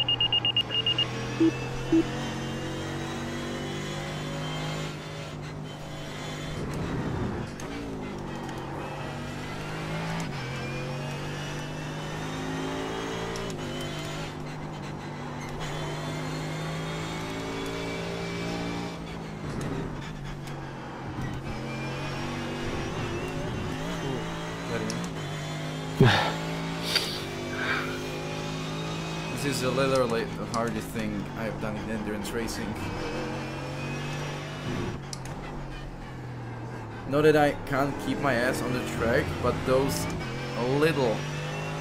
This is literally the hardest thing I've done in endurance racing. Not that I can't keep my ass on the track, but those little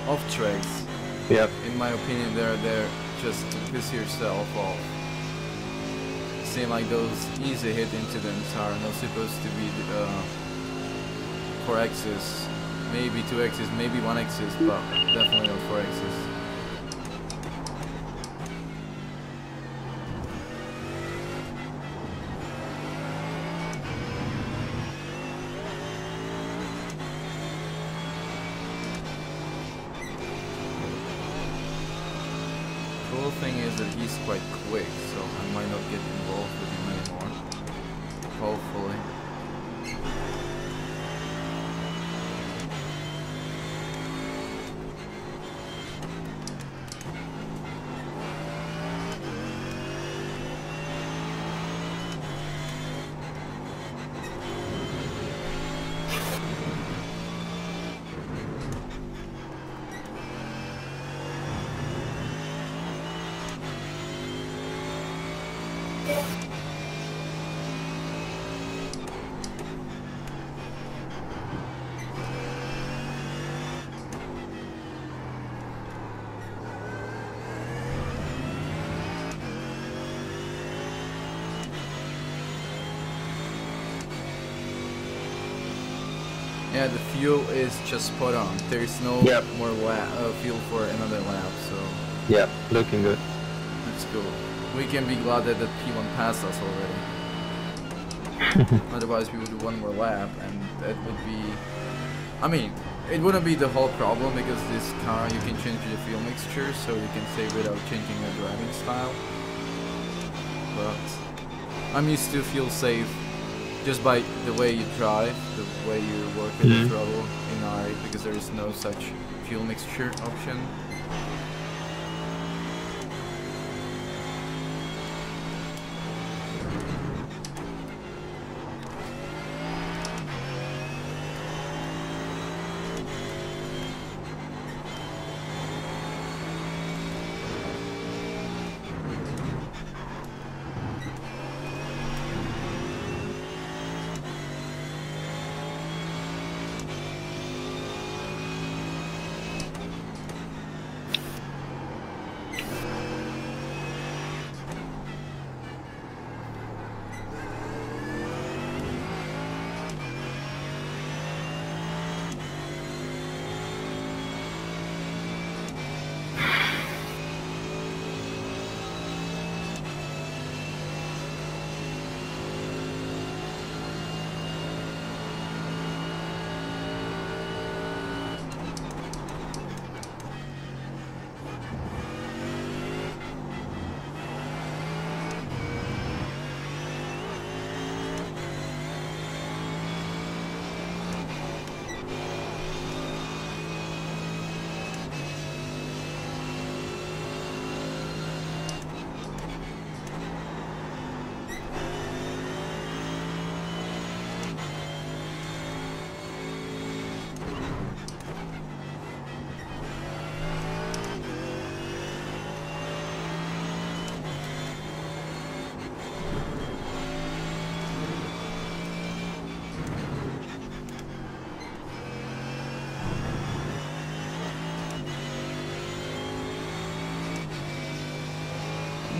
off tracks, Yep. in my opinion, they're there just to piss yourself off. Seem like those easy hit incidents are not supposed to be 4 axis, maybe 2 axis, maybe 1 axis, but definitely not 4 axis. Cool thing is that he's quite quick, so I might not get involved with him anymore. Hopefully. Yeah, the fuel is just spot on. There is no more fuel for another lap, so Yeah, looking good. that's cool. We can be glad that the P1 passed us already. Otherwise, we would do one more lap, and that would be. I mean, it wouldn't be the whole problem because this car you can change the fuel mixture, so you can save without changing the driving style. But I'm used to feel safe just by the way you drive, the way you work with the throttle in RA, because there is no such fuel mixture option.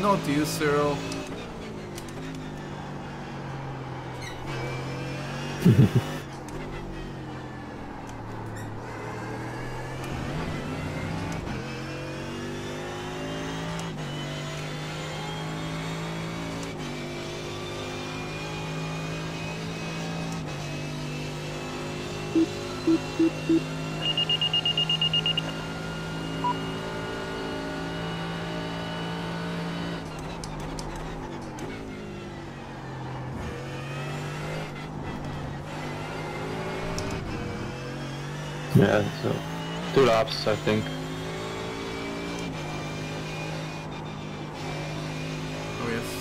Not you, Cyril. Yeah, so 2 laps, I think. Oh yes.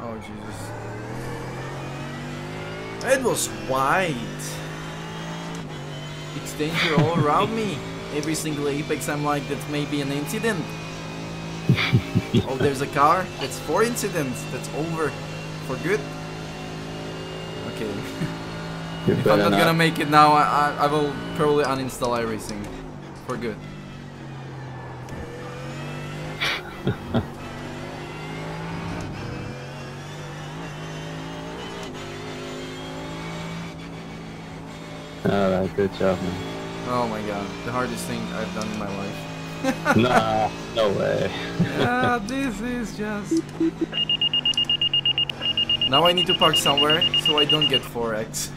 Oh Jesus. It was white. It's danger all around me. Every single apex I'm like, that's maybe an incident. Oh, there's a car. That's 4 incidents. That's over. For good. Okay. If I'm not gonna make it now, I will probably uninstall iRacing. For good. Alright, good job, man. Oh my god, the hardest thing I've done in my life. Nah, no way. Yeah, this is just... Now I need to park somewhere so I don't get 4x.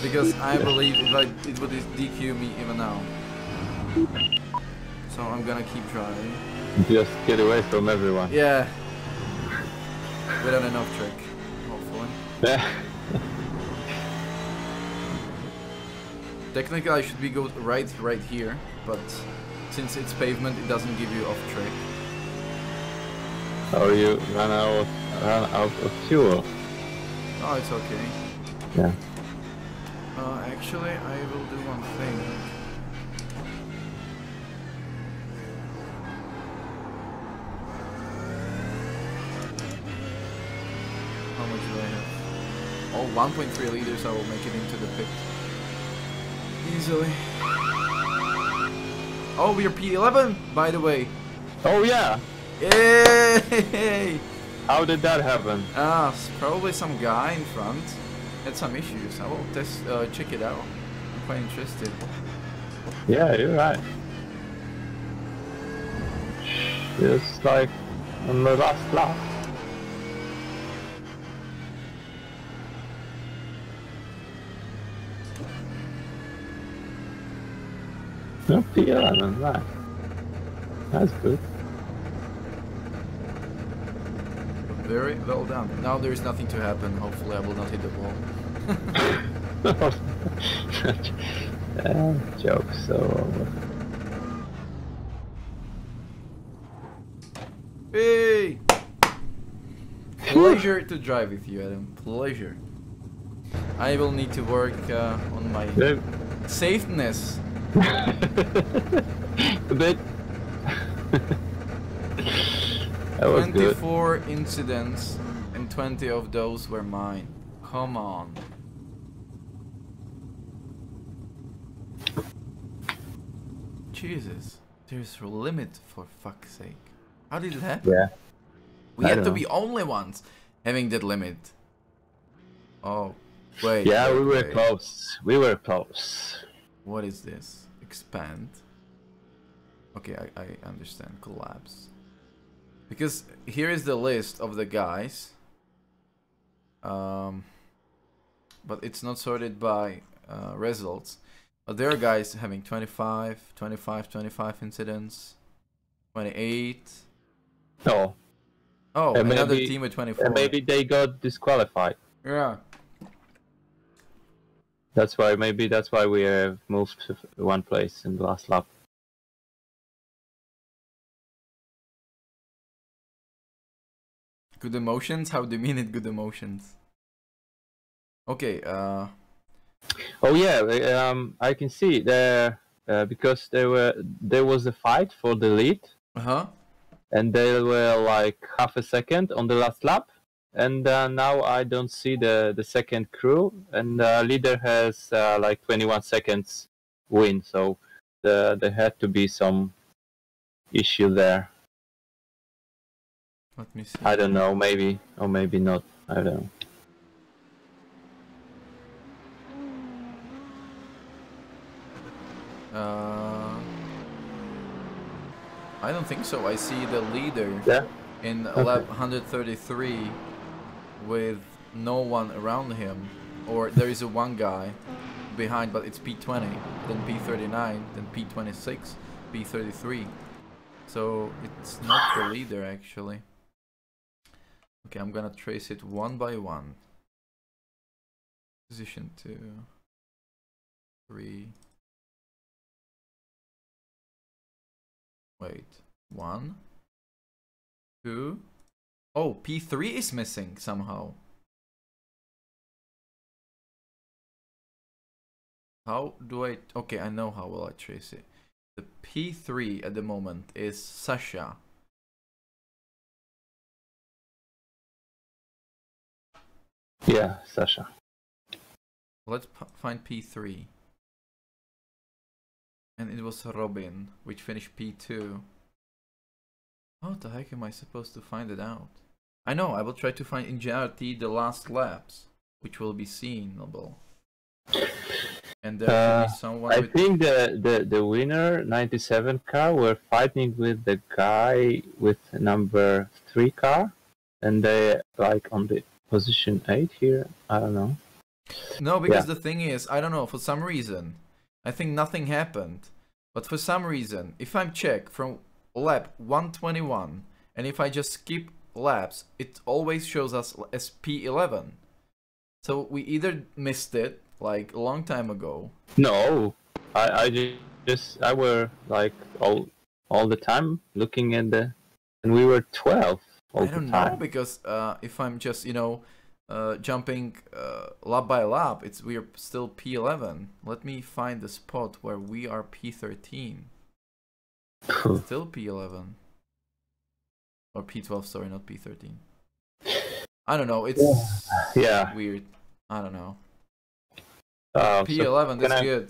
Because I believe it would DQ me even now. So I'm gonna keep trying. Just get away from everyone. Yeah. Without enough trick, hopefully. Technically I should be go right here, but since it's pavement it doesn't give you off track. Or you run out of fuel. Oh, it's okay. Yeah. Actually I will do one thing. How much do I have? Oh, 1.3 liters, I will make it into the pit. Easily. Oh, we're P11, by the way. Oh yeah! Yay! How did that happen? Probably some guy in front had some issues. I will check it out. I'm quite interested. Yeah, you're right. Just like on the last lap. No, P11, right. That's good. Very well done. Now there is nothing to happen. Hopefully I will not hit the wall. Joke, so... Hey! Pleasure to drive with you, Adam. Pleasure. I will need to work on my safeness. A bit. That was 24 incidents and 20 of those were mine. Come on. Jesus. There's a limit, for fuck's sake. How did it happen? Yeah. We I had don't to know. be only ones having that limit. Oh, wait. Yeah, wait, we were wait. close. We were close. What is this? Expand. Okay, I understand. Collapse. Because here is the list of the guys. But it's not sorted by results. But there are guys having 25 incidents, 28. No. Oh, And another maybe- team with 24. And maybe they got disqualified. Yeah. That's why, maybe that's why we have moved to one place in the last lap. Good emotions? How do you mean it, good emotions? Okay, Oh yeah, I can see there because there was a fight for the lead, uh-huh. and they were like half a second on the last lap, and now I don't see the second crew, and the leader has like 21 seconds win, so there had to be some issue there. Let me see. I don't know, maybe or maybe not. I don't know. I don't think so. I see the leader Yeah. in Okay. lap 133 with no one around him. Or there is a one guy behind, but it's P20, then P39, then P26, P33. So it's not the leader actually. Okay, I'm gonna trace it one by one. Position 2, 3. Wait, 1, 2. Oh, P3 is missing somehow. How do I... Okay, I know how will I trace it. The P3 at the moment is Sasha. Yeah, Sasha. Let's find P3. And it was Robin, which finished P2. How the heck am I supposed to find it out? I know, I will try to find in GRT the last laps, which will be seenable. And there should be someone I with... think the winner 97 car were fighting with the guy with number 3 car, and they like on the position 8 here. I don't know. No, because the thing is, I don't know, for some reason, I think nothing happened. But for some reason, if I'm check from lap 121, and if I just skip laps, it always shows us as P11. So we either missed it, like a long time ago. No, I were like all the time looking at the, and we were 12 all I the don't time. know, because if I'm just, you know, jumping lap by lap, we are still P11. Let me find the spot where we are P13. Still P11. Or P12, sorry, not P13. I don't know, it's Yeah. weird. I don't know. So P11, that's good.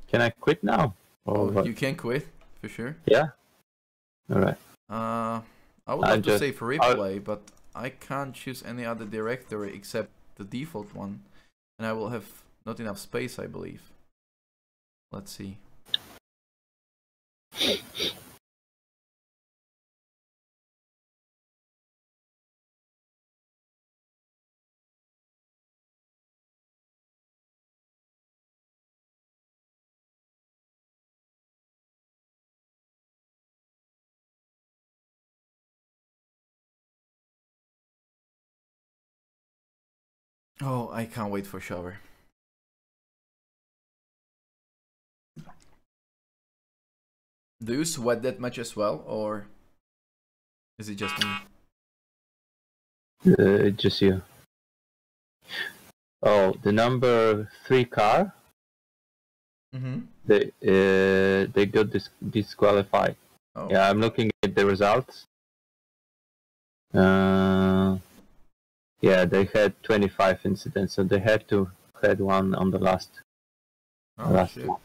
Can I quit now? Or Oh, you can quit, for sure. Yeah. All right. I would love to say for replay, but I can't choose any other directory except the default one. And I will have not enough space, I believe. Let's see. Oh, I can't wait for shower. Do you sweat that much as well, or is it just me? Just you. Oh, the number 3 car. Mm-hmm. They got disqualified. Oh. Yeah, I'm looking at the results. Yeah, they had 25 incidents, so they had to had one on the last. Oh shit. Lap.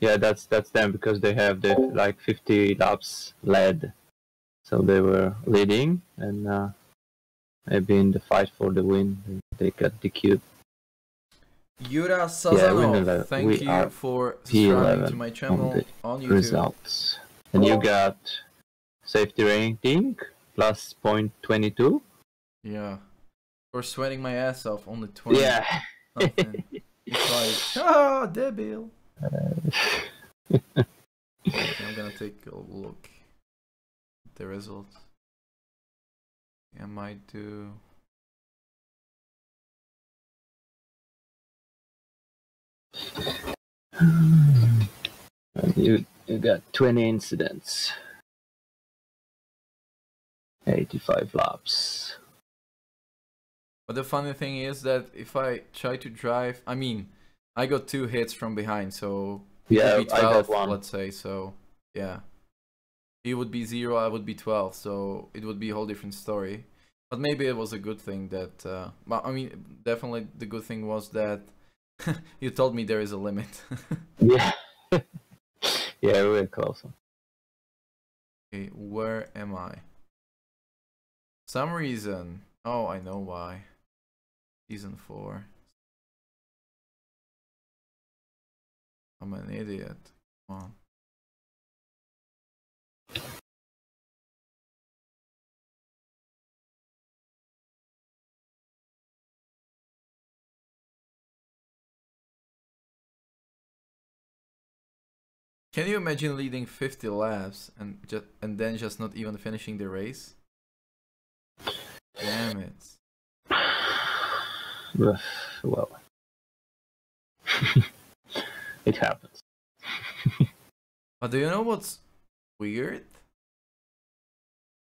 Yeah, that's them because they have the like 50 laps led, so they were leading, and maybe in the fight for the win they got DQ'd. Yura Sazanov, thank you for subscribing to my channel on YouTube. Results. And you got safety rating plus 0.22. Yeah. For sweating my ass off, only 20. Yeah. It's like, ah, debil. I'm gonna take a look at the results. I might do. You got 20 incidents, 85 laps. But the funny thing is that if I try to drive, I mean, I got 2 hits from behind, so yeah, would be 12, I got 1. let's say. So yeah, he would be 0, I would be 12, so it would be a whole different story. But maybe it was a good thing that. Well, I mean, definitely the good thing was that you told me there is a limit. Yeah. Yeah, we were close. Okay, where am I? Some reason. Oh, I know why. Season 4. I'm an idiot. Come on. Can you imagine leading 50 laps and then just not even finishing the race? Damn it. Well, it happens. But do you know what's weird?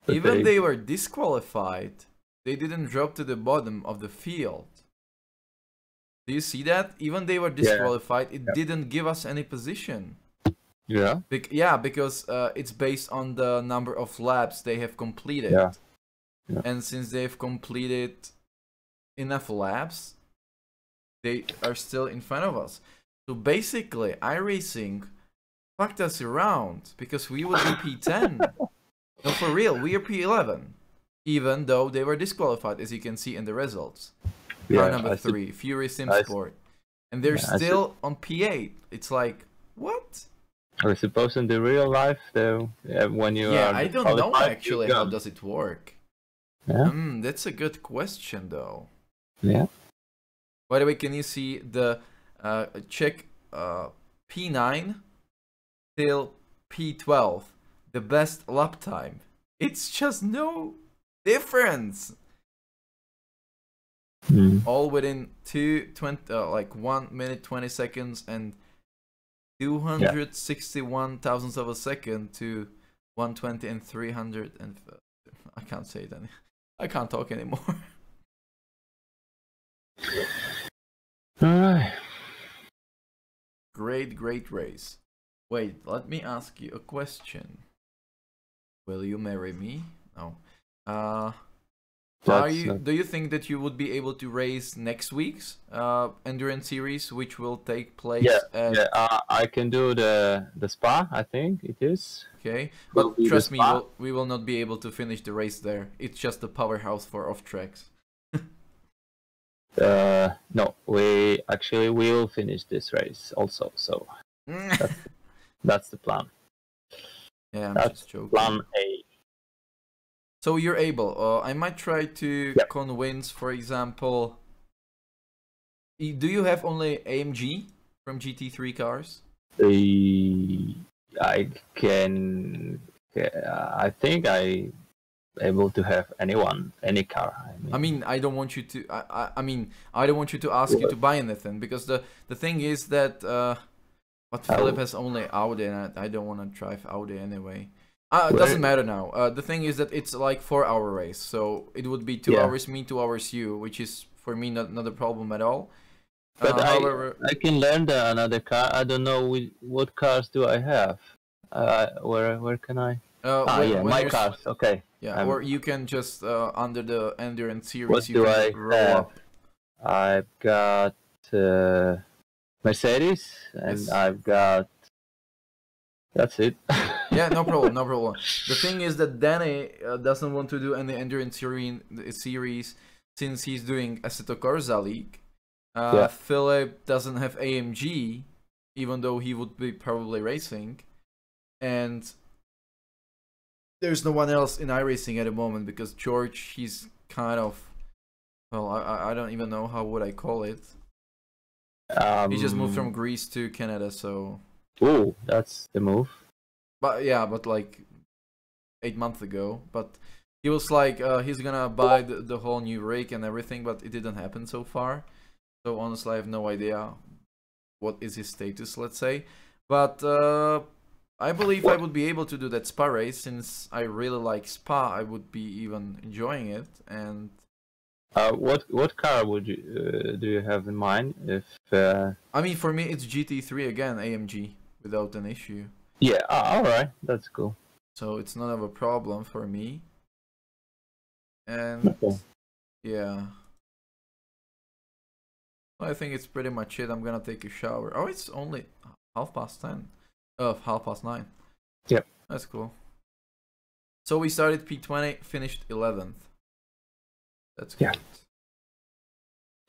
Even they were disqualified, they didn't drop to the bottom of the field. Do you see that? Even they were disqualified, it didn't give us any position. Yeah. Yeah, because it's based on the number of laps they have completed. Yeah. And since they've completed enough laps, they are still in front of us. So basically, iRacing fucked us around because we would be P10. No, for real, we are P11. Even though they were disqualified, as you can see in the results. Car number 3, Fury Sim Sport. And they're still on P8. It's like, what? I suppose in the real life, though, when you are I don't know actually how does it work. Yeah. That's a good question though. Yeah. By the way, can you see the check P9 till P12, the best lap time? It's just no difference. All within 1 minute 20 seconds and 261 thousandths of a second to 120 and 300 and I can't say it. I can't talk anymore. Alright. Great race. Wait, let me ask you a question. Will you marry me? No. Do you think that you would be able to race next week's endurance series, which will take place? I can do the Spa. I think it is. Okay, but trust me, we will not be able to finish the race there. It's just a powerhouse for off tracks. No, we actually will finish this race also. So that's the plan. Yeah, I'm just joking. Plan A. So you're able. I might try to convince, for example. Do you have only AMG from GT3 cars? I can. I think I able to have any car. I mean, I don't want you to. I mean, I don't want you to ask you to buy anything, because the thing is that but Philip has only Audi, and I don't want to drive Audi anyway. It doesn't matter now. The thing is that it's like 4-hour race, so it would be 2 hours me, 2 hours you, which is for me not a problem at all. But however, I can learn another car. I don't know what cars do I have. Where can I? My cars. Okay. Yeah, or you can just under the Endurance Series. What you do can I roll have? up. I've got Mercedes, and I've got. That's it. Yeah, no problem, no problem. The thing is that Danny doesn't want to do any Endurance series since he's doing Assetto Corsa League. Philip doesn't have AMG, even though he would be probably racing, and there's no one else in iRacing at the moment because George, he's kind of, well, I don't even know how would I call it. He just moved from Greece to Canada, so. Oh, that's the move. But yeah, but like 8 months ago. But he was like, he's gonna buy the whole new rig and everything, but it didn't happen so far. So honestly, I have no idea what is his status, let's say. But I believe I would be able to do that Spa race, since I really like Spa. I would be even enjoying it. And what car would you do you have in mind? If I mean, for me, it's GT3 again, AMG, without an issue. Yeah, all right, that's cool. So it's not of a problem for me. And yeah, I think it's pretty much it. I'm gonna take a shower. Oh, it's only 10:30. 9:30. Yep, that's cool. So we started P20, finished 11th. That's good.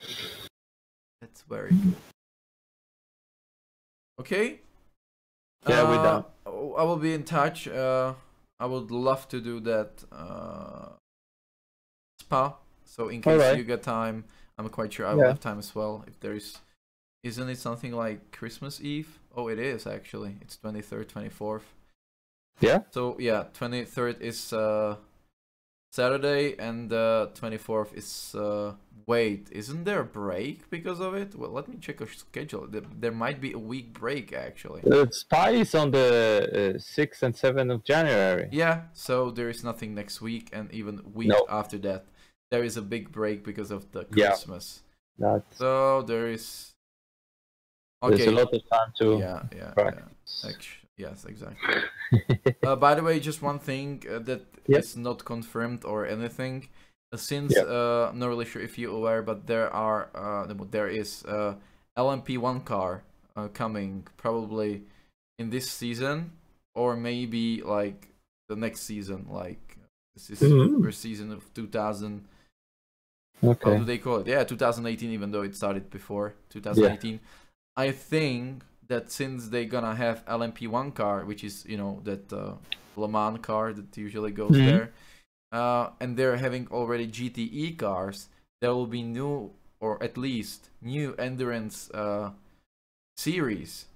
Yeah. That's very good. Okay. Yeah, we're done. I will be in touch. I would love to do that Spa. So in case you get time, I'm quite sure I will have time as well. If there is, isn't it something like Christmas Eve? Oh, it is actually. It's 23rd, 24th. Yeah. So yeah, 23rd is Saturday, and 24th is wait, isn't there a break because of it? Well, let me check our schedule. There might be a week break actually. Spa is on the 6th and 7th of January. Yeah, so there is nothing next week, and even week after that there is a big break because of the Christmas. So there is. Okay. There's a lot of time to. Yes, exactly. By the way, just one thing that is not confirmed or anything. Since I'm not really sure if you're aware, but there is LMP1 car coming probably in this season, or maybe like the next season. Like this is first season of 2000. Okay. How do they call it? Yeah, 2018. Even though it started before 2018, I think that since they're gonna have LMP1 car, which is, you know, that Le Mans car that usually goes there, and they're having already GTE cars, there will be new, or at least new endurance series,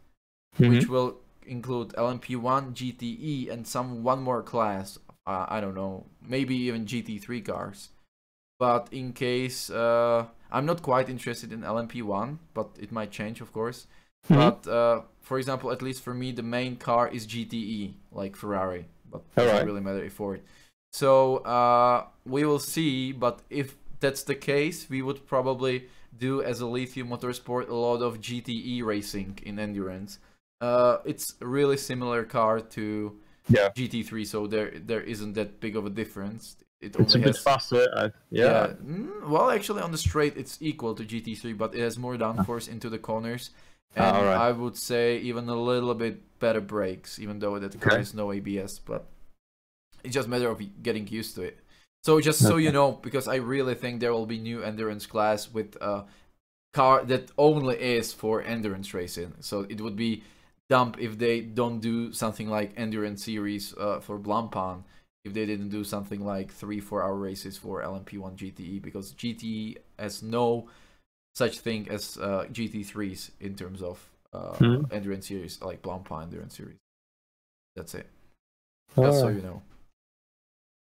which will include LMP1, GTE, and one more class. I don't know, maybe even GT3 cars. But in case, I'm not quite interested in LMP1, but it might change, of course. But for example, at least for me, the main car is GTE, like Ferrari, but it doesn't really matter if for it. So we will see, but if that's the case, we would probably do as a Lithium Motorsport a lot of GTE racing in endurance. It's a really similar car to GT3, so there isn't that big of a difference. It's a bit faster. Well, actually, on the straight, it's equal to GT3, but it has more downforce into the corners. And I would say even a little bit better brakes, even though that car has no ABS. But it's just a matter of getting used to it. So just so you know, because I really think there will be new endurance class with a car that only is for endurance racing. So it would be dumb if they don't do something like Endurance Series for Blancpain. If they didn't do something like 3-4 hour races for LMP1 GTE, because GTE has no such thing as GT3s in terms of endurance series, like Blancpain Endurance Series. That's it. Just so you know.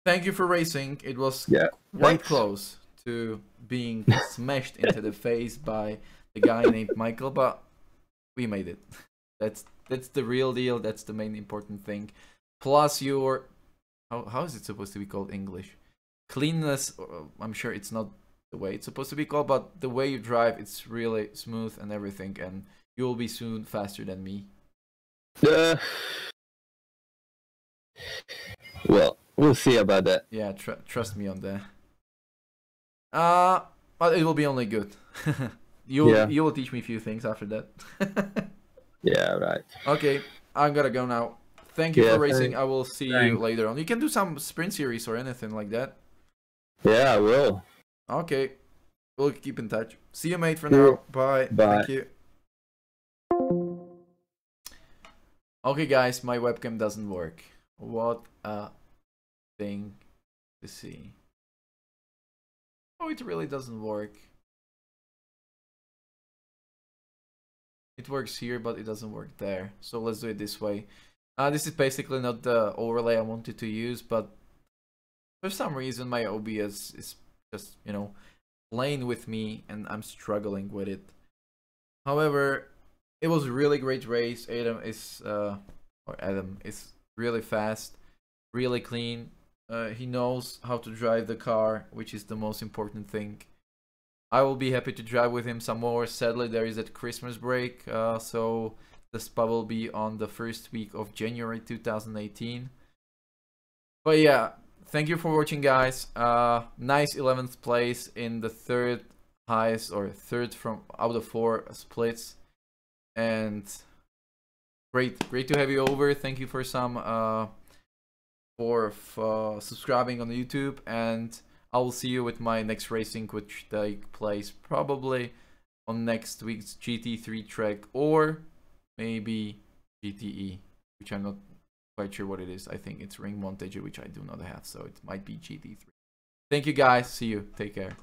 thank you for racing. It was Yeah, quite thanks. close to being smashed into the face by the guy named Michael, but we made it. That's the real deal. That's the main important thing. Plus your how is it supposed to be called in English? Cleanness. I'm sure it's not the way it's supposed to be called, but the way you drive, it's really smooth and everything, and you will be soon faster than me. Well, we'll see about that. Yeah, trust me on that. But it will be only good. You will teach me a few things after that. Yeah, right. Okay, I'm gonna go now. Thank you for racing. I will see you thanks. later on. You can do some sprint series or anything like that. Yeah, I will. Okay, we'll keep in touch. See you, mate, for now. Bye. Bye. Thank you. Okay, guys, my webcam doesn't work. What a thing to see. Oh, it really doesn't work. It works here, but it doesn't work there. So let's do it this way. This is basically not the overlay I wanted to use, but for some reason my OBS is just, you know, playing with me and I'm struggling with it. However, it was a really great race. Adam is really fast, really clean. He knows how to drive the car, which is the most important thing. I will be happy to drive with him some more. Sadly, there is that Christmas break, so the spa will be on the first week of January 2018. But yeah, thank you for watching, guys. Nice 11th place in the third highest, or third from out of 4 splits, and great to have you over. Thank you for subscribing on YouTube, and I will see you with my next racing, which take place probably on next week's GT3 track, or maybe GTE, which I'm not quite sure what it is. I think it's Ring Montage, which I do not have, so it might be GT3. Thank you, guys. See you. Take care.